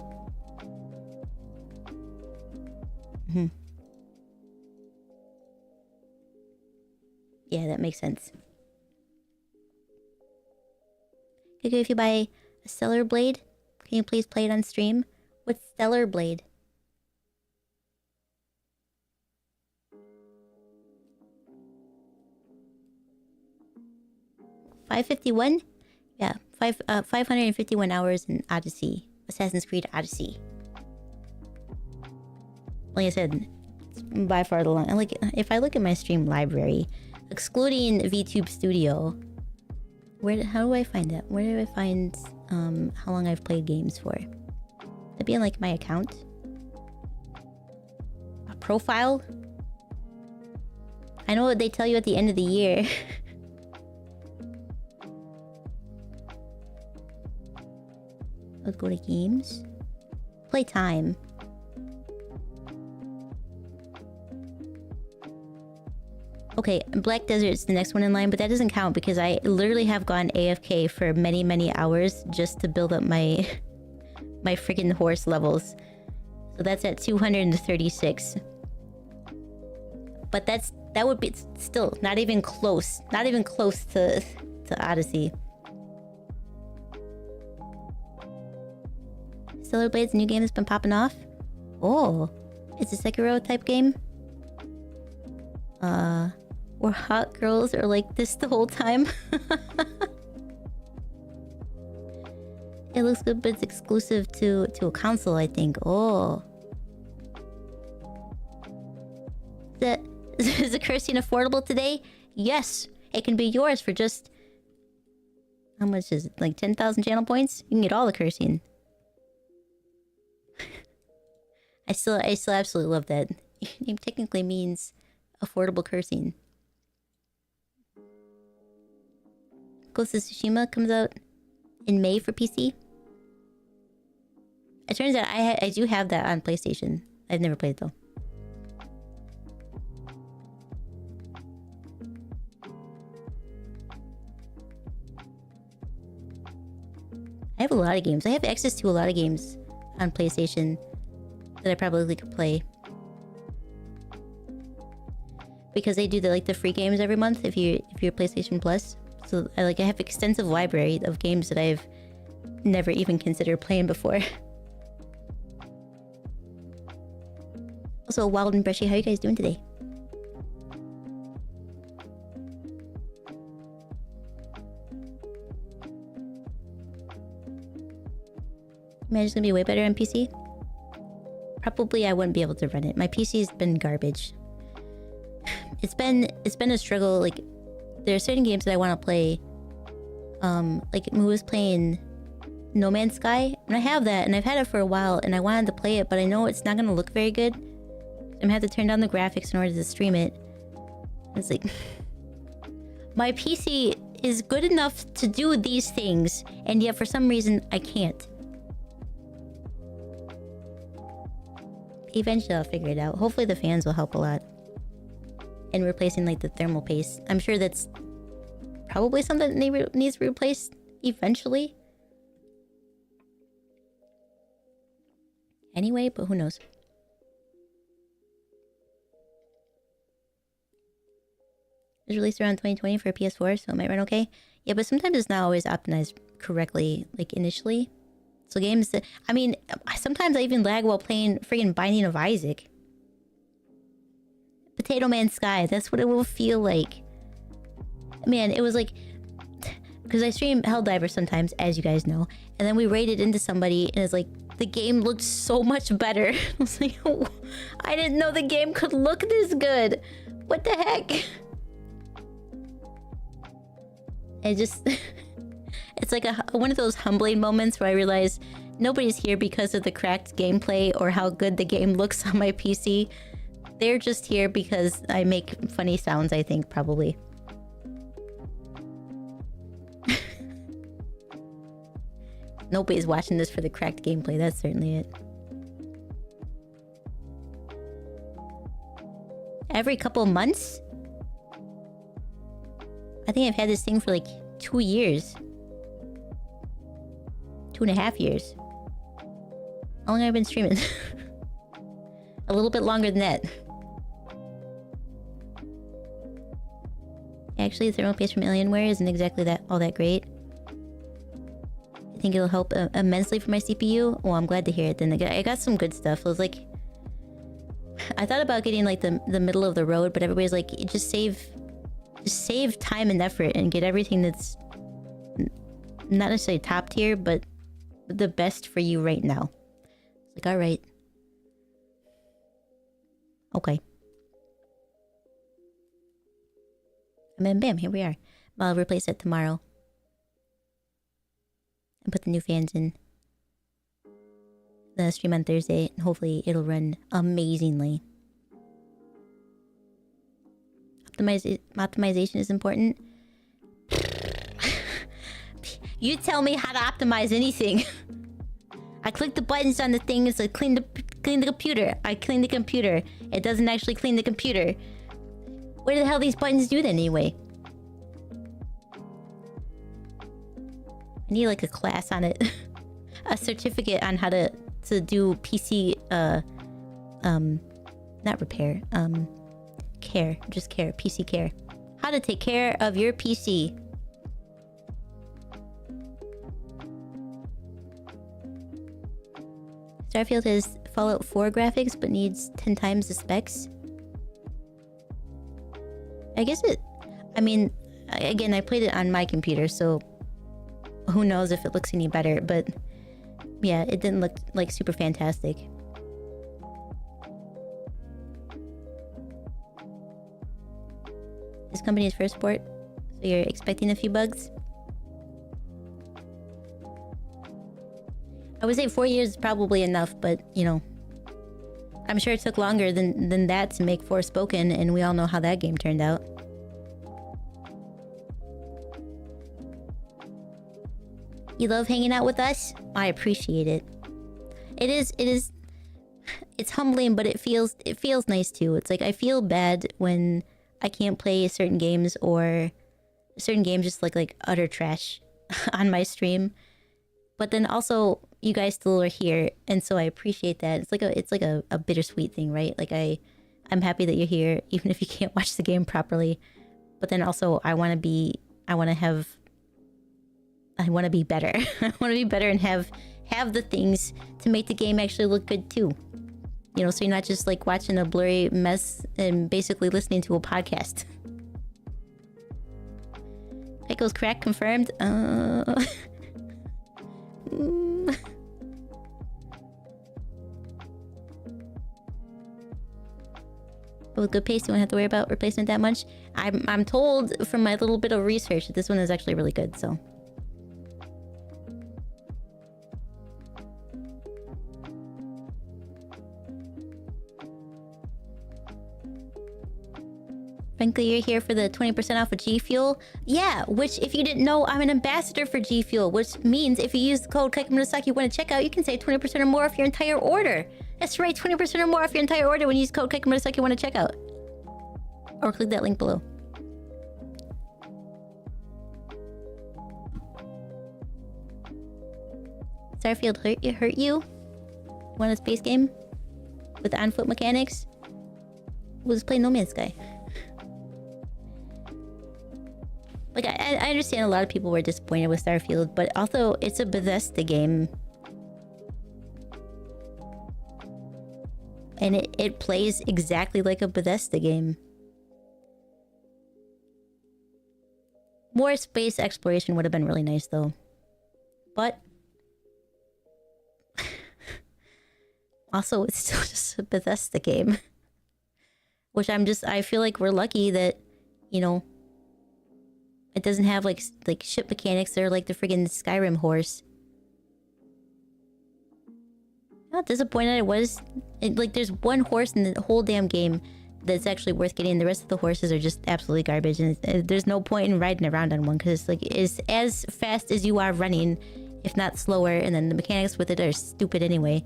Speaker 1: Yeah, that makes sense. Kaiko, if you buy a Stellar Blade, can you please play it on stream? What's Stellar Blade? $551? Yeah, 551 hours in Odyssey. Assassin's Creed Odyssey. Like I said, it's by far the long. Like, if I look at my stream library, excluding VTube Studio, how do I find that? Where do I find how long I've played games for? That'd be in like my account. A profile? I know what they tell you at the end of the year. Let's go to games. Play time. Okay, Black Desert's the next one in line, but that doesn't count because I literally have gone AFK for many, many hours just to build up my freaking horse levels. So that's at 236. But that would be still not even close. Not even close to Odyssey. Stellar Blade's new game has been popping off. Oh, it's a Sekiro type game. Where hot girls are like this the whole time. It looks good, but it's exclusive to a console, I think. Oh. Is the cursing affordable today? Yes, it can be yours for just... How much is it? Like 10,000 channel points? You can get all the cursing. I still absolutely love that. Your name technically means affordable cursing. Ghost of Tsushima comes out in May for PC. It turns out I do have that on PlayStation. I've never played it though. I have a lot of games. I have access to a lot of games on PlayStation that I probably could play. Because they do the free games every month if you're PlayStation Plus. So I have extensive library of games that I've never even considered playing before. Also, Wild and Brushy, how are you guys doing today? Am I just gonna be way better on PC? Probably I wouldn't be able to run it. My PC's been garbage. It's been a struggle. Like, there are certain games that I want to play. Like, Moo was playing No Man's Sky, and I have that, and I've had it for a while, and I wanted to play it, but I know it's not gonna look very good. I'm gonna have to turn down the graphics in order to stream it. It's like... my PC is good enough to do these things, and yet for some reason, I can't. Eventually, I'll figure it out. Hopefully the fans will help a lot. And replacing, like, the thermal paste. I'm sure that's probably something that needs to be replaced eventually. Anyway, but who knows? It was released around 2020 for PS4, so it might run okay. Yeah, but sometimes it's not always optimized correctly, like, initially. So games that... I mean, sometimes I even lag while playing friggin' Binding of Isaac. Potato Man Sky, that's what it will feel like. Man, it was like... Because I stream Helldiver sometimes, as you guys know. And then we raided into somebody, and it's like... The game looked so much better. I was like, oh, I didn't know the game could look this good. What the heck? It just... it's like one of those humbling moments where I realize nobody's here because of the cracked gameplay or how good the game looks on my PC. They're just here because I make funny sounds, I think, probably. Nobody's watching this for the cracked gameplay, that's certainly it. Every couple of months? I think I've had this thing for like 2 years. 2.5 years. How long have I been streaming? A little bit longer than that. Actually, the thermal paste from Alienware isn't exactly all that great. I think it'll help immensely for my CPU. Well, I'm glad to hear it. Then I got some good stuff. It was like... I thought about getting like the middle of the road, but everybody's like, just save time and effort and get everything that's not necessarily top tier, but the best for you right now. It's like, alright. Okay. And then bam, here we are. I'll replace it tomorrow. And put the new fans in. The stream on Thursday, and hopefully it'll run amazingly. Optimization is important. You tell me how to optimize anything. I click the buttons on the thing, it's like clean the computer. I clean the computer. It doesn't actually clean the computer. What the hell these buttons do then anyway? I need like a class on it. A certificate on how to do PC not repair, care, just care, PC care. How to take care of your PC. Starfield has Fallout 4 graphics but needs 10 times the specs. I guess I mean, again, I played it on my computer, so who knows if it looks any better, but yeah, it didn't look like super fantastic. This company is first port, so you're expecting a few bugs? I would say 4 years is probably enough, but, you know, I'm sure it took longer than that to make Forspoken, and we all know how that game turned out. You love hanging out with us? I appreciate it. It's humbling, but it feels nice too. It's like I feel bad when I can't play certain games, or certain games just like utter trash on my stream. But then also you guys still are here, and so I appreciate that. It's like a bittersweet thing, right? Like I'm happy that you're here, even if you can't watch the game properly. But then also I want to be better. I want to be better and have the things to make the game actually look good too. You know, so you're not just like watching a blurry mess and basically listening to a podcast. Kaiko's crack confirmed. With good pace, you won't have to worry about replacement that much. I'm told from my little bit of research that this one is actually really good, so. Frankly, you're here for the 20% off of G Fuel. Yeah, which if you didn't know, I'm an ambassador for G Fuel, which means if you use the code Kaiko Murasaki when at checkout, you can save 20% or more off your entire order. That's right, 20% or more off your entire order when you use code Kaiko Murasaki when at checkout. Or click that link below. Starfield hurt you? Want a space game? With on-foot mechanics? We'll just play No Man's Sky. Like, I understand a lot of people were disappointed with Starfield, but also, it's a Bethesda game. And it plays exactly like a Bethesda game. More space exploration would have been really nice, though. But... also, it's still just a Bethesda game. Which I feel like we're lucky that, you know... it doesn't have, like ship mechanics that are like the friggin' Skyrim horse. How disappointed I was. Like, there's one horse in the whole damn game that's actually worth getting. The rest of the horses are just absolutely garbage. And there's no point in riding around on one. Because, like, it's as fast as you are running, if not slower. And then the mechanics with it are stupid anyway.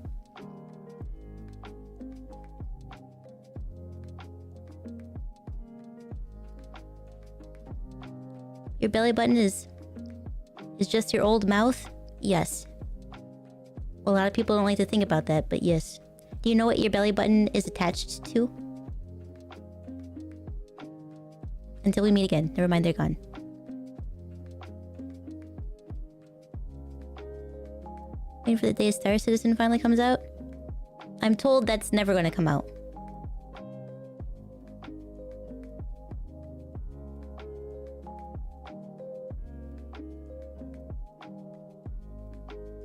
Speaker 1: Your belly button is just your old mouth? Yes. A lot of people don't like to think about that, but yes. Do you know what your belly button is attached to? Until we meet again. Never mind, they're gone. Waiting for the day Star Citizen finally comes out? I'm told that's never going to come out.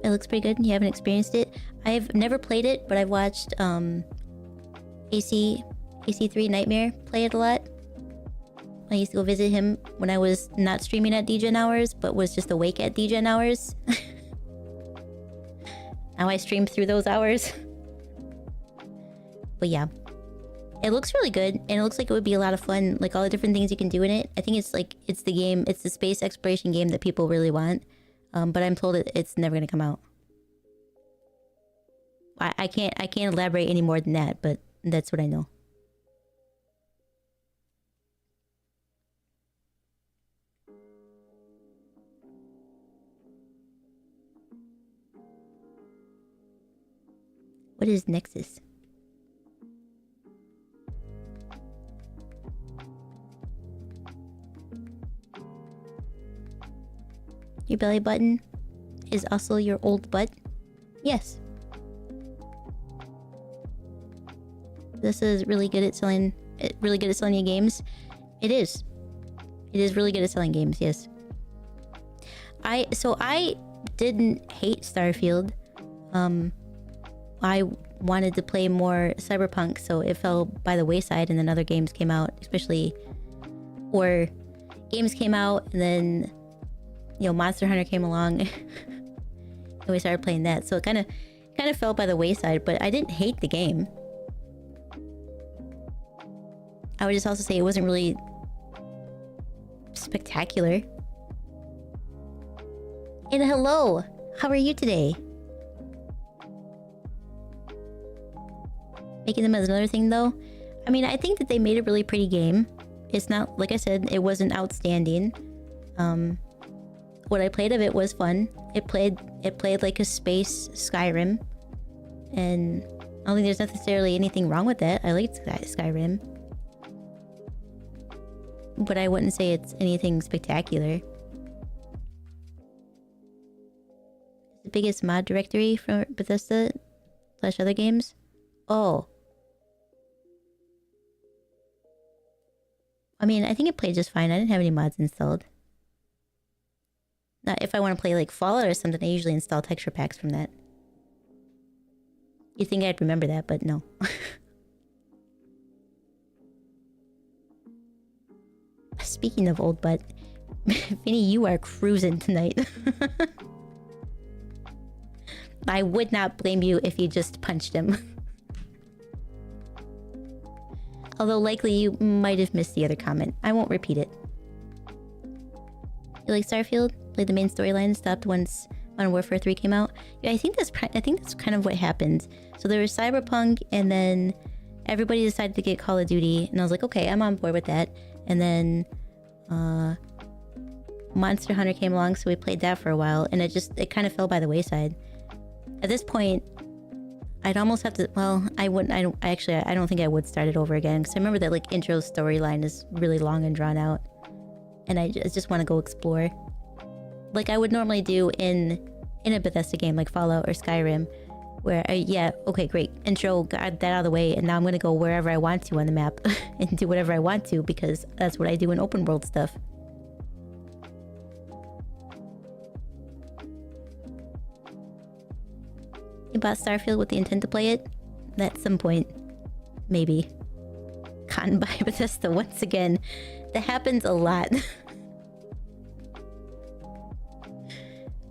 Speaker 1: It looks pretty good. You haven't experienced it. I've never played it, but I've watched AC3 Nightmare play it a lot. I used to go visit him when I was not streaming at DGen hours, but was just awake at DGen hours. Now I stream through those hours. But yeah. It looks really good, and it looks like it would be a lot of fun. Like, all the different things you can do in it. I think it's like, it's the space exploration game that people really want. But I'm told it's never gonna come out. I can't elaborate any more than that, but that's what I know. What is Nexus? Your belly button is also your old butt? Yes. This is really good at selling you games. It is. It is really good at selling games, yes. I didn't hate Starfield. I wanted to play more Cyberpunk, so it fell by the wayside, and then other games came out, games came out, and then, you know, Monster Hunter came along, and we started playing that. So it kind of fell by the wayside, but I didn't hate the game. I would just also say it wasn't really spectacular. And hello, how are you today? Making them as another thing, though. I mean, I think that they made a really pretty game. It's not, like I said, it wasn't outstanding. What I played of it was fun. It played like a space Skyrim, and I don't think there's necessarily anything wrong with that. I liked Skyrim, but I wouldn't say it's anything spectacular. The biggest mod directory for Bethesda / other games. Oh. I mean, I think it played just fine. I didn't have any mods installed. Now, if I want to play like Fallout or something, I usually install texture packs from that. You'd think I'd remember that, but no. Speaking of old butt, Vinny, you are cruising tonight. I would not blame you if you just punched him. Although likely you might have missed the other comment. I won't repeat it. You like Starfield? Played the main storyline, stopped once Modern Warfare 3 came out? Yeah, I think that's kind of what happened. So there was Cyberpunk, and then everybody decided to get Call of Duty, and I was like, okay, I'm on board with that. And then Monster Hunter came along, so we played that for a while, and it kind of fell by the wayside. At this point, I'd almost have to, well, I don't think I would start it over again, because I remember that like intro storyline is really long and drawn out, and I just want to go explore, like I would normally do in a Bethesda game like Fallout or Skyrim, where yeah, okay, great, intro, got that out of the way, and now I'm gonna go wherever I want to on the map and do whatever I want to, because that's what I do in open world stuff. You bought Starfield with the intent to play it? At some point. Maybe. Cotton by Bethesda once again. That happens a lot.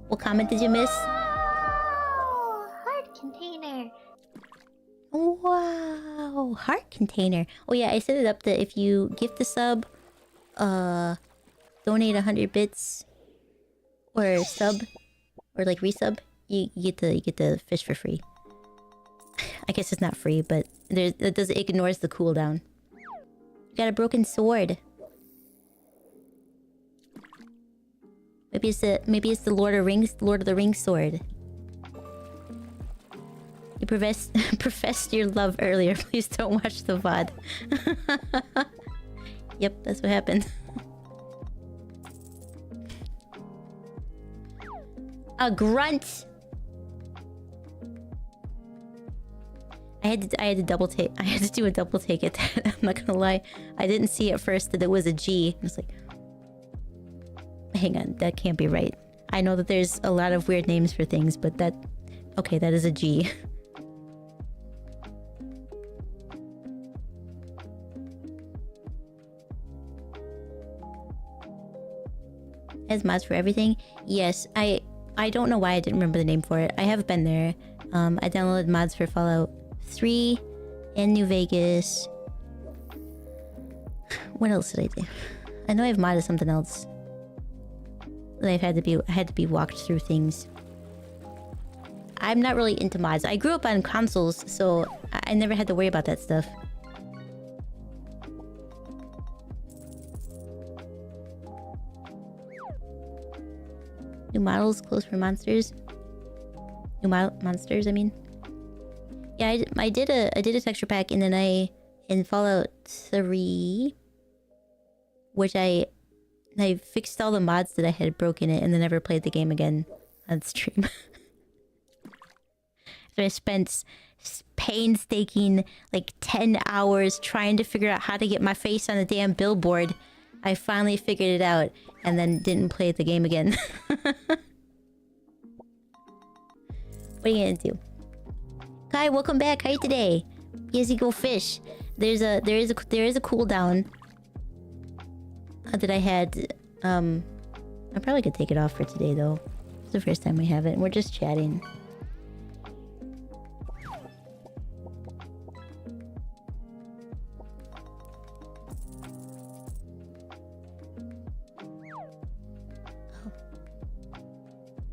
Speaker 1: What comment did you miss?
Speaker 4: Oh, heart container.
Speaker 1: Wow. Heart container. Oh yeah, I set it up that if you gift a sub, donate 100 bits, or sub, or like resub, you get the fish for free. I guess it's not free, but it ignores the cooldown. You got a broken sword. Maybe it's the Lord of the Rings sword. You professed your love earlier. Please don't watch the VOD. Yep, that's what happened. A grunt. I had to double take. I had to do a double take at that. I'm not gonna lie. I didn't see at first that it was a G. I was like, hang on, that can't be right. I know that there's a lot of weird names for things, but that... Okay, that is a G. Has mods for everything? Yes, I don't know why I didn't remember the name for it. I have been there. I downloaded mods for Fallout 3 and New Vegas. What else did I do? I know I've modded something else. I had to be walked through things. I'm not really into mods. I grew up on consoles, so I never had to worry about that stuff. New models close for monsters. Monsters, I mean. Yeah, I did a texture pack, and then in Fallout 3, which I fixed all the mods that I had broken it, and then never played the game again on stream. So I spent painstaking like 10 hours trying to figure out how to get my face on the damn billboard. I finally figured it out, and then didn't play the game again. What are you gonna do? Kai, welcome back. How are you today? Easy go fish. There is a cooldown that I had. I probably could take it off for today though. It's the first time we have it, and we're just chatting.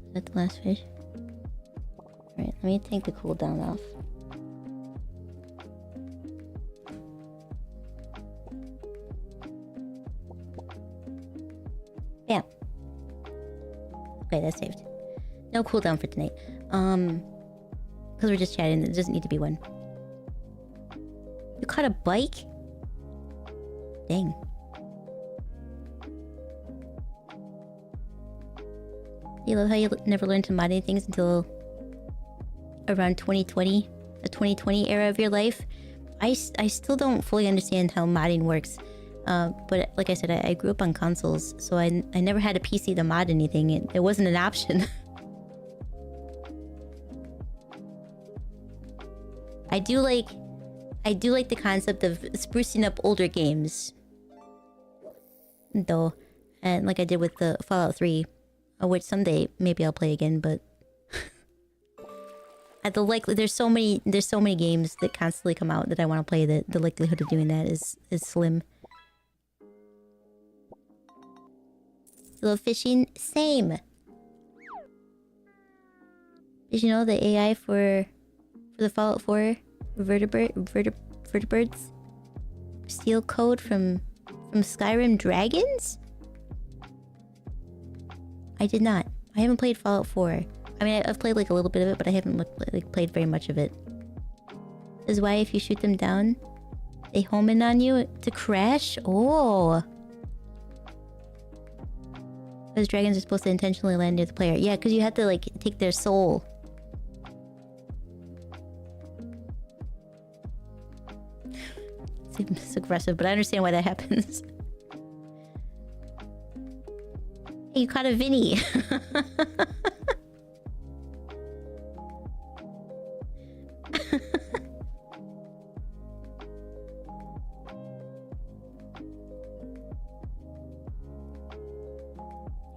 Speaker 1: Is that the last fish? Alright, let me take the cooldown off. Bam. Okay, that's saved. No cooldown for tonight. Because we're just chatting, there doesn't need to be one. You caught a bike? Dang. You love how you never learned to mod any things until around 2020, the 2020 era of your life. I still don't fully understand how modding works. But like I said, I grew up on consoles, so I never had a PC to mod anything. It wasn't an option. I do like the concept of sprucing up older games, though, and like I did with the Fallout 3, which someday maybe I'll play again, but there's so many games that constantly come out that I want to play that the likelihood of doing that is slim. Love fishing, same. Did you know the AI for the Fallout 4 vertebrates steal code from Skyrim dragons? I did not. I haven't played Fallout 4. I mean, I've played like a little bit of it, but I haven't played very much of it. This is why if you shoot them down, they home in on you to crash? Oh. Those dragons are supposed to intentionally land near the player. Yeah, because you have to like take their soul. It's aggressive, but I understand why that happens. Hey, you caught a Vinny.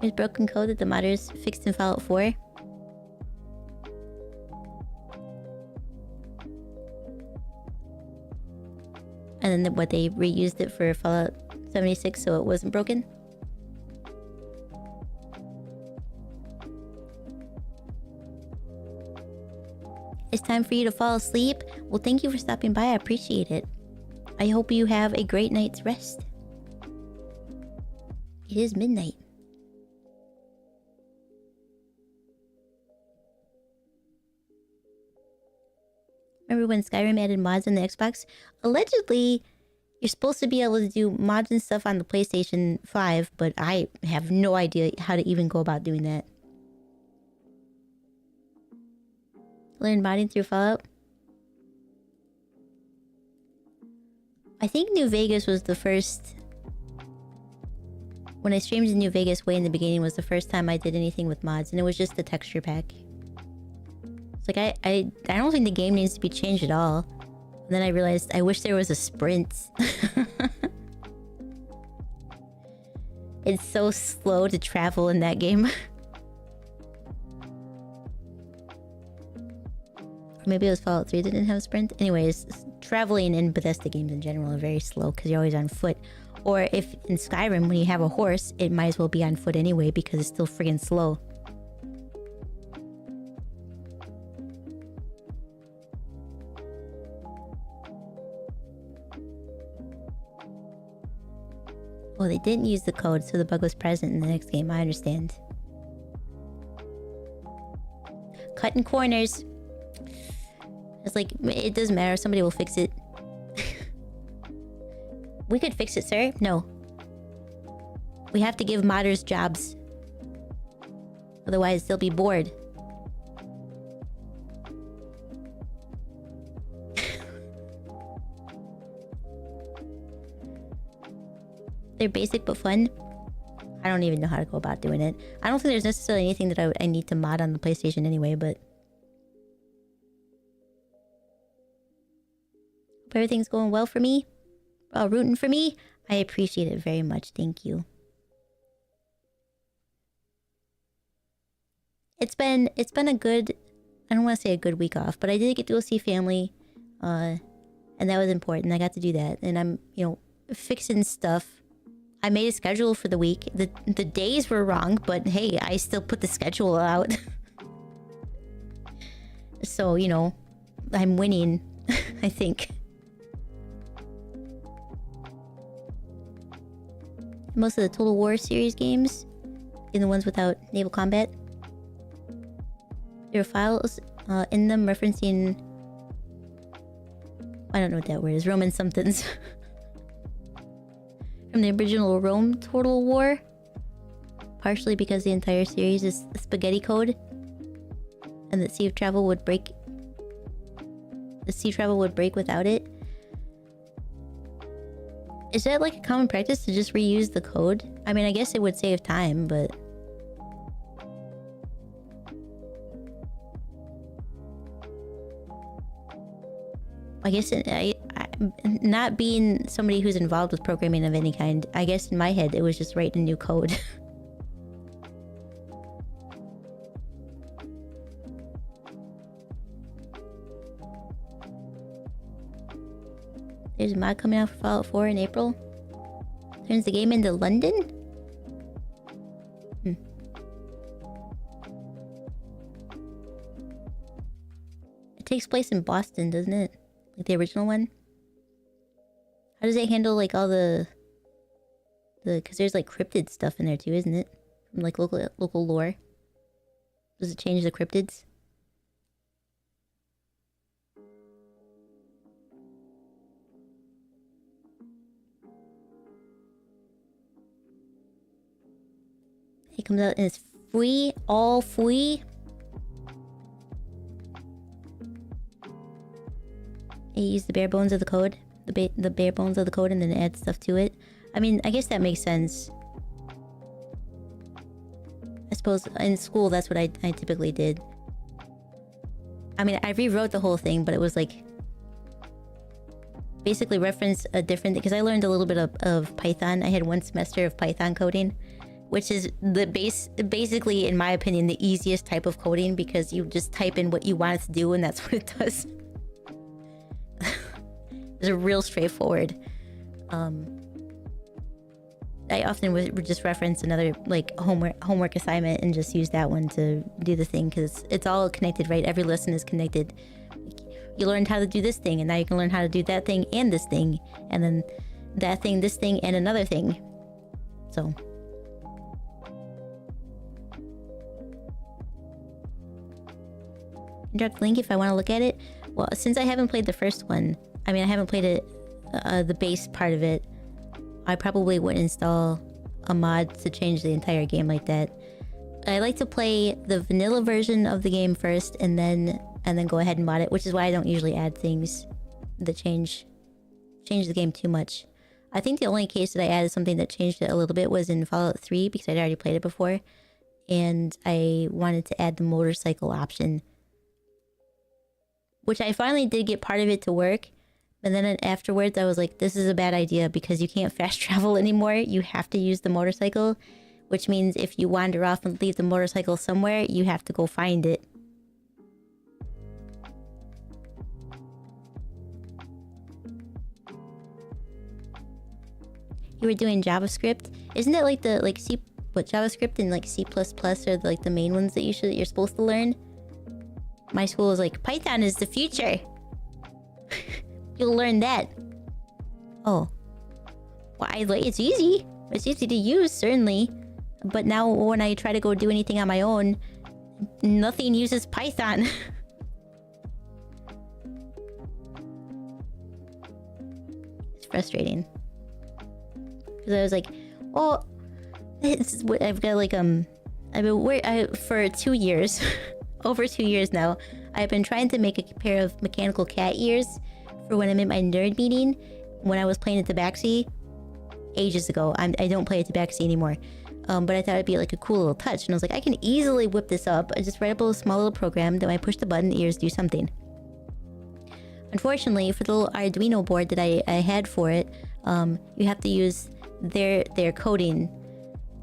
Speaker 1: Here's broken code that the modders fixed in Fallout 4. And then what, they reused it for Fallout 76 so it wasn't broken? It's time for you to fall asleep. Well, thank you for stopping by. I appreciate it. I hope you have a great night's rest. It is midnight. Remember when Skyrim added mods on the Xbox? Allegedly, you're supposed to be able to do mods and stuff on the PlayStation 5, but I have no idea how to even go about doing that. Learn modding through Fallout? I think New Vegas was the first... When I streamed in New Vegas way in the beginning was the first time I did anything with mods, and it was just the texture pack. It's like, I don't think the game needs to be changed at all. And then I realized I wish there was a sprint. It's so slow to travel in that game. Or maybe it was Fallout 3 that didn't have a sprint. Anyways, traveling in Bethesda games in general are very slow because you're always on foot. Or if in Skyrim, when you have a horse, it might as well be on foot anyway because it's still friggin' slow. Well, they didn't use the code, so the bug was present in the next game. I understand. Cutting corners. It's like, it doesn't matter. Somebody will fix it. We could fix it, sir. No. We have to give modders jobs. Otherwise, they'll be bored. They're basic but fun. I don't even know how to go about doing it. I don't think there's necessarily anything that I need to mod on the PlayStation anyway, but... Hope everything's going well for me. Rooting for me. I appreciate it very much. Thank you. It's been a good... I don't want to say a good week off, but I did get to go see family. And that was important. I got to do that. And I'm, fixing stuff. I made a schedule for the week. The days were wrong, but hey, I still put the schedule out. So, I'm winning, I think. Most of the Total War series games, in the ones without naval combat, there are files in them referencing... I don't know what that word is. Roman somethings. From the original Rome Total War. Partially because the entire series is spaghetti code. And that sea travel would break... The sea travel would break without it. Is that like a common practice to just reuse the code? I mean, I guess it would save time, but... I guess not being somebody who's involved with programming of any kind, I guess in my head it was just writing new code. There's a mod coming out for Fallout 4 in April. Turns the game into London? It takes place in Boston, doesn't it? Like the original one? How does it handle like all the because there's like cryptid stuff in there too, isn't it? From like local lore. Does it change the cryptids? It comes out and it's free, all free. You use the bare bones of the code, the bare bones of the code, and then add stuff to it. I mean, I guess that makes sense. I suppose in school that's what I typically did. I mean, I rewrote the whole thing, but it was like basically reference a different, because I learned a little bit of Python. I had 1 semester of Python coding, which is basically, in my opinion, the easiest type of coding, because you just type in what you want it to do and that's what it does. It's real straightforward. I often would just reference another like homework assignment and just use that one to do the thing, because it's all connected, right? Every lesson is connected. You learned how to do this thing, and now you can learn how to do that thing and this thing, and then that thing, this thing, and another thing. So direct link if I want to look at it. Well, since I haven't played the first one, I mean, I haven't played it, the base part of it, I probably wouldn't install a mod to change the entire game like that. I like to play the vanilla version of the game first, and then go ahead and mod it, which is why I don't usually add things that change the game too much. I think the only case that I added something that changed it a little bit was in Fallout 3, because I'd already played it before, and I wanted to add the motorcycle option, which I finally did get part of it to work. But then afterwards, I was like, this is a bad idea, because you can't fast travel anymore. You have to use the motorcycle, which means if you wander off and leave the motorcycle somewhere, you have to go find it. You were doing JavaScript? Isn't it like the JavaScript and like C++ are like the main ones that you're supposed to learn? My school is like, Python is the future. You'll learn that. Oh. Well, it's easy. It's easy to use, certainly. But now when I try to go do anything on my own, nothing uses Python. It's frustrating. Because I was like, oh, I've got like, for 2 years, over 2 years now, I've been trying to make a pair of mechanical cat ears for when I'm in my nerd meeting, when I was playing at Tabaxi ages ago. I don't play at Tabaxi anymore. But I thought it'd be like a cool little touch. And I was like, I can easily whip this up. I just write up a small little program, then I push the button, the ears do something. Unfortunately, for the little Arduino board that I had for it, you have to use their coding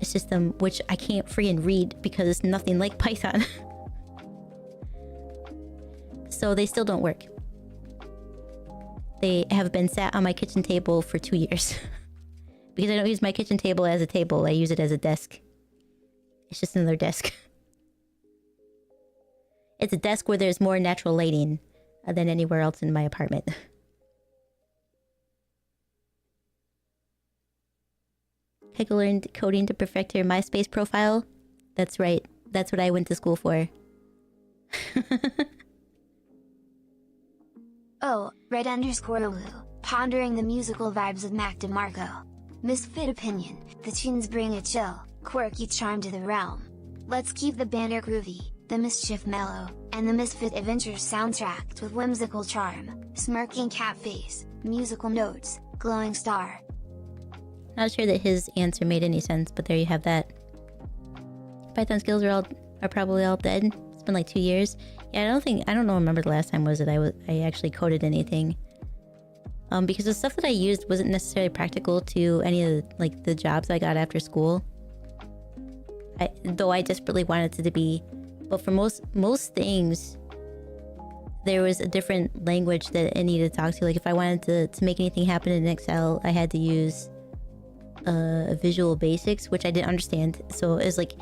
Speaker 1: system, which I can't freaking read because it's nothing like Python. So they still don't work. They have been sat on my kitchen table for 2 years. Because I don't use my kitchen table as a table, I use it as a desk. It's just another desk. It's a desk where there's more natural lighting than anywhere else in my apartment. Kaiko learned coding to perfect her MySpace profile. That's right. That's what I went to school for.
Speaker 2: Oh, red_Lulu, pondering the musical vibes of Mac DeMarco. Misfit opinion, the tunes bring a chill, quirky charm to the realm. Let's keep the banter groovy, the mischief mellow, and the Misfit adventures soundtracked with whimsical charm, smirking cat face, musical notes, glowing star.
Speaker 1: Not sure that his answer made any sense, but there you have that. Python skills are probably all dead. It's been like 2 years. Yeah, I don't remember the last time was that I actually coded anything. Because the stuff that I used wasn't necessarily practical to any of the jobs I got after school. Though I desperately wanted it to be. But for most things there was a different language that I needed to talk to. Like if I wanted to make anything happen in Excel, I had to use Visual Basics, which I didn't understand. So it's like,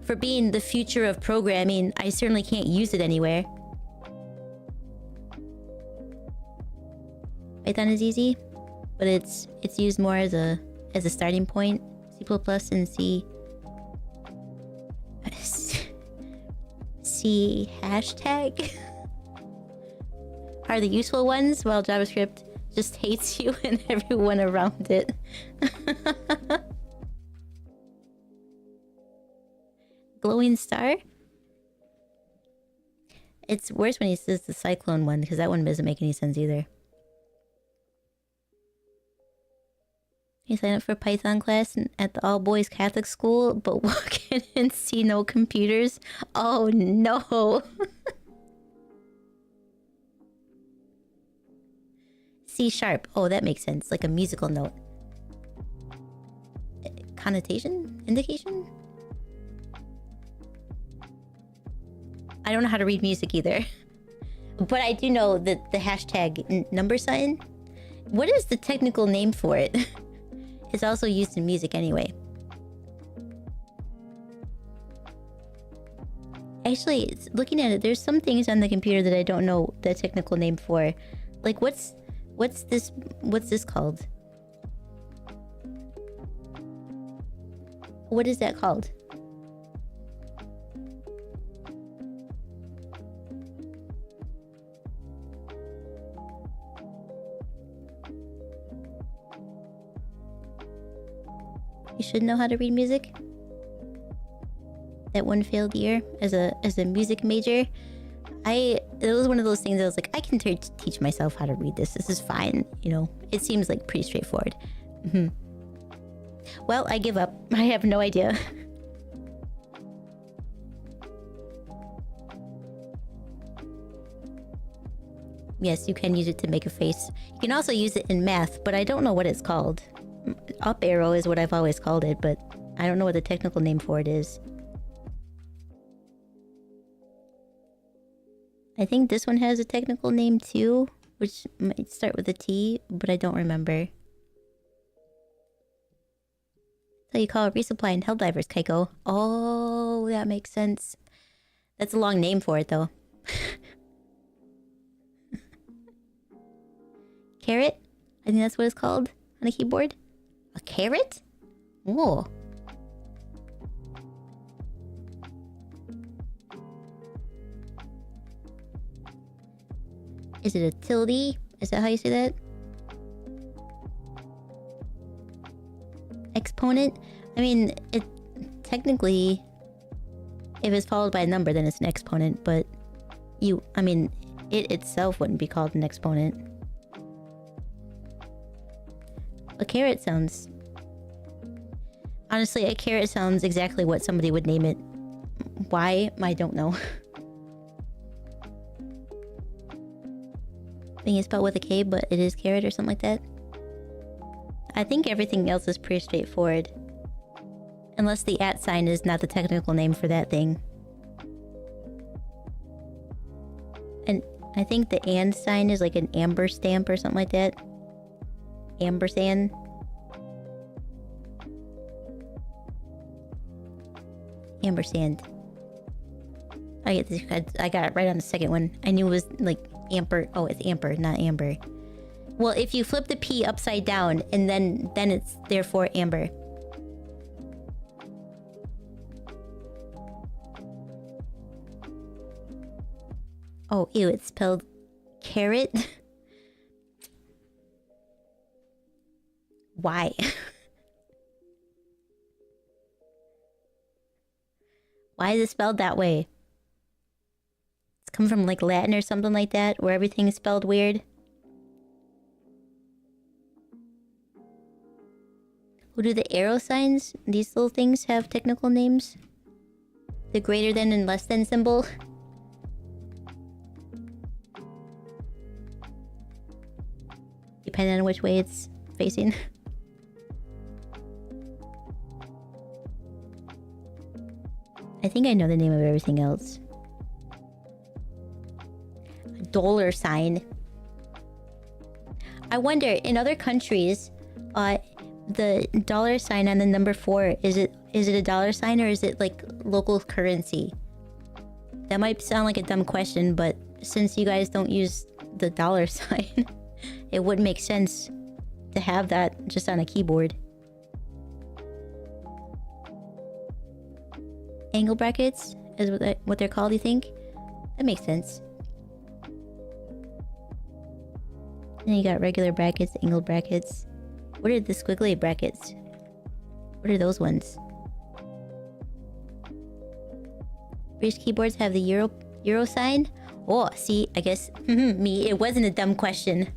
Speaker 1: for being the future of programming, I certainly can't use it anywhere. Python is easy, but it's used more as a starting point. C++ and C. C hashtag are the useful ones, while JavaScript just hates you and everyone around it. Glowing star? It's worse when he says the cyclone one, because that one doesn't make any sense either. You sign up for a Python class at the all-boys Catholic school, but walk in and see no computers? Oh no! C sharp. Oh, that makes sense. Like a musical note. Connotation? Indication? I don't know how to read music either. But I do know that the hashtag number sign. What is the technical name for it? It's also used in music anyway. Actually, looking at it, there's some things on the computer that I don't know the technical name for. Like what's this called? What is that called? You should know how to read music. That one failed year as a music major, it was one of those things that I was like, I can teach myself how to read this. This is fine, you know. It seems like pretty straightforward. Well, I give up. I have no idea. Yes, you can use it to make a face. You can also use it in math, but I don't know what it's called. Up arrow is what I've always called it, but I don't know what the technical name for it is. I think this one has a technical name too, which might start with a T, but I don't remember. So you call it resupply in Helldivers, Kaiko. Oh, that makes sense. That's a long name for it though. Carrot? I think that's what it's called on a keyboard. A carrot? Whoa. Is it a tilde? Is that how you say that? Exponent? I mean, it technically, if it's followed by a number, then it's an exponent, but it itself wouldn't be called an exponent. A carrot sounds... Honestly, a carrot sounds exactly what somebody would name it. Why? I don't know. I think it's spelled with a K, but it is carrot or something like that. I think everything else is pretty straightforward. Unless the @ sign is not the technical name for that thing. And I think the and sign is like an amber stamp or something like that. Ampersand. Ampersand. I got it right on the second one. I knew it was like amper. Oh, it's amper, not amber. Well, if you flip the P upside down and then it's therefore amber. Oh, ew, it's spelled carrot. Why? Why is it spelled that way? It's come from like Latin or something like that, where everything is spelled weird. Well, do the arrow signs, these little things, have technical names? The greater than and less than symbol? Depending on which way it's facing. I think I know the name of everything else. dollar sign. I wonder, in other countries, the dollar sign and the number 4, is it a dollar sign or is it like local currency? That might sound like a dumb question, but since you guys don't use the dollar sign, it would make sense to have that just on a keyboard. Angle brackets is what they're called, you think? That makes sense. And then you got regular brackets, angle brackets. What are the squiggly brackets? What are those ones? British keyboards have the euro sign? Oh, see, I guess me, it wasn't a dumb question.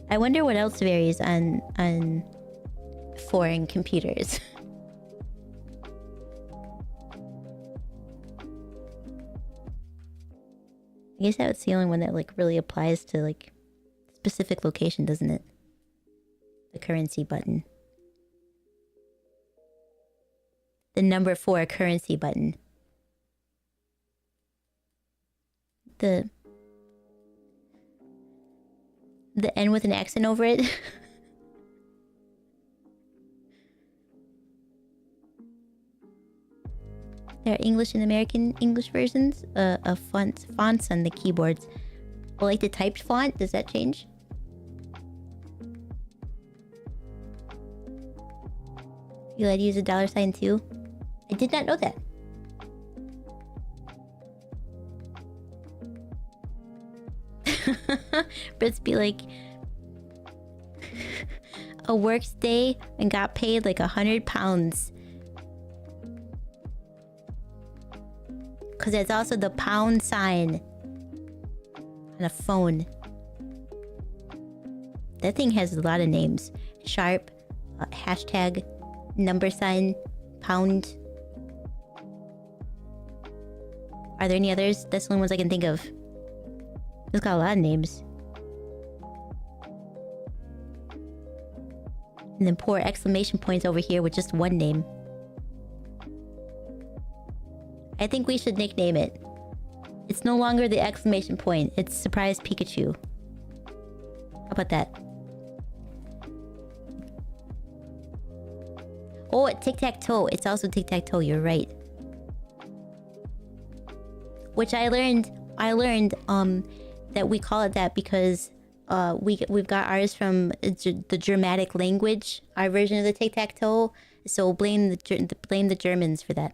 Speaker 1: I wonder what else varies on foreign computers. I guess that's the only one that like really applies to like specific location, doesn't it? The currency button. The number 4 currency button. The N with an accent over it. There are English and American English versions of fonts on the keyboards. Well, like the typed font, does that change? You allowed to use a dollar sign too? I did not know that. Brits be like, a works day and got paid like £100. Because it's also the pound sign on a phone. That thing has a lot of names. Sharp, hashtag, number sign, pound. Are there any others? That's the only ones I can think of. It's got a lot of names. And then poor exclamation points over here with just one name. I think we should nickname it. It's no longer the exclamation point. It's Surprise Pikachu. How about that? Oh, tic-tac-toe. It's also tic-tac-toe. You're right. Which I learned that we call it that because we've got ours from the Germanic language, our version of the tic-tac-toe. So blame the Germans for that.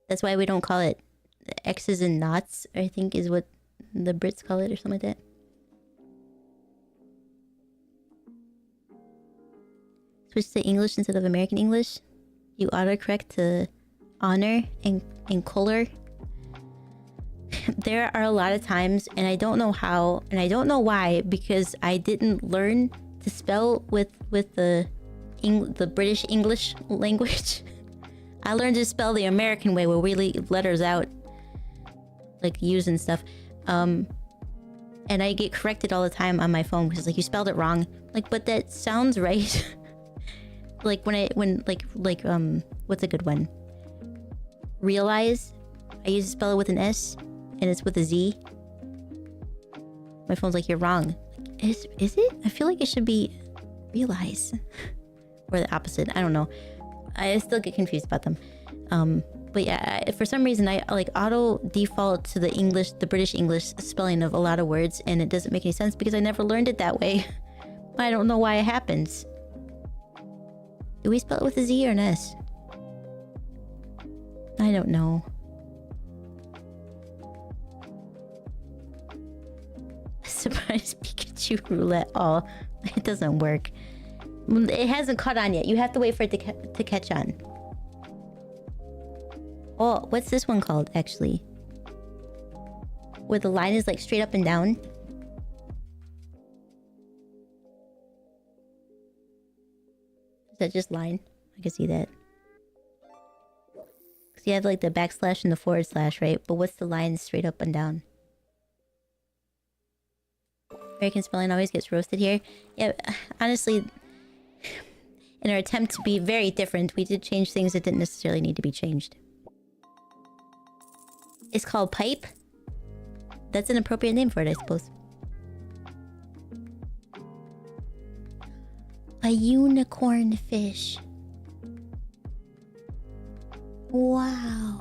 Speaker 1: That's why we don't call it X's and knots, I think is what the Brits call it or something like that. Switch to English instead of American English. You autocorrect to honor and color. There are a lot of times, and I don't know how, and I don't know why, because I didn't learn to spell with the British English language. I learned to spell the American way where we leave letters out, like U's and stuff. And I get corrected all the time on my phone because it's like, you spelled it wrong. Like, but that sounds right. Like what's a good one? Realize. I used to spell it with an S, and it's with a Z. My phone's like, you're wrong. Is it? I feel like it should be realize, or the opposite. I don't know. I still get confused about them. But yeah, for some reason I like auto default to the British English spelling of a lot of words, and it doesn't make any sense because I never learned it that way. I don't know why it happens. Do we spell it with a Z or an S? I don't know. Surprise Pikachu roulette. Oh, it doesn't work. It hasn't caught on yet. You have to wait for it to catch on. Oh, what's this one called, actually? Where the line is like straight up and down. Is that just line? I can see that. Because you have like the backslash and the forward slash, right? But what's the line straight up and down? American spelling always gets roasted here. Yeah, honestly... in our attempt to be very different, we did change things that didn't necessarily need to be changed. It's called Pipe. That's an appropriate name for it, I suppose. A unicorn fish. Wow.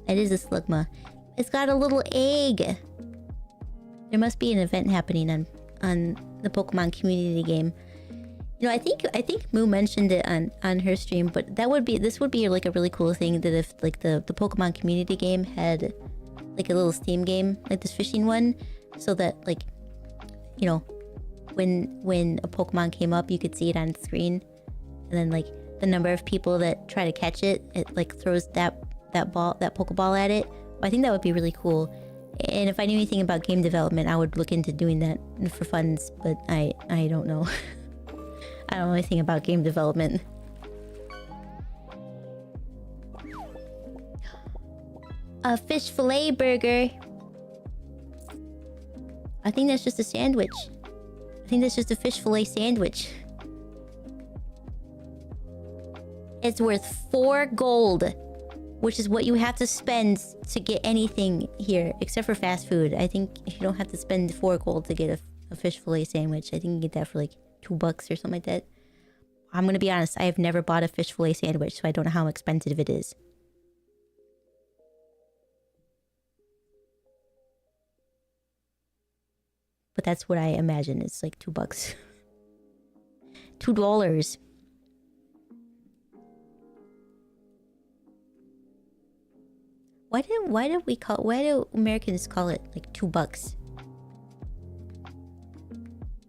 Speaker 1: That is a slugma. It's got a little egg. There must be an event happening on the Pokemon community game. You know, I think Moo mentioned it on her stream, but this would be like a really cool thing that if like the Pokemon community game had like a little Steam game like this fishing one, so that like, you know, when a Pokemon came up, you could see it on the screen, and then like the number of people that try to catch it, it like throws that Pokeball at it. I think that would be really cool. And if I knew anything about game development, I would look into doing that for funds, but I don't know. I don't know anything about game development. A fish fillet burger. I think that's just a sandwich. I think that's just a fish fillet sandwich. It's worth 4 gold, which is what you have to spend to get anything here, except for fast food. I think you don't have to spend 4 gold to get a fish fillet sandwich. I think you get that for like $2 or something like that. I'm gonna be honest, I have never bought a fish fillet sandwich, so I don't know how expensive it is. But that's what I imagine. It's like $2. $2. Why do Americans call it like $2?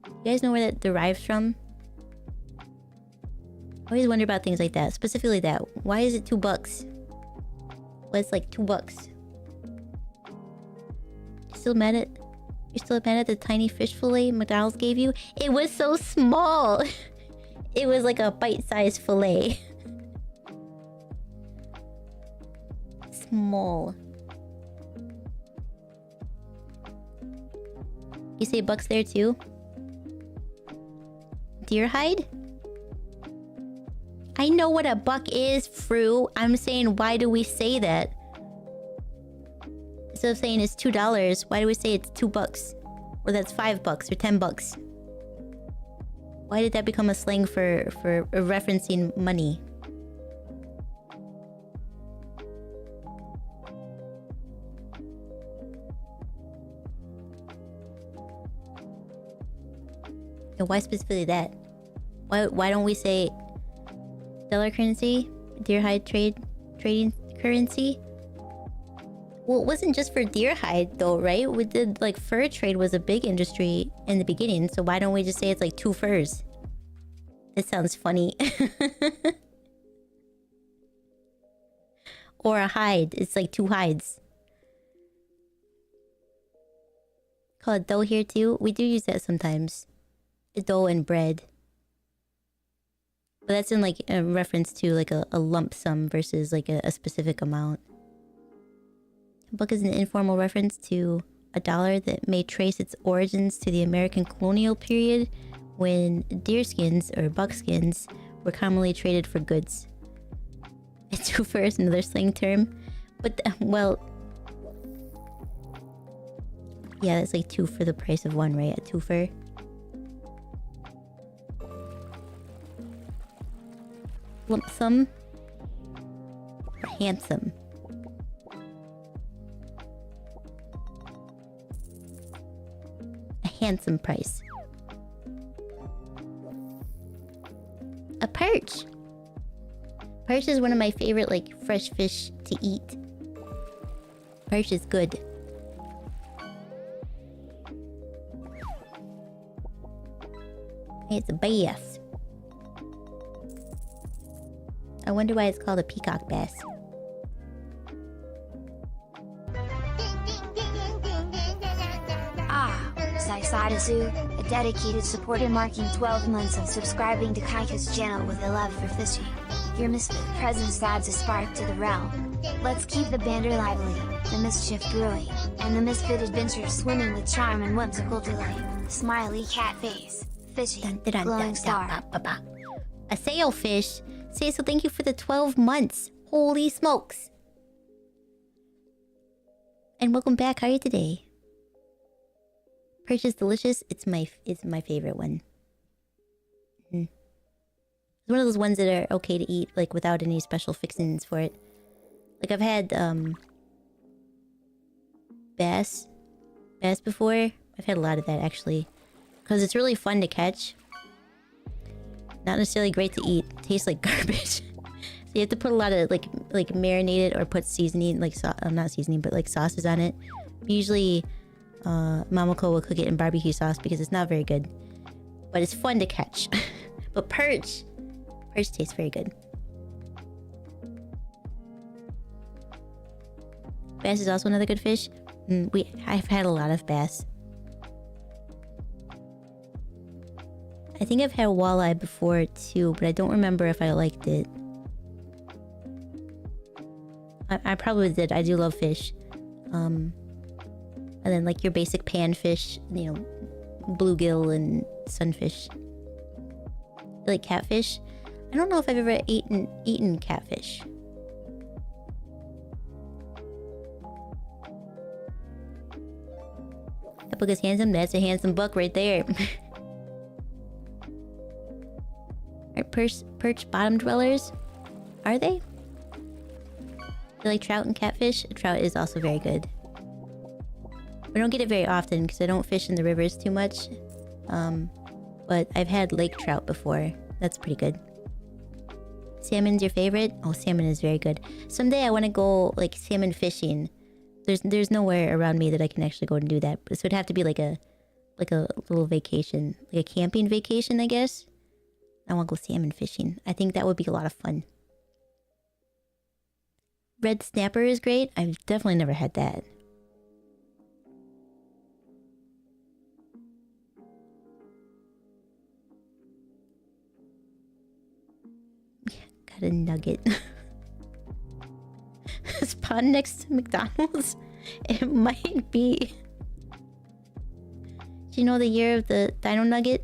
Speaker 1: You guys know where that derives from? I always wonder about things like that. Specifically that. Why is it $2? Why it's like $2? Still mad at... You're still mad at the tiny fish fillet McDonald's gave you? It was so small! It was like a bite-sized fillet. Small. You say bucks there too? Deer hide? I know what a buck is, Fru. I'm saying, why do we say that? Instead of saying it's $2, why do we say it's $2? Or that's $5 or $10? Why did that become a slang for referencing money? And why specifically that? Why don't we say dollar currency, deer hide trading currency? Well, it wasn't just for deer hide though, right? We did like fur trade was a big industry in the beginning, so why don't we just say it's like 2 furs? It sounds funny. Or a hide, it's like 2 hides. Call it dough here too. We do use that sometimes. Dough and bread. But that's in like a reference to like a lump sum versus like a specific amount. Buck is an informal reference to a dollar that may trace its origins to the American colonial period when deerskins or buckskins were commonly traded for goods. A twofer is another slang term. But, well... yeah, that's like 2 for the price of 1, right? A twofer. Lump sum or handsome? A handsome price. A perch. Perch is one of my favorite like fresh fish to eat. Perch is good. It's a bass. I wonder why it's called a peacock bass.
Speaker 2: Ah, Saisadasu, a dedicated supporter marking 12 months of subscribing to Kaiko's channel with a love for fishing. Your misfit presence adds a spark to the realm. Let's keep the banter lively, the mischief brewing, and the misfit adventures swimming with charm and whimsical delight. Smiley cat face. Fishy.
Speaker 1: Dun, dun, dun,
Speaker 2: Glowing
Speaker 1: dun,
Speaker 2: star.
Speaker 1: dun, ba, ba, ba. A sailfish. Say so. Thank you for the 12 months. Holy smokes. And welcome back. How are you today? Perch is delicious. It's my favorite one. It's one of those ones that are okay to eat, like without any special fixings for it. Like I've had bass before. I've had a lot of that actually, because it's really fun to catch. Not necessarily great to eat. Tastes like garbage. So you have to put a lot of like marinate it or put seasoning, like not seasoning, but like sauces on it. Usually, Mamako will cook it in barbecue sauce because it's not very good, but it's fun to catch. But perch tastes very good. Bass is also another good fish. I've had a lot of bass. I think I've had walleye before too, but I don't remember if I liked it. I probably did. I do love fish. And then like your basic panfish, you know, bluegill and sunfish. Like catfish. I don't know if I've ever eaten catfish. That book is handsome. That's a handsome book right there. Are perch bottom dwellers? Are they? You like trout and catfish? Trout is also very good. I don't get it very often because I don't fish in the rivers too much. But I've had lake trout before. That's pretty good. Salmon's your favorite? Oh, salmon is very good. Someday I want to go like salmon fishing. There's nowhere around me that I can actually go and do that. So it'd have to be like a little vacation, like a camping vacation, I guess. I want to go salmon fishing. I think that would be a lot of fun. Red snapper is great. I've definitely never had that. Got a nugget. Spawn next to McDonald's? It might be. Do you know the year of the Dino Nugget?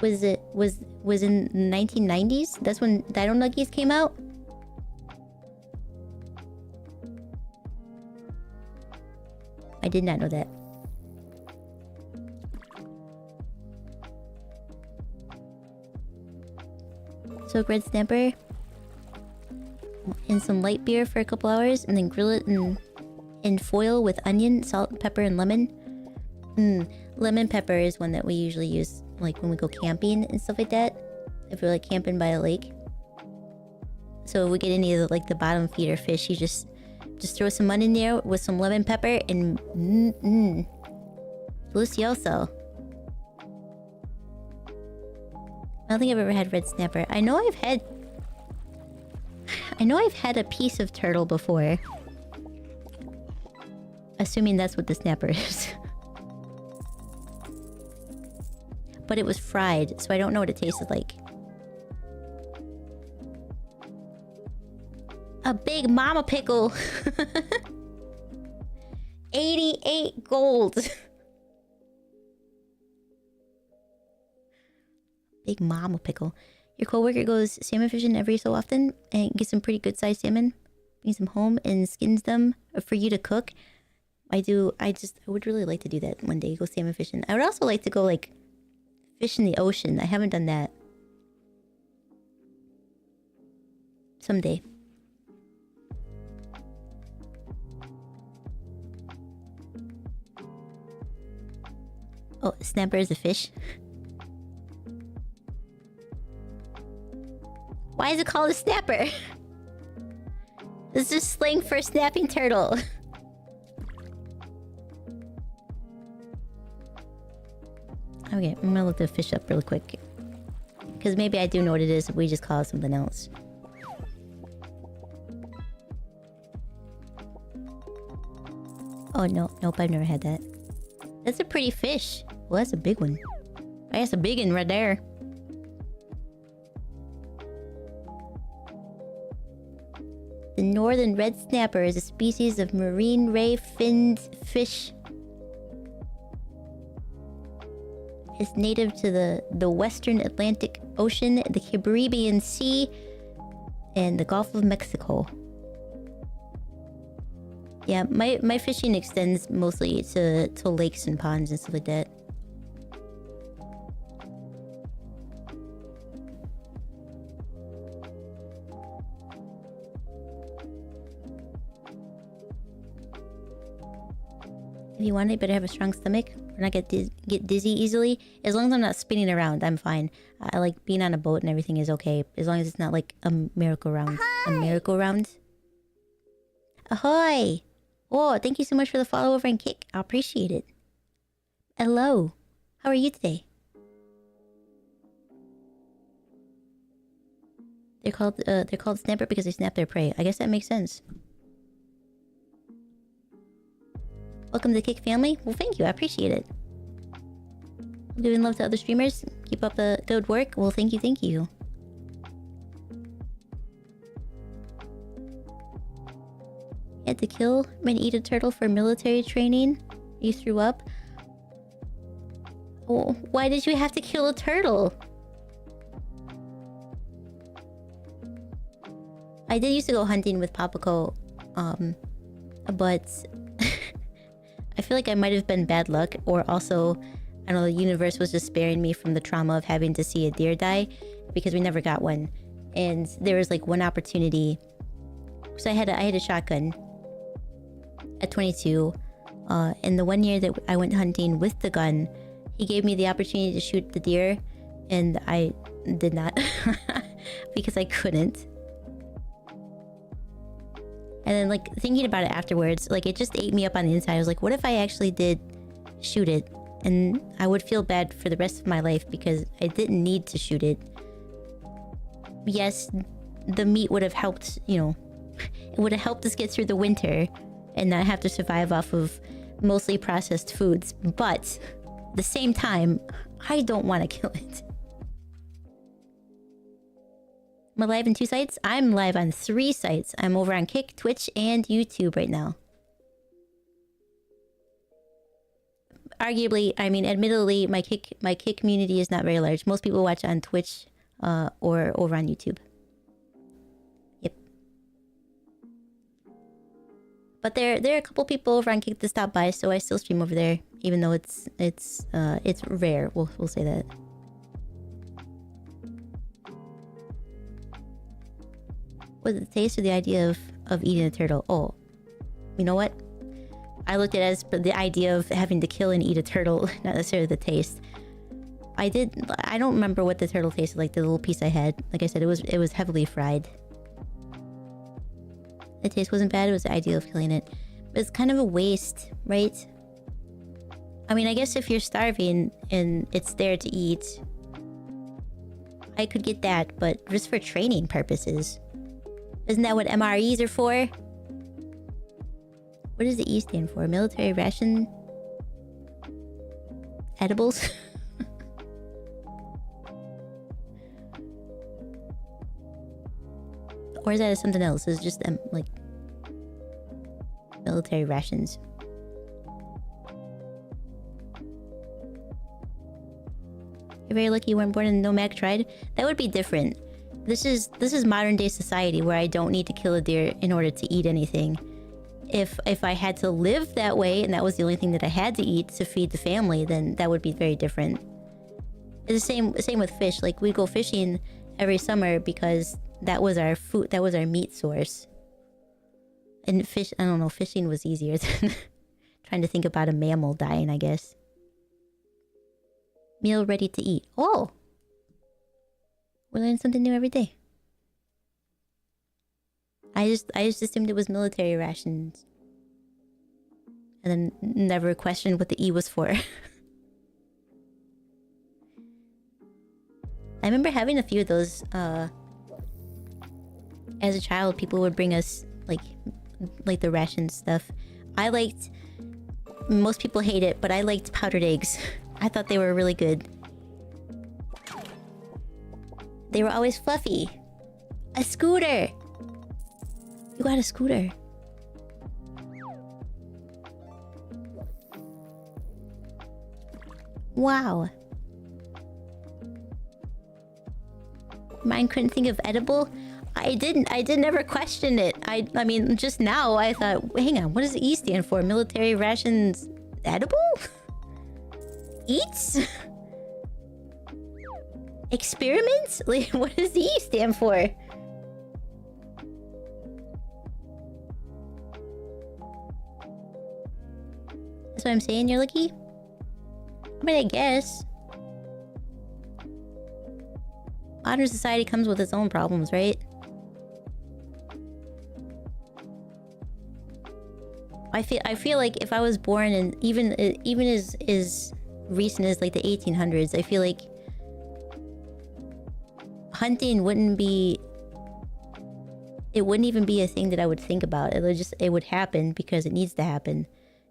Speaker 1: Was in the 1990s? That's when Dino Nuggies came out? I did not know that. Soak red snapper in some light beer for a couple hours and then grill it in foil with onion, salt, pepper, and lemon. Lemon pepper is one that we usually use like when we go camping and stuff like that. If we're like camping by a lake. So if we get any of the, like the bottom feeder fish, you just throw some onion there with some lemon pepper and delicioso. I don't think I've ever had red snapper. I know I've had a piece of turtle before. Assuming that's what the snapper is. But it was fried, so I don't know what it tasted like. A big mama pickle. 88 gold. Big mama pickle. Your coworker goes salmon fishing every so often and gets some pretty good sized salmon, brings them home and skins them for you to cook. I would really like to do that one day, go salmon fishing. I would also like to go like fish in the ocean. I haven't done that. Someday. Oh, snapper is a fish. Why is it called a snapper? This is slang for a snapping turtle. Okay, I'm gonna look the fish up really quick. Because maybe I do know what it is, we just call it something else. Oh, no. Nope, I've never had that. That's a pretty fish. Well, that's a big one. That's a big one right there. The northern red snapper is a species of marine ray finned fish. It's native to the Western Atlantic Ocean, the Caribbean Sea, and the Gulf of Mexico. Yeah, my fishing extends mostly to lakes and ponds and stuff like that. If you want it, better have a strong stomach or not get dizzy easily. As long as I'm not spinning around, I'm fine. I like being on a boat and everything is okay. As long as it's not like a merry-go-round. A merry-go-round? Ahoy! Oh, thank you so much for the follow over and kick. I appreciate it. Hello. How are you today? They're called snapper because they snap their prey. I guess that makes sense. Welcome to the Kick family. Well, thank you. I appreciate it. Giving love to other streamers. Keep up the good work. Well, thank you. Thank you. You had to kill and eat a turtle for military training. You threw up. Oh, why did you have to kill a turtle? I did used to go hunting with Papaco, but I feel like I might have been bad luck, or also, I don't know, the universe was just sparing me from the trauma of having to see a deer die, because we never got one. And there was like one opportunity. So I had a shotgun at 22, and the one year that I went hunting with the gun, he gave me the opportunity to shoot the deer, and I did not because I couldn't. And then, like, thinking about it afterwards, like, it just ate me up on the inside. I was like, what if I actually did shoot it? And I would feel bad for the rest of my life because I didn't need to shoot it. Yes, the meat would have helped, you know, it would have helped us get through the winter and not have to survive off of mostly processed foods. But at the same time, I don't want to kill it. I'm live on 2 sites. I'm live on 3 sites. I'm over on Kick, Twitch, and YouTube right now. Arguably, I mean, admittedly, my Kick community is not very large. Most people watch on Twitch or over on YouTube. Yep. But there are a couple people over on Kick that stop by, so I still stream over there, even though it's rare. We'll say that. Was it the taste or the idea of eating a turtle? Oh, you know what? I looked at it as the idea of having to kill and eat a turtle, not necessarily the taste. I don't remember what the turtle tasted like, the little piece I had. Like I said, it was heavily fried. The taste wasn't bad, it was the idea of killing it. But it's kind of a waste, right? I mean, I guess if you're starving and it's there to eat, I could get that, but just for training purposes. Isn't that what MREs are for? What does the E stand for? Military ration? Edibles? Or is that something else? It's just like military rations. You're very lucky you weren't born in No Mac Tried. That would be different. This is modern day society where I don't need to kill a deer in order to eat anything. If I had to live that way and that was the only thing that I had to eat to feed the family, then that would be very different. It's the same with fish. Like, we go fishing every summer because that was our food, that was our meat source. And fish, I don't know, fishing was easier than trying to think about a mammal dying, I guess. Meal ready to eat. Oh! We learn something new every day. I just assumed it was military rations. And then never questioned what the E was for. I remember having a few of those, as a child, people would bring us, like the ration stuff. Most people hate it, but I liked powdered eggs. I thought they were really good. They were always fluffy. A scooter! You got a scooter. Wow. Mine couldn't think of edible. I did never question it. I mean, just now I thought, hang on, what does E stand for? Military rations edible? Eats? Experiments? Like, what does E stand for? That's what I'm saying, you're lucky? I mean, I guess. Modern society comes with its own problems, right? I feel like if I was born in even as recent as like the 1800s, I feel like hunting wouldn't even be a thing that I would think about. It would happen because it needs to happen.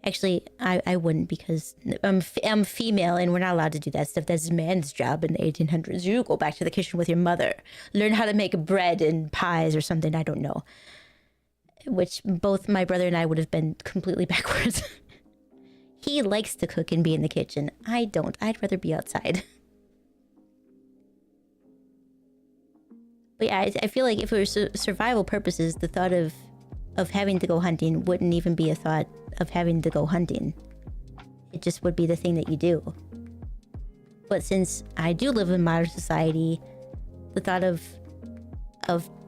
Speaker 1: Actually, I wouldn't, because I'm female and we're not allowed to do that stuff. That's a man's job in the 1800s. You go back to the kitchen with your mother, learn how to make bread and pies or something. I don't know. Which both my brother and I would have been completely backwards. He likes to cook and be in the kitchen. I don't. I'd rather be outside. But yeah, I feel like if it was survival purposes, the thought of having to go hunting wouldn't even be a thought of having to go hunting. It just would be the thing that you do. But since I do live in modern society, the thought of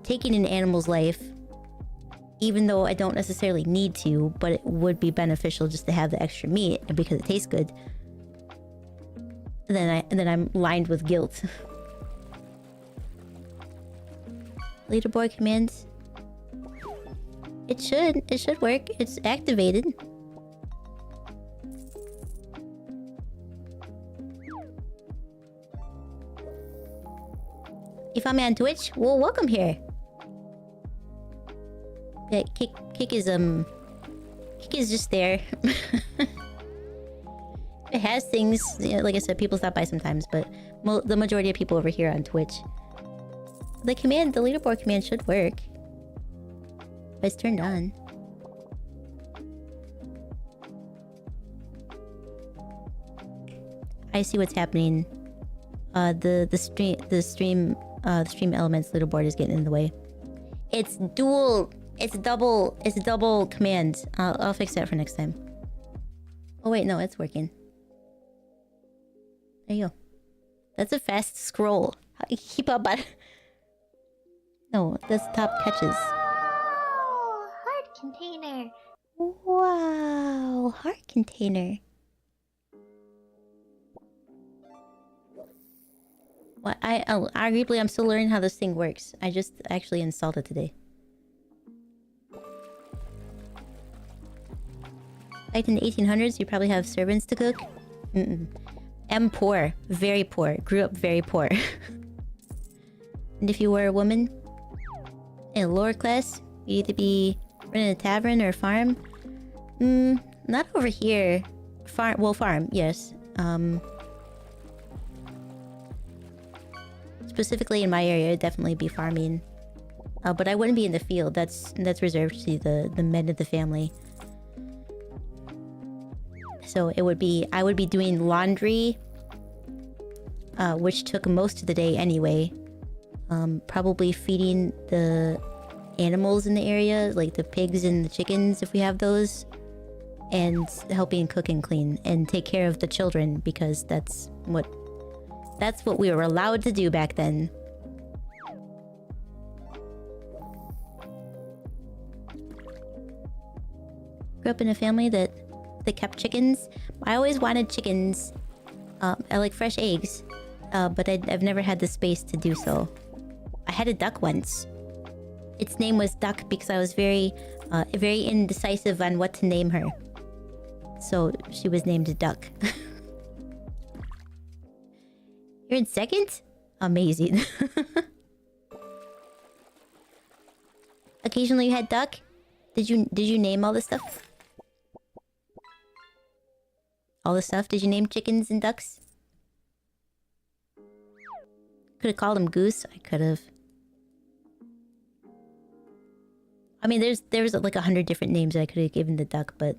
Speaker 1: taking an animal's life, even though I don't necessarily need to, but it would be beneficial just to have the extra meat because it tastes good, then I'm lined with guilt. Leaderboard commands. It should work. It's activated. You found me on Twitch? Well, welcome here. Yeah, Kick is just there. It has things, you know, like I said, people stop by sometimes, but the majority of people over here on Twitch. The leaderboard command should work. It's turned on. I see what's happening. The stream elements leaderboard is getting in the way. It's double command. I'll fix that for next time. Oh wait, no, it's working. There you go. That's a fast scroll. How do you keep up on? No, that's top catches.
Speaker 4: Oh, heart container.
Speaker 1: Wow, heart container. What arguably I'm still learning how this thing works. I just actually installed it today. Like in the 1800s, you probably have servants to cook. I'm poor, very poor. Grew up very poor. And if you were a woman in a lower class, you either be running a tavern or a farm. Not over here. Farm, yes. Specifically in my area, it'd definitely be farming. But I wouldn't be in the field. That's reserved to the men of the family. So I would be doing laundry, which took most of the day anyway. Probably feeding the animals in the area, like the pigs and the chickens if we have those, and helping cook and clean and take care of the children, because that's what we were allowed to do back then. Grew up in a family that kept chickens. I always wanted chickens. I like fresh eggs, but I've never had the space to do so. I had a duck once. Its name was Duck because I was very indecisive on what to name her. So she was named Duck. You're in second? Amazing. Occasionally you had duck? Did you name all this stuff? All the stuff? Did you name chickens and ducks? Could have called them goose. I could have. I mean, there's like 100 different names that I could have given the duck, but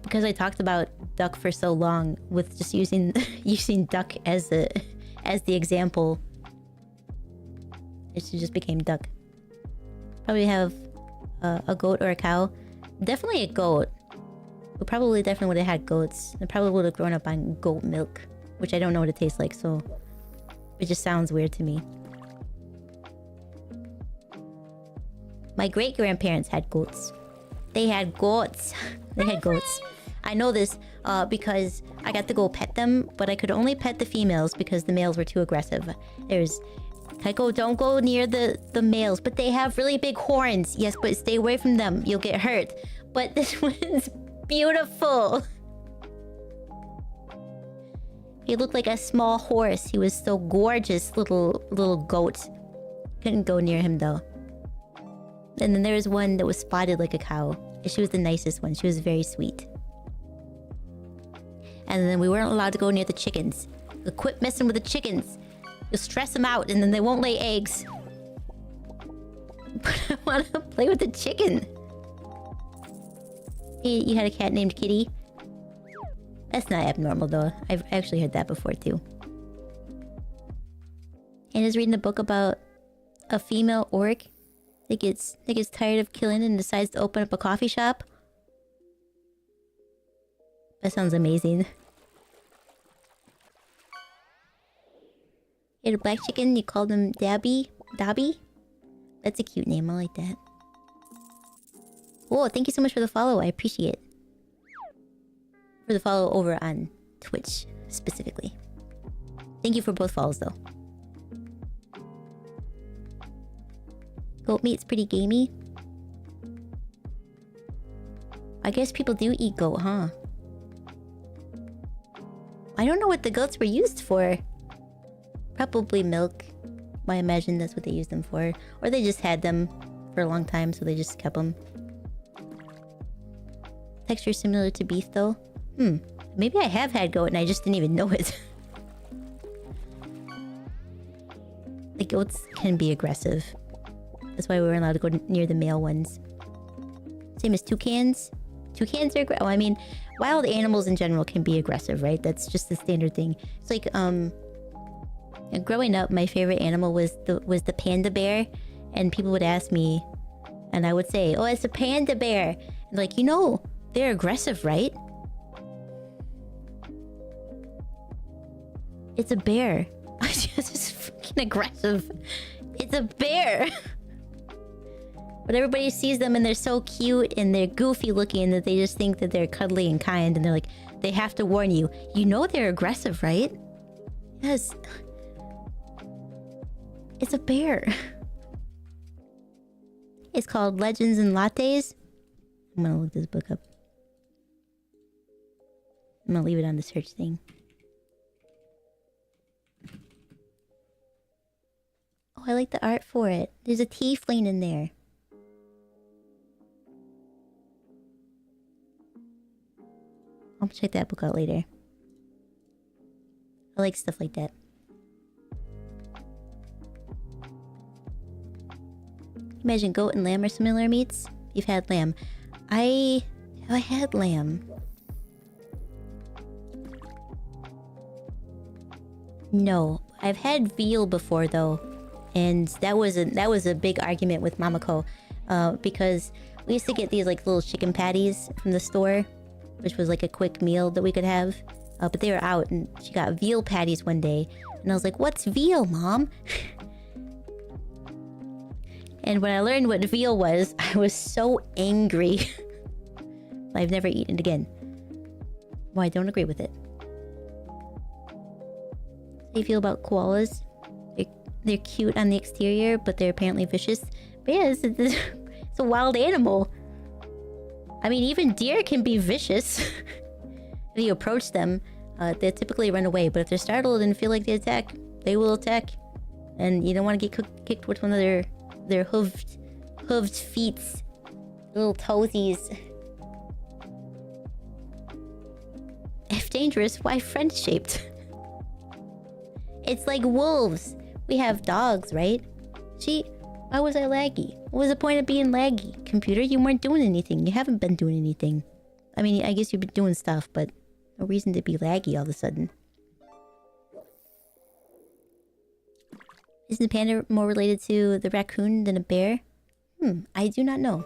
Speaker 1: because I talked about duck for so long with just using duck as the example, It just became duck. Probably have a goat or a cow. Definitely a goat. We probably definitely would have had goats. I probably would have grown up on goat milk, which I don't know what it tastes like, so it just sounds weird to me. My great-grandparents had goats. They had goats. They had goats. I know this because I got to go pet them, but I could only pet the females because the males were too aggressive. There's... Kaiko, don't go near the males, but they have really big horns. Yes, but stay away from them. You'll get hurt. But this one's beautiful. He looked like a small horse. He was so gorgeous, little goat. Couldn't go near him though. And then there was one that was spotted like a cow. She was the nicest one. She was very sweet. And then we weren't allowed to go near the chickens. Quit messing with the chickens. You'll stress them out and then they won't lay eggs. But I want to play with the chicken. Hey, you had a cat named Kitty? That's not abnormal though. I've actually heard that before too. Anna's reading a book about a female orc that gets tired of killing and decides to open up a coffee shop. That sounds amazing. You had a black chicken, you called him Dabby? Dobby? That's a cute name, I like that. Whoa, thank you so much for the follow, I appreciate it. For the follow over on Twitch, specifically. Thank you for both follows, though. Goat meat's pretty gamey. I guess people do eat goat, huh? I don't know what the goats were used for. Probably milk. I imagine that's what they used them for. Or they just had them for a long time, so they just kept them. Texture similar to beef, though. Maybe I have had goat and I just didn't even know it. The goats can be aggressive. That's why we weren't allowed to go near the male ones. Same as toucans. Toucans are... Oh, I mean, wild animals in general can be aggressive, right? That's just the standard thing. It's like, growing up, my favorite animal was the panda bear. And people would ask me, and I would say, oh, it's a panda bear. And like, you know, they're aggressive, right? It's a bear. It's fucking aggressive. It's a bear. But everybody sees them and they're so cute and they're goofy looking that they just think that they're cuddly and kind. And they're like, they have to warn you. You know they're aggressive, right? Yes. It's a bear. It's called Legends and Lattes. I'm gonna look this book up. I'm gonna leave it on the search thing. Oh, I like the art for it. There's a tiefling in there. I'll check that book out later. I like stuff like that. Imagine goat and lamb are similar meats. You've had lamb. Have I had lamb? No. I've had veal before though. And that was a big argument with Mamako. Because we used to get these like little chicken patties from the store. Which was like a quick meal that we could have. But they were out and she got veal patties one day. And I was like, what's veal, Mom? And when I learned what veal was, I was so angry. I've never eaten it again. Well, I don't agree with it. How do you feel about koalas? They're cute on the exterior, but they're apparently vicious. But yeah, it's a wild animal. I mean, even deer can be vicious. If you approach them, they typically run away. But if they're startled and feel like they attack, they will attack. And you don't want to get kicked with one of their hooved feet. Little toesies. If dangerous, why friend-shaped? It's like wolves. We have dogs, right? Why was I laggy? What was the point of being laggy? Computer, you weren't doing anything. You haven't been doing anything. I mean, I guess you've been doing stuff, but no reason to be laggy all of a sudden. Isn't the panda more related to the raccoon than a bear? I do not know.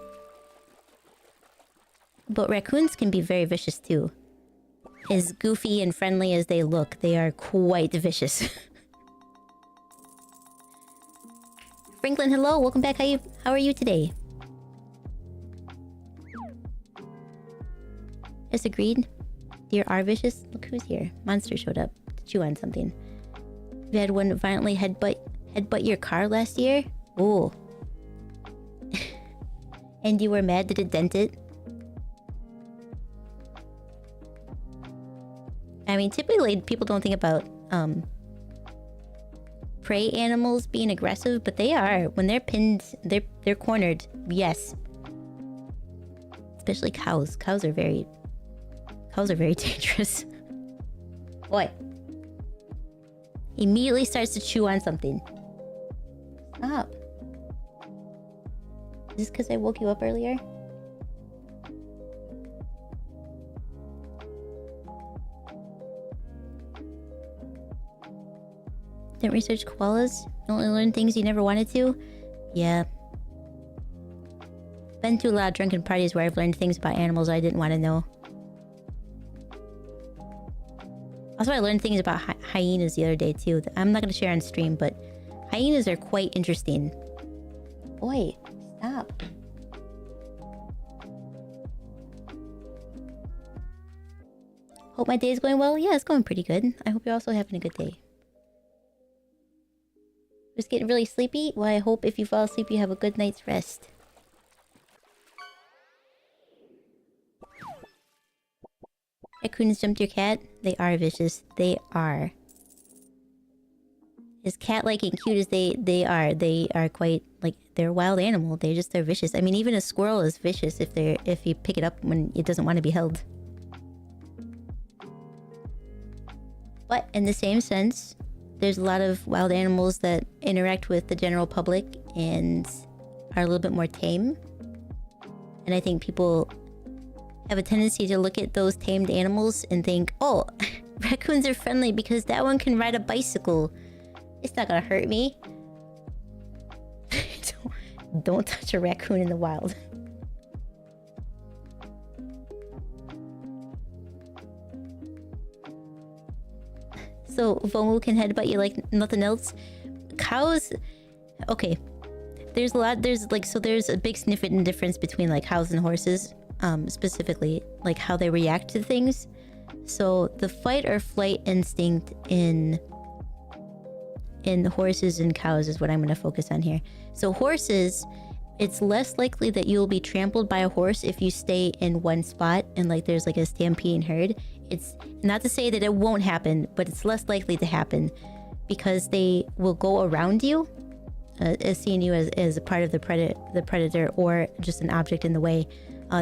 Speaker 1: But raccoons can be very vicious too. As goofy and friendly as they look, they are quite vicious. Franklin, hello, welcome back. How are you today? Yes, agreed. Deer are vicious. Look who's here. Monster showed up to chew on something. You had one violently headbutt your car last year? Ooh. And you were mad that it dent it? I mean, typically people don't think about prey animals being aggressive, but they are. When they're pinned, they're cornered. Yes. Especially cows. Cows are very dangerous. Boy. Immediately starts to chew on something. Stop. Is this because I woke you up earlier? Didn't research koalas? Only learn things you never wanted to? Yeah. Been to a lot of drunken parties where I've learned things about animals I didn't want to know. Also, I learned things about hyenas the other day too. I'm not going to share on stream, but hyenas are quite interesting. Boy, stop. Hope my day is going well. Yeah, it's going pretty good. I hope you're also having a good day. Just getting really sleepy? Well, I hope if you fall asleep you have a good night's rest. Raccoons jumped your cat? They are vicious. They are. As cat-like and cute as they are quite, like, they're a wild animal. They're vicious. I mean, even a squirrel is vicious if you pick it up when it doesn't want to be held. But in the same sense, there's a lot of wild animals that interact with the general public and are a little bit more tame. And I think people have a tendency to look at those tamed animals and think, oh, raccoons are friendly because that one can ride a bicycle. It's not gonna hurt me. Don't touch a raccoon in the wild. So Vomu can headbutt you like nothing else. Cows, okay. There's a big significant difference between like cows and horses. Specifically, like how they react to things. So the fight or flight instinct in horses and cows is what I'm going to focus on here. So horses, it's less likely that you'll be trampled by a horse if you stay in one spot and like there's like a stampeding herd. It's not to say that it won't happen, but it's less likely to happen because they will go around you, as seeing you as a part of the predator or just an object in the way.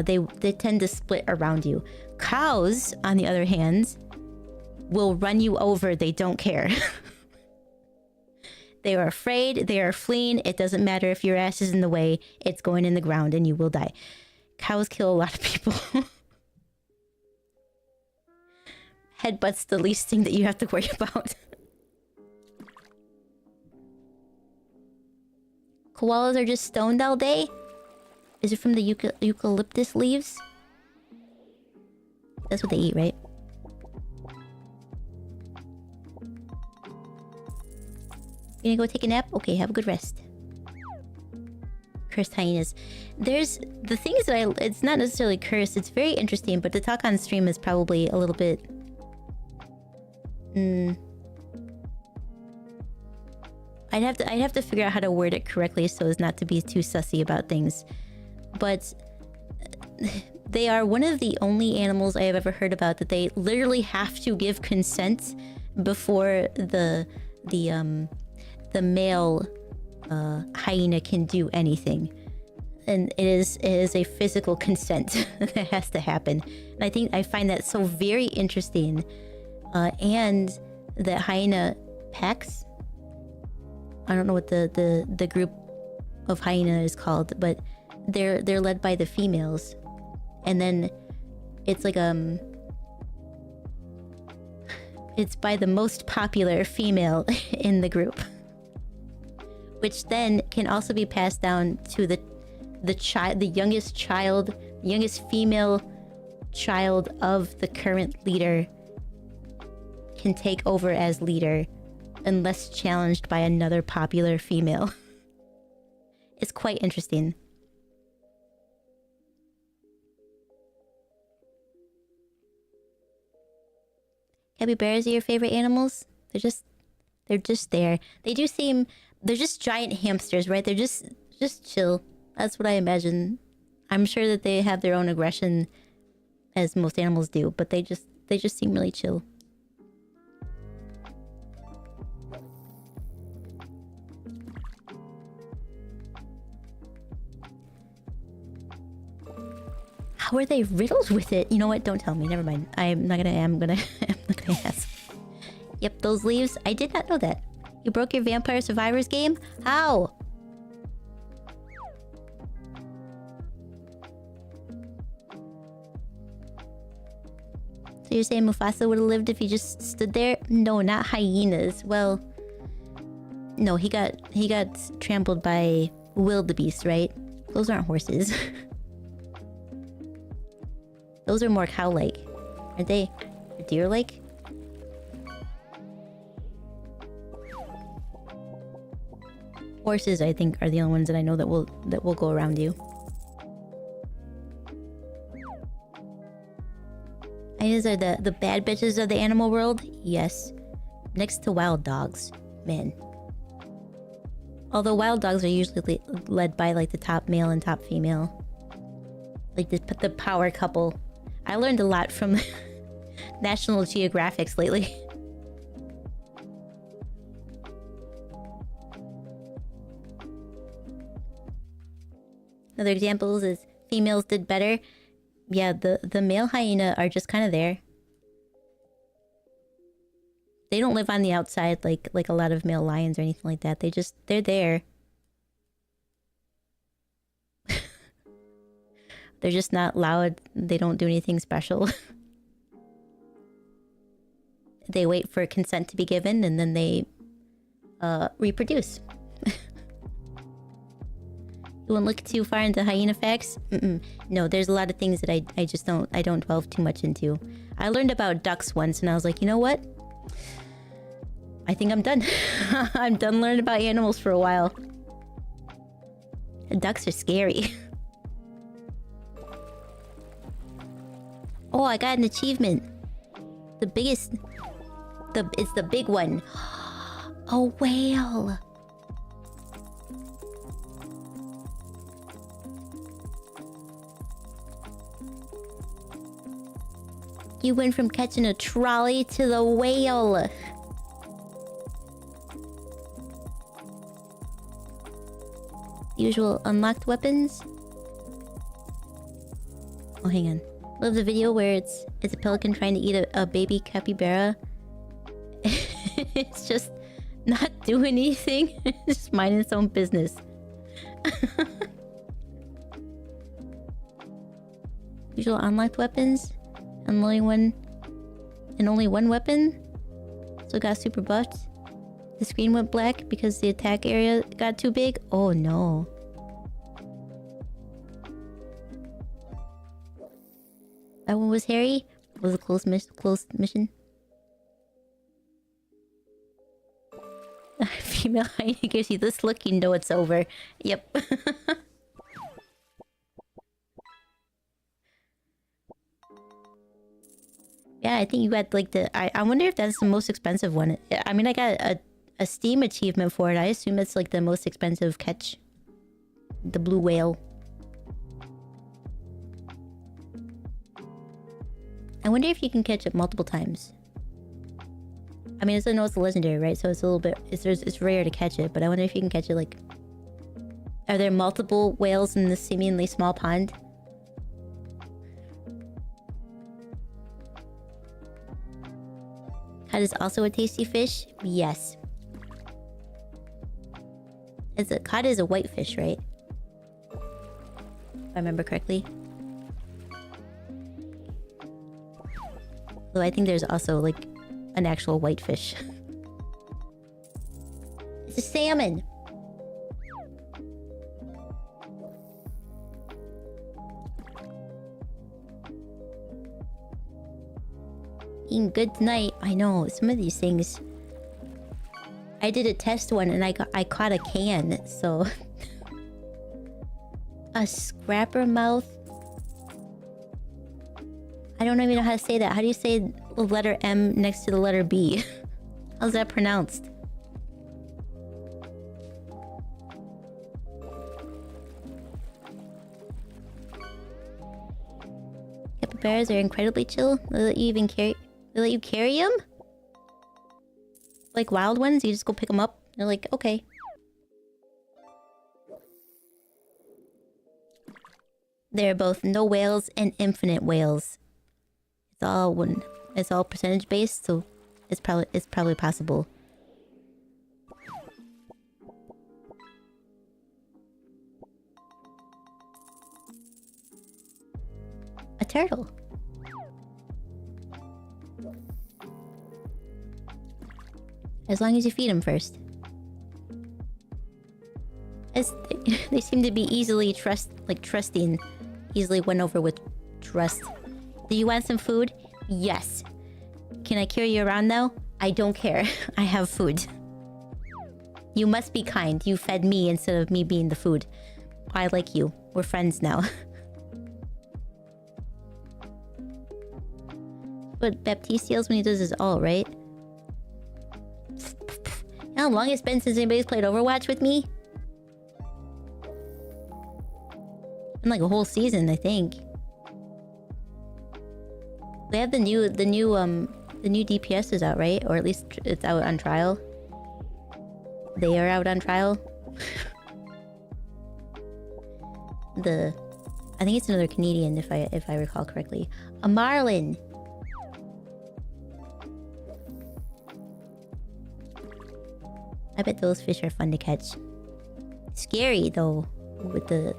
Speaker 1: They tend to split around you. Cows, on the other hand, will run you over. They don't care. They are afraid. They are fleeing. It doesn't matter if your ass is in the way. It's going in the ground and you will die. Cows kill a lot of people. Headbutt's the least thing that you have to worry about. Koalas are just stoned all day? Is it from the eucalyptus leaves? That's what they eat, right? You gonna go take a nap? Okay, have a good rest. Cursed hyenas. There's... The thing is that it's not necessarily cursed. It's very interesting, but the talk on stream is probably a little bit... I'd have to figure out how to word it correctly so as not to be too sussy about things. But they are one of the only animals I have ever heard about that they literally have to give consent before the male hyena can do anything. And it is a physical consent that has to happen. And I find that so very interesting. And the hyena packs, I don't know what the group of hyena is called, but they're led by the females, and then it's like it's by the most popular female in the group. which then can also be passed down to the youngest female child of the current leader can take over as leader unless challenged by another popular female. It's quite interesting. Capybaras are your favorite animals? They're just there. They do seem... They're just giant hamsters, right? They're just chill. That's what I imagine. I'm sure that they have their own aggression, as most animals do, but they just seem really chill. How are they riddled with it? You know what? Don't tell me. Never mind. I'm not gonna ask. Yep, those leaves. I did not know that. You broke your Vampire Survivors game? How? So you're saying Mufasa would have lived if he just stood there? No, not hyenas. Well, no, he got trampled by wildebeest, right? Those aren't horses. Those are more cow-like. Are they deer-like? Horses, I think, are the only ones that I know that will go around you. Hyenas are the bad bitches of the animal world? Yes. Next to wild dogs. Man. Although wild dogs are usually led by like the top male and top female. Like the power couple. I learned a lot from National Geographics lately. Another example is females did better. Yeah, the male hyena are just kind of there. They don't live on the outside like a lot of male lions or anything like that. They're there. They're just not loud. They don't do anything special. They wait for consent to be given and then they reproduce. You won't look too far into hyena facts? No, there's a lot of things that I just don't delve too much into. I learned about ducks once and I was like, you know what? I think I'm done. I'm done learning about animals for a while. Ducks are scary. Oh, I got an achievement. The biggest... It's the big one. A whale. You went from catching a trolley to the whale. Usual unlocked weapons. Oh, hang on. Love the video where it's a pelican trying to eat a baby capybara. It's just not doing anything. It's just minding its own business. Usual unlocked weapons. And only one weapon. So it got super buffed. The screen went black because the attack area got too big. Oh no. That one was hairy. It was a close mission. Female hyena gives you this look, you know it's over. Yep. Yeah, I think you got like I wonder if that's the most expensive one. I mean, I got a Steam achievement for it. I assume it's like the most expensive catch. The blue whale. I wonder if you can catch it multiple times. I mean, I know it's a legendary, right? So it's a little bit... It's rare to catch it, but I wonder if you can catch it like... Are there multiple whales in this seemingly small pond? Cod is also a tasty fish? Yes. Cod is a white fish, right? If I remember correctly. Though I think there's also like an actual white fish. It's a salmon. Eating good tonight. I know, some of these things. I did a test one and I caught a can, so... A scrapper mouth? I don't even know how to say that. How do you say the letter M next to the letter B? How's that pronounced? Capybaras are incredibly chill. They let you even carry... They let you carry them? Like wild ones? You just go pick them up? They're like, okay. They're both no whales and infinite whales. It's all one. It's all percentage based, so it's probably possible. A turtle. As long as you feed them first. They seem to be easily trusting. Easily won over with trust. Do you want some food? Yes. Can I carry you around now? I don't care. I have food. You must be kind. You fed me instead of me being the food. I like you. We're friends now. But Baptiste yells when he does his all, right? How long it's been since anybody's played Overwatch with me? In like a whole season, I think. They have the new DPS is out, right? Or at least it's out on trial. They are out on trial. I think it's another Canadian if I recall correctly. A marlin. I bet those fish are fun to catch. Scary though, with the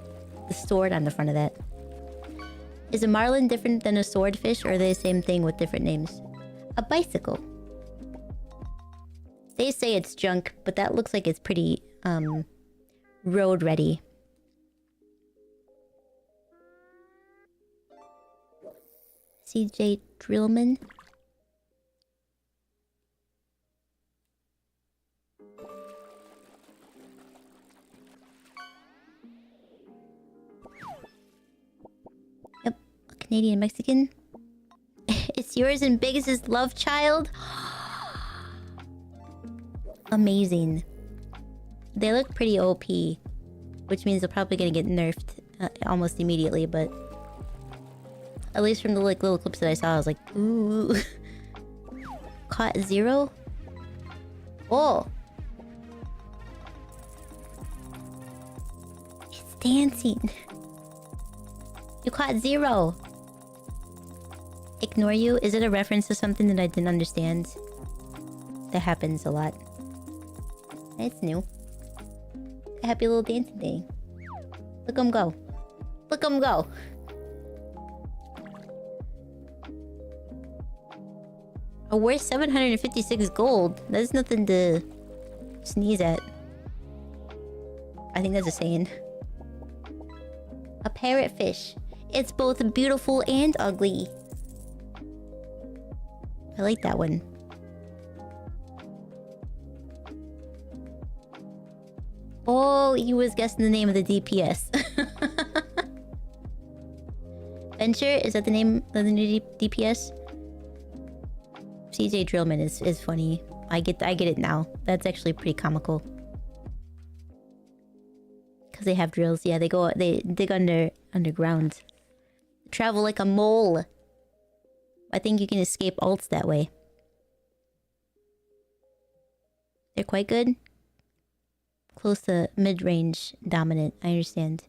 Speaker 1: sword on the front of that. Is a marlin different than a swordfish, or are they the same thing with different names? A bicycle. They say it's junk, but that looks like it's pretty, road ready. CJ Drillman. Yep, a Canadian Mexican. It's yours and Biggs' love child. Amazing. They look pretty OP, which means they're probably gonna get nerfed almost immediately, but at least from the like little clips that I saw, I was like, ooh. Caught 0? Oh. It's dancing. You caught 0. Ignore you? Is it a reference to something that I didn't understand? That happens a lot. It's new. A happy little dancing day. Look 'em go. Look 'em go. A worth 756 gold. That's nothing to sneeze at. I think that's a saying. A parrotfish. It's both beautiful and ugly. I like that one. Oh, he was guessing the name of the DPS. Venture? Is that the name of the new DPS? CJ Drillman is funny. I get it now. That's actually pretty comical. Cause they have drills. Yeah, they dig underground. Travel like a mole. I think you can escape ults that way. They're quite good. Close to mid-range dominant, I understand.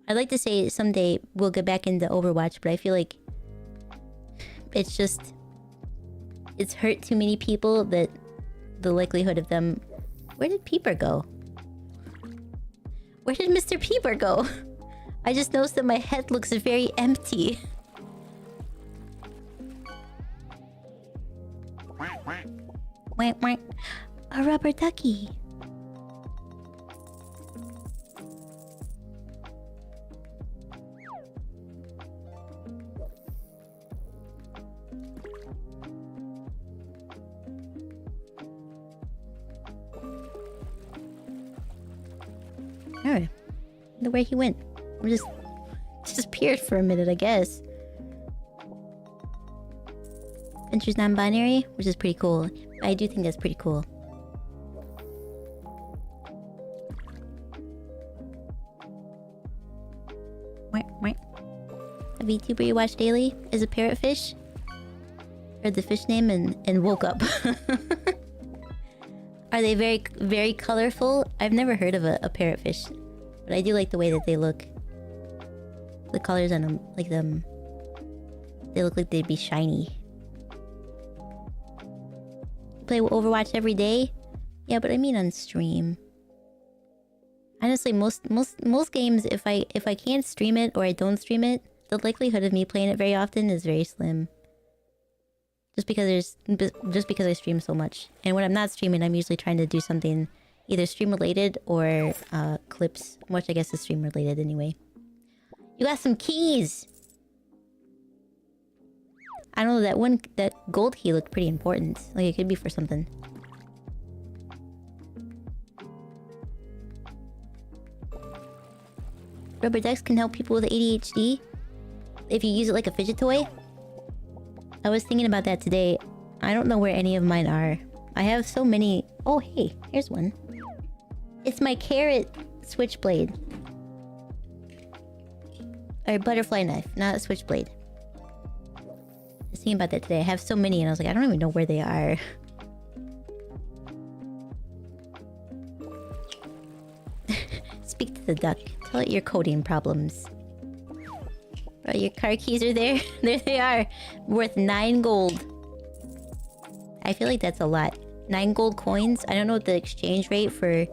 Speaker 1: I'd like to say someday we'll get back into Overwatch, but I feel like it's hurt too many people that the likelihood of them... Where did Peeper go? Where did Mr. Peeper go? I just noticed that my head looks very empty. Wank wank. A rubber ducky. wonder where he went. I'm just disappeared for a minute, I guess. Venture's non-binary, which is pretty cool. I do think that's pretty cool. A VTuber you watch daily is a parrotfish. Heard the fish name and woke up. Are they very, very colorful? I've never heard of a parrotfish, but I do like the way that they look. The colors on them, like them, they look like they'd be shiny. Play Overwatch every day? Yeah, but I mean on stream. Honestly, most games, if I can't stream it or I don't stream it, the likelihood of me playing it very often is very slim. Just because I stream so much. And when I'm not streaming, I'm usually trying to do something either stream related or clips, which I guess is stream related anyway. You got some keys! I don't know, that gold key looked pretty important. Like it could be for something. Rubber ducks can help people with ADHD if you use it like a fidget toy. I was thinking about that today. I don't know where any of mine are. I have so many. Oh, hey, here's one. It's my carrot switchblade. Or butterfly knife, not a switchblade. I was thinking about that today. I have so many and I was like, I don't even know where they are. Speak to the duck. Tell it your coding problems. Bro, your car keys are there. There they are. Worth 9 gold. I feel like that's a lot. 9 gold coins. I don't know what the exchange rate for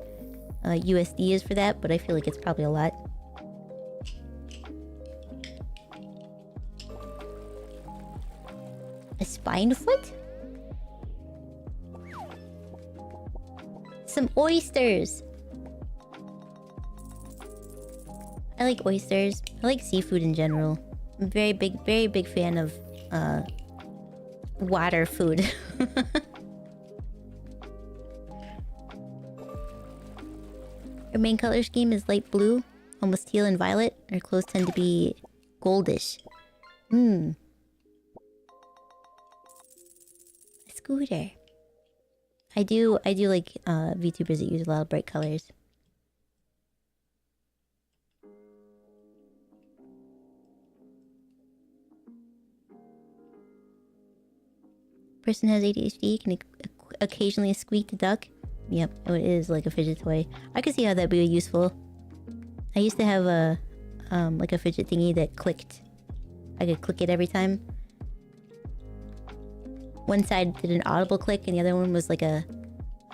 Speaker 1: USD is for that, but I feel like it's probably a lot. A spine foot? Some oysters. I like oysters. I like seafood in general. I'm very big fan of water food. Her main color scheme is light blue, almost teal and violet. Her clothes tend to be goldish. A scooter. I do like VTubers that use a lot of bright colors. Person has ADHD can occasionally squeak the duck. Yep, it is like a fidget toy. I could see how that'd be useful. I used to have a like a fidget thingy that clicked. I could click it every time. One side did an audible click and the other one was like a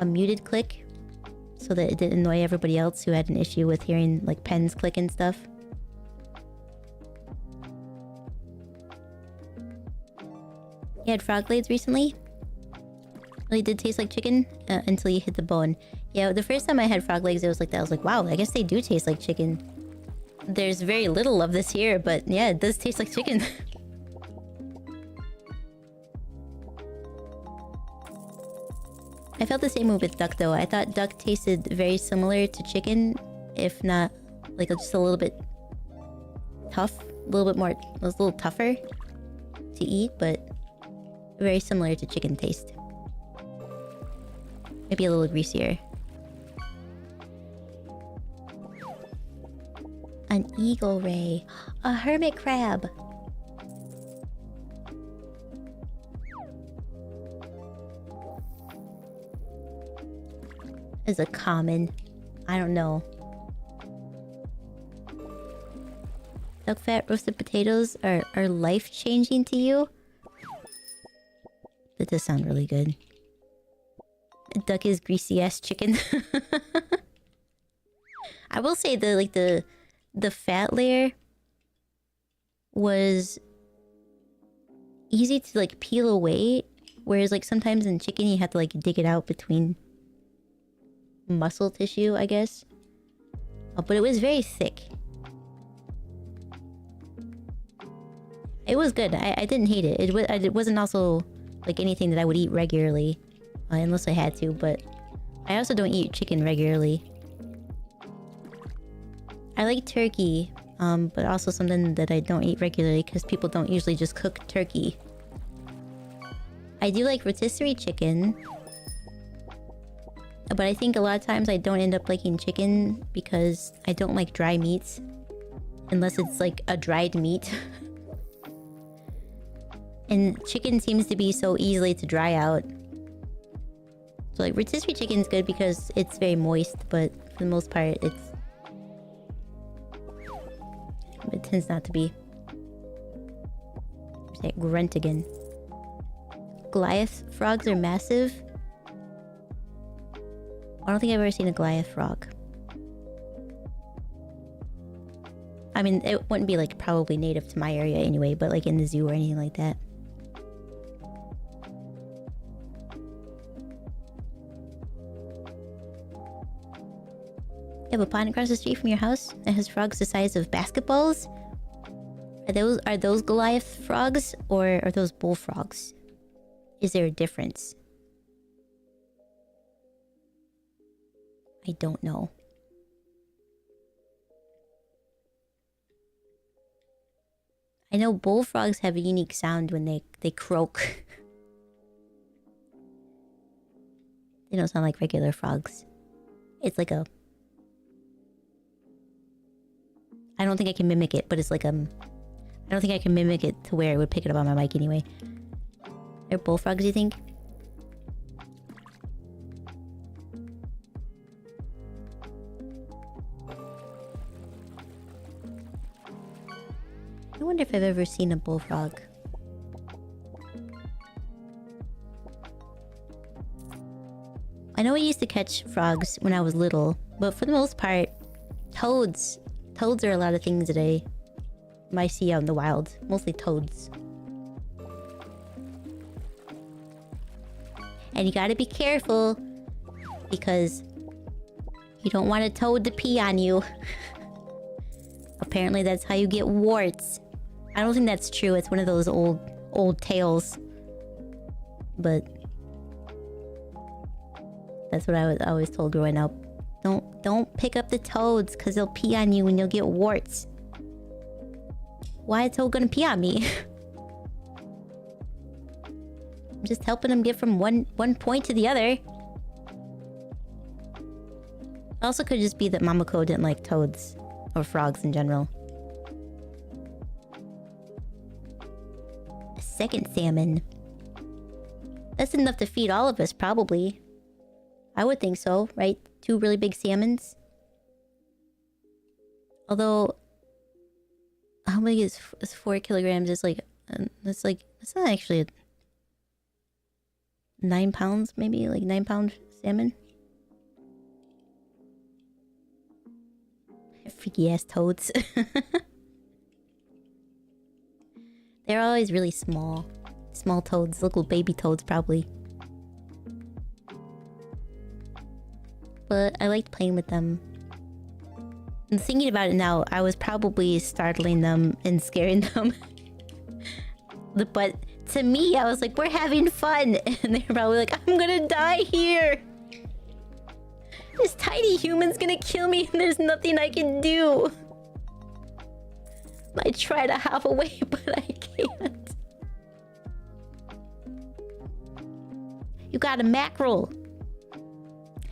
Speaker 1: muted click, so that it didn't annoy everybody else who had an issue with hearing like pens click and stuff. You had frog legs recently? Really did taste like chicken until you hit the bone. Yeah, the first time I had frog legs, it was like that. I was like, wow, I guess they do taste like chicken. There's very little of this here, but yeah, it does taste like chicken. I felt the same way with duck though. I thought duck tasted very similar to chicken, if not like just a little bit tough, a little bit more, it was a little tougher to eat, but very similar to chicken taste. Maybe a little greasier. An eagle ray. A hermit crab. Is a common. I don't know. Duck fat roasted potatoes are life-changing to you? That does sound really good. Duck is greasy-ass chicken. I will say the fat layer was easy to like peel away, whereas like sometimes in chicken you have to like dig it out between muscle tissue, I guess. But it was very thick. It was good. I didn't hate it. It wasn't also like anything that I would eat regularly, unless I had to, but I also don't eat chicken regularly. I like turkey, but also something that I don't eat regularly because people don't usually just cook turkey. I do like rotisserie chicken, but I think a lot of times I don't end up liking chicken because I don't like dry meats. Unless it's like a dried meat. And chicken seems to be so easily to dry out. So like rotisserie chicken's good because it's very moist, but for the most part it tends not to be. There's that grunt again. Goliath frogs are massive. I don't think I've ever seen a Goliath frog. I mean, it wouldn't be like probably native to my area anyway, but like in the zoo or anything like that. You have a pond across the street from your house that has frogs the size of basketballs? Are those Goliath frogs or are those bullfrogs? Is there a difference? I don't know. I know bullfrogs have a unique sound when they croak. They don't sound like regular frogs. It's like a... I don't think I can mimic it, but it's like I don't think I can mimic it to where it would pick it up on my mic anyway. They're bullfrogs, you think? I wonder if I've ever seen a bullfrog. I know I used to catch frogs when I was little, but for the most part, toads. Toads are a lot of things that I might see out in the wild. Mostly toads. And you gotta be careful, because you don't want a toad to pee on you. Apparently that's how you get warts. I don't think that's true. It's one of those old tales. But that's what I was always told growing up. Don't pick up the toads because they'll pee on you and you'll get warts. Why is a toad gonna pee on me? I'm just helping them get from one point to the other. Also could just be that Mamako didn't like toads or frogs in general. A second salmon. That's enough to feed all of us, probably. I would think so, right? 2 really big salmons. Although, how big is 4 kilograms? It's like, it's not actually 9 pounds, maybe? Like 9-pound salmon? Freaky ass toads. They're always really small. Small toads, little baby toads, probably. But I liked playing with them. And thinking about it now, I was probably startling them and scaring them. But to me, I was like, we're having fun. And they're probably like, I'm gonna die here. This tiny human's gonna kill me and there's nothing I can do. I try to hop away, but I can't. You got a mackerel.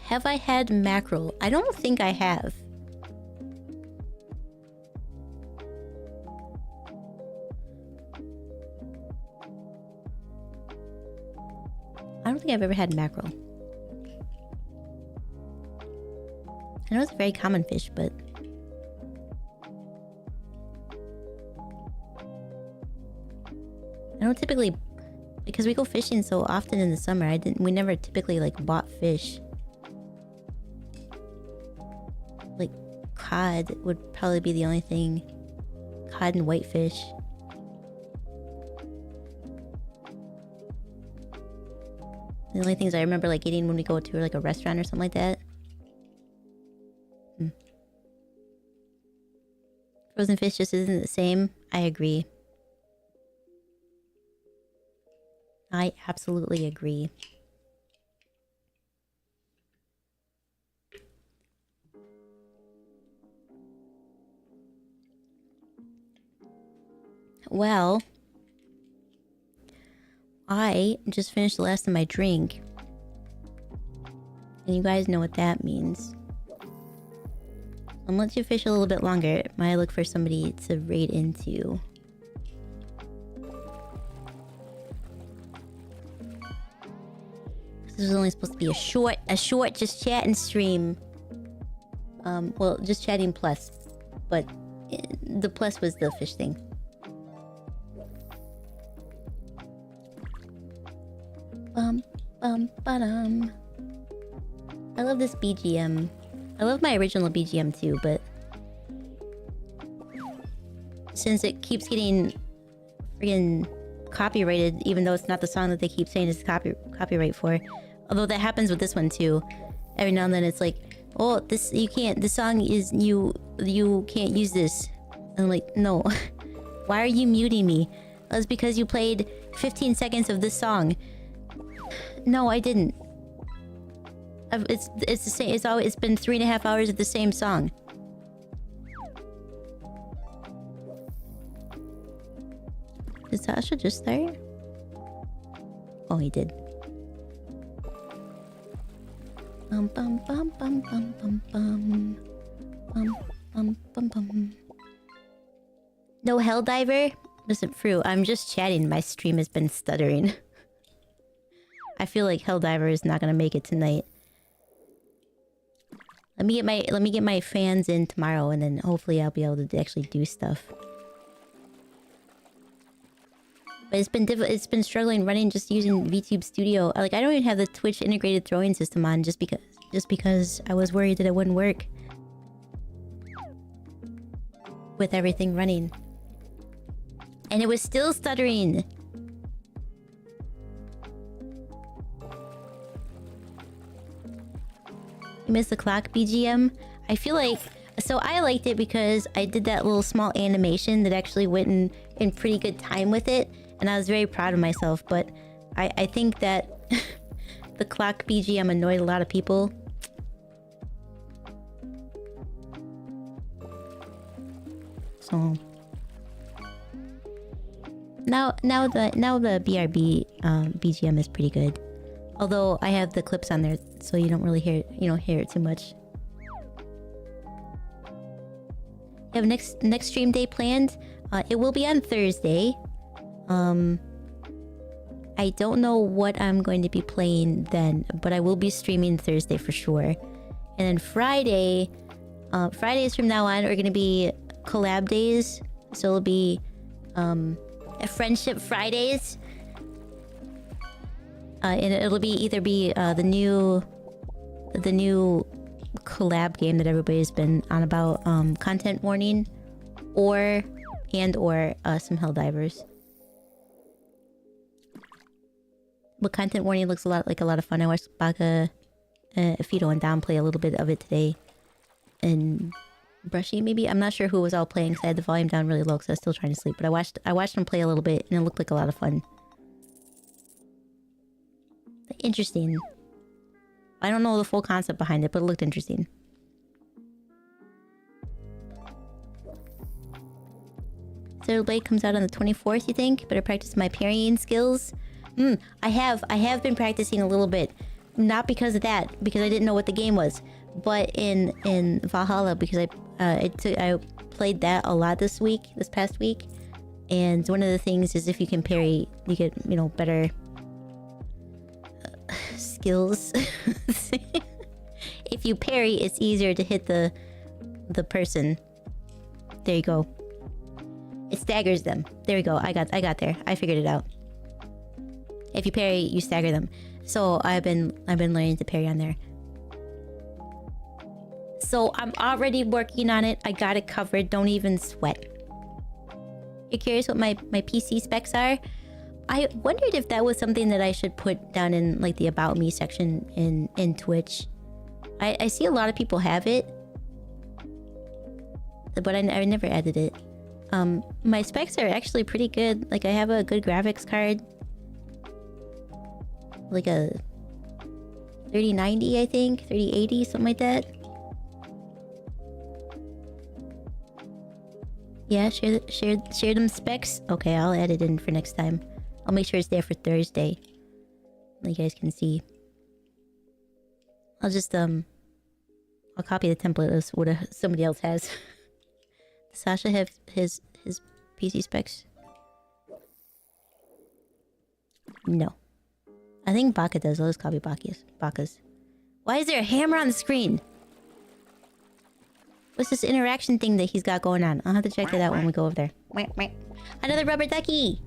Speaker 1: Have I had mackerel? I don't think I have. I don't think I've ever had mackerel. I know it's a very common fish, but... I don't typically... Because we go fishing so often in the summer, we never typically, like, bought fish. Like, cod would probably be the only thing. Cod and whitefish. The only things I remember, like, eating when we go to, like, a restaurant or something like that. Frozen fish just isn't the same. I agree. I absolutely agree. Well, I just finished the last of my drink. And you guys know what that means. I'm gonna let you fish a little bit longer. Might look for somebody to raid into. This is only supposed to be a short just chatting stream. Well, just chatting plus. But the plus was the fish thing. Ba-dum. I love this BGM. I love my original BGM too, but since it keeps getting friggin' copyrighted, even though it's not the song that they keep saying it's copyright for. Although that happens with this one too. Every now and then it's like, oh, this song is you can't use this. And I'm like, no. Why are you muting me? That's because you played 15 seconds of this song. No, I didn't. It's the same. It's been 3.5 hours of the same song. Did Sasha just start? Oh, he did. Bum bum bum bum bum bum bum bum bum bum. No Helldiver? Listen, Fru, I'm just chatting. My stream has been stuttering. I feel like Helldiver is not gonna make it tonight. Let me get my fans in tomorrow, and then hopefully I'll be able to actually do stuff. But it's been struggling running just using VTube Studio. Like, I don't even have the Twitch integrated throwing system on just because I was worried that it wouldn't work with everything running. And it was still stuttering. You missed the clock BGM? I feel like... So I liked it because I did that little small animation that actually went in pretty good time with it. And I was very proud of myself. But I think that the clock BGM annoyed a lot of people. So... Now the BRB BGM is pretty good. Although I have the clips on there, so you don't really hear it too much. You have next stream day planned? It will be on Thursday. I don't know what I'm going to be playing then, but I will be streaming Thursday for sure. And then Fridays from now on are gonna be collab days. So it'll be Friendship Fridays. And it'll be either the new collab game that everybody's been on about, Content Warning, or some Helldivers. But Content Warning looks a lot of fun. I watched Baka, Fido, and Dom play a little bit of it today. And Brushy, maybe? I'm not sure who was all playing because I had the volume down really low because I was still trying to sleep. But I watched them play a little bit and it looked like a lot of fun. Interesting. I don't know the full concept behind it, but it looked interesting. Zero Blade comes out on the 24th, you think? Better practice my parrying skills. I have been practicing a little bit. Not because of that, because I didn't know what the game was. But in Valhalla, because I played that a lot this past week. And one of the things is if you can parry, you get, better skills. If you parry, it's easier to hit the person. There you go. It staggers them. There we go. I got there. I figured it out. If you parry, you stagger them. So I've been learning to parry on there. So I'm already working on it. I got it covered. Don't even sweat. You're curious what my PC specs are? I wondered if that was something that I should put down in like the About Me section in Twitch. I see a lot of people have it, but I never added it. My specs are actually pretty good. Like I have a good graphics card, like a 3090, I think, 3080, something like that. Yeah, share them specs. Okay, I'll add it in for next time. I'll make sure it's there for Thursday. You guys can see. I'll just I'll copy the template as what somebody else has. Does Sasha have his PC specs? No. I think Baka does. I'll just copy Baka's. Why is there a hammer on the screen? What's this interaction thing that he's got going on? I'll have to check that out when we go over there. Another rubber ducky!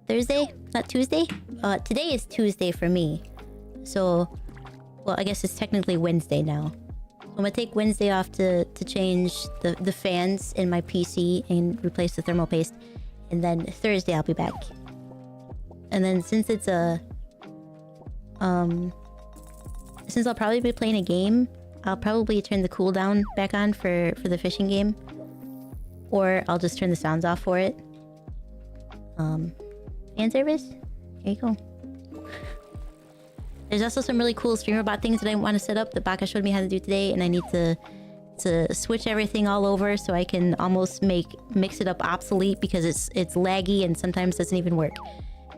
Speaker 1: Thursday? Not Tuesday? Today is Tuesday for me. So, well, I guess it's technically Wednesday now. So I'm gonna take Wednesday off to change the fans in my PC and replace the thermal paste. And then Thursday I'll be back. And then since it's a... since I'll probably be playing a game, I'll probably turn the cooldown back on for the fishing game. Or I'll just turn the sounds off for it. Fan service? Here you go. There's also some really cool streamer bot things that I want to set up that Baka showed me how to do today, and I need to switch everything all over so I can almost mix it up obsolete because it's laggy and sometimes doesn't even work.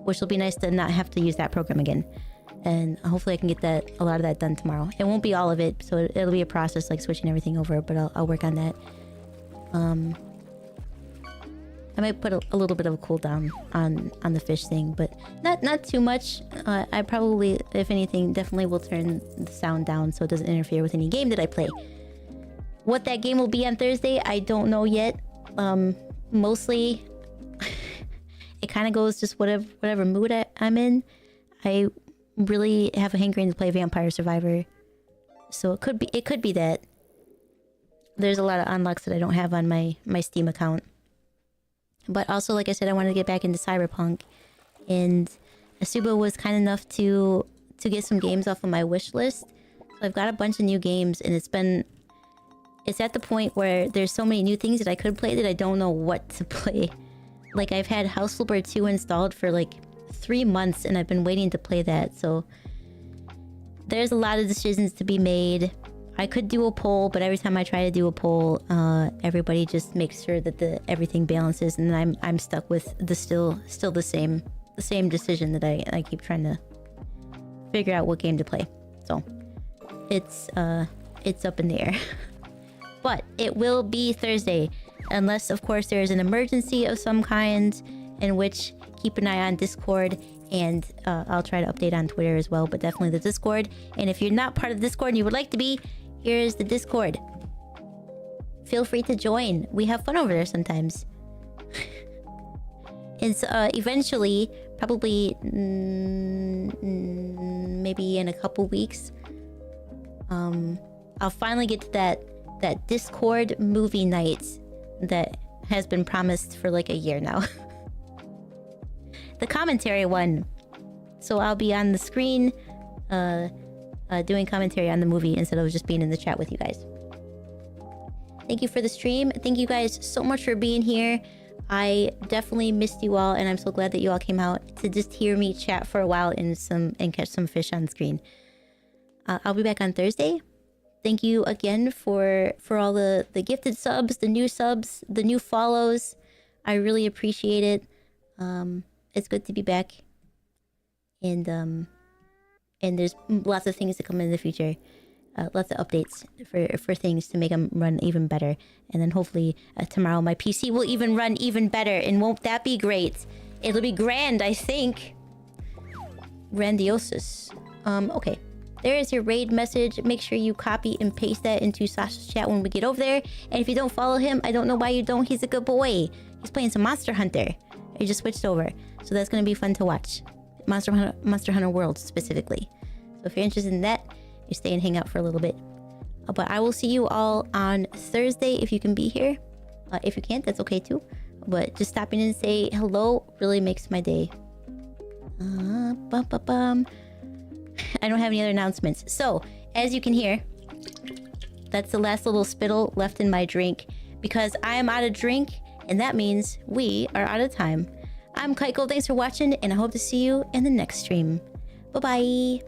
Speaker 1: Which will be nice to not have to use that program again. And hopefully I can get a lot of that done tomorrow. It won't be all of it, so it'll be a process like switching everything over, but I'll work on that. I might put a little bit of a cooldown on the fish thing, but not too much. I probably, if anything, definitely will turn the sound down so it doesn't interfere with any game that I play. What that game will be on Thursday, I don't know yet. Mostly, it kind of goes just whatever mood I'm in. I really have a hankering to play Vampire Survivor, so it could be that. There's a lot of unlocks that I don't have on my Steam account. But also, like I said, I wanted to get back into Cyberpunk, and Asuba was kind enough to get some games off of my wish list. So I've got a bunch of new games, and it's at the point where there's so many new things that I could play that I don't know what to play. Like, I've had House Flipper 2 installed for like 3 months, and I've been waiting to play that. So there's a lot of decisions to be made. I could do a poll, but every time I try to do a poll, everybody just makes sure that everything balances, and then I'm stuck with the still the same decision that I keep trying to figure out what game to play. So it's up in the air. But it will be Thursday, unless of course there is an emergency of some kind, in which keep an eye on Discord, and I'll try to update on Twitter as well, but definitely the Discord. And if you're not part of the Discord and you would like to be, here's the Discord. Feel free to join. We have fun over there sometimes. It's eventually, probably maybe in a couple weeks, I'll finally get to that Discord movie night that has been promised for like a year now. The commentary one. So I'll be on the screen doing commentary on the movie instead of just being in the chat with you guys. Thank you for the stream. Thank you guys so much for being here. I definitely missed you all, and I'm so glad that you all came out to just hear me chat for a while and catch some fish on screen. I'll be back on Thursday. Thank you again for all the gifted subs, the new follows. I really appreciate it. It's good to be back. And there's lots of things to come in the future. Lots of updates for things to make them run even better. And then hopefully tomorrow my PC will even run even better. And won't that be great? It'll be grand, I think. Grandiosus. Okay. There is your raid message. Make sure you copy and paste that into Sasha's chat when we get over there. And if you don't follow him, I don't know why you don't. He's a good boy. He's playing some Monster Hunter. He just switched over. So that's going to be fun to watch. Monster Hunter World specifically. So if you're interested in that, you stay and hang out for a little bit. But I will see you all on Thursday if you can be here. If you can't, that's okay too. But just stopping in and say hello really makes my day. I don't have any other announcements. So, as you can hear, that's the last little spittle left in my drink, because I am out of drink, and that means we are out of time. I'm Kaiko, thanks for watching, and I hope to see you in the next stream. Bye-bye!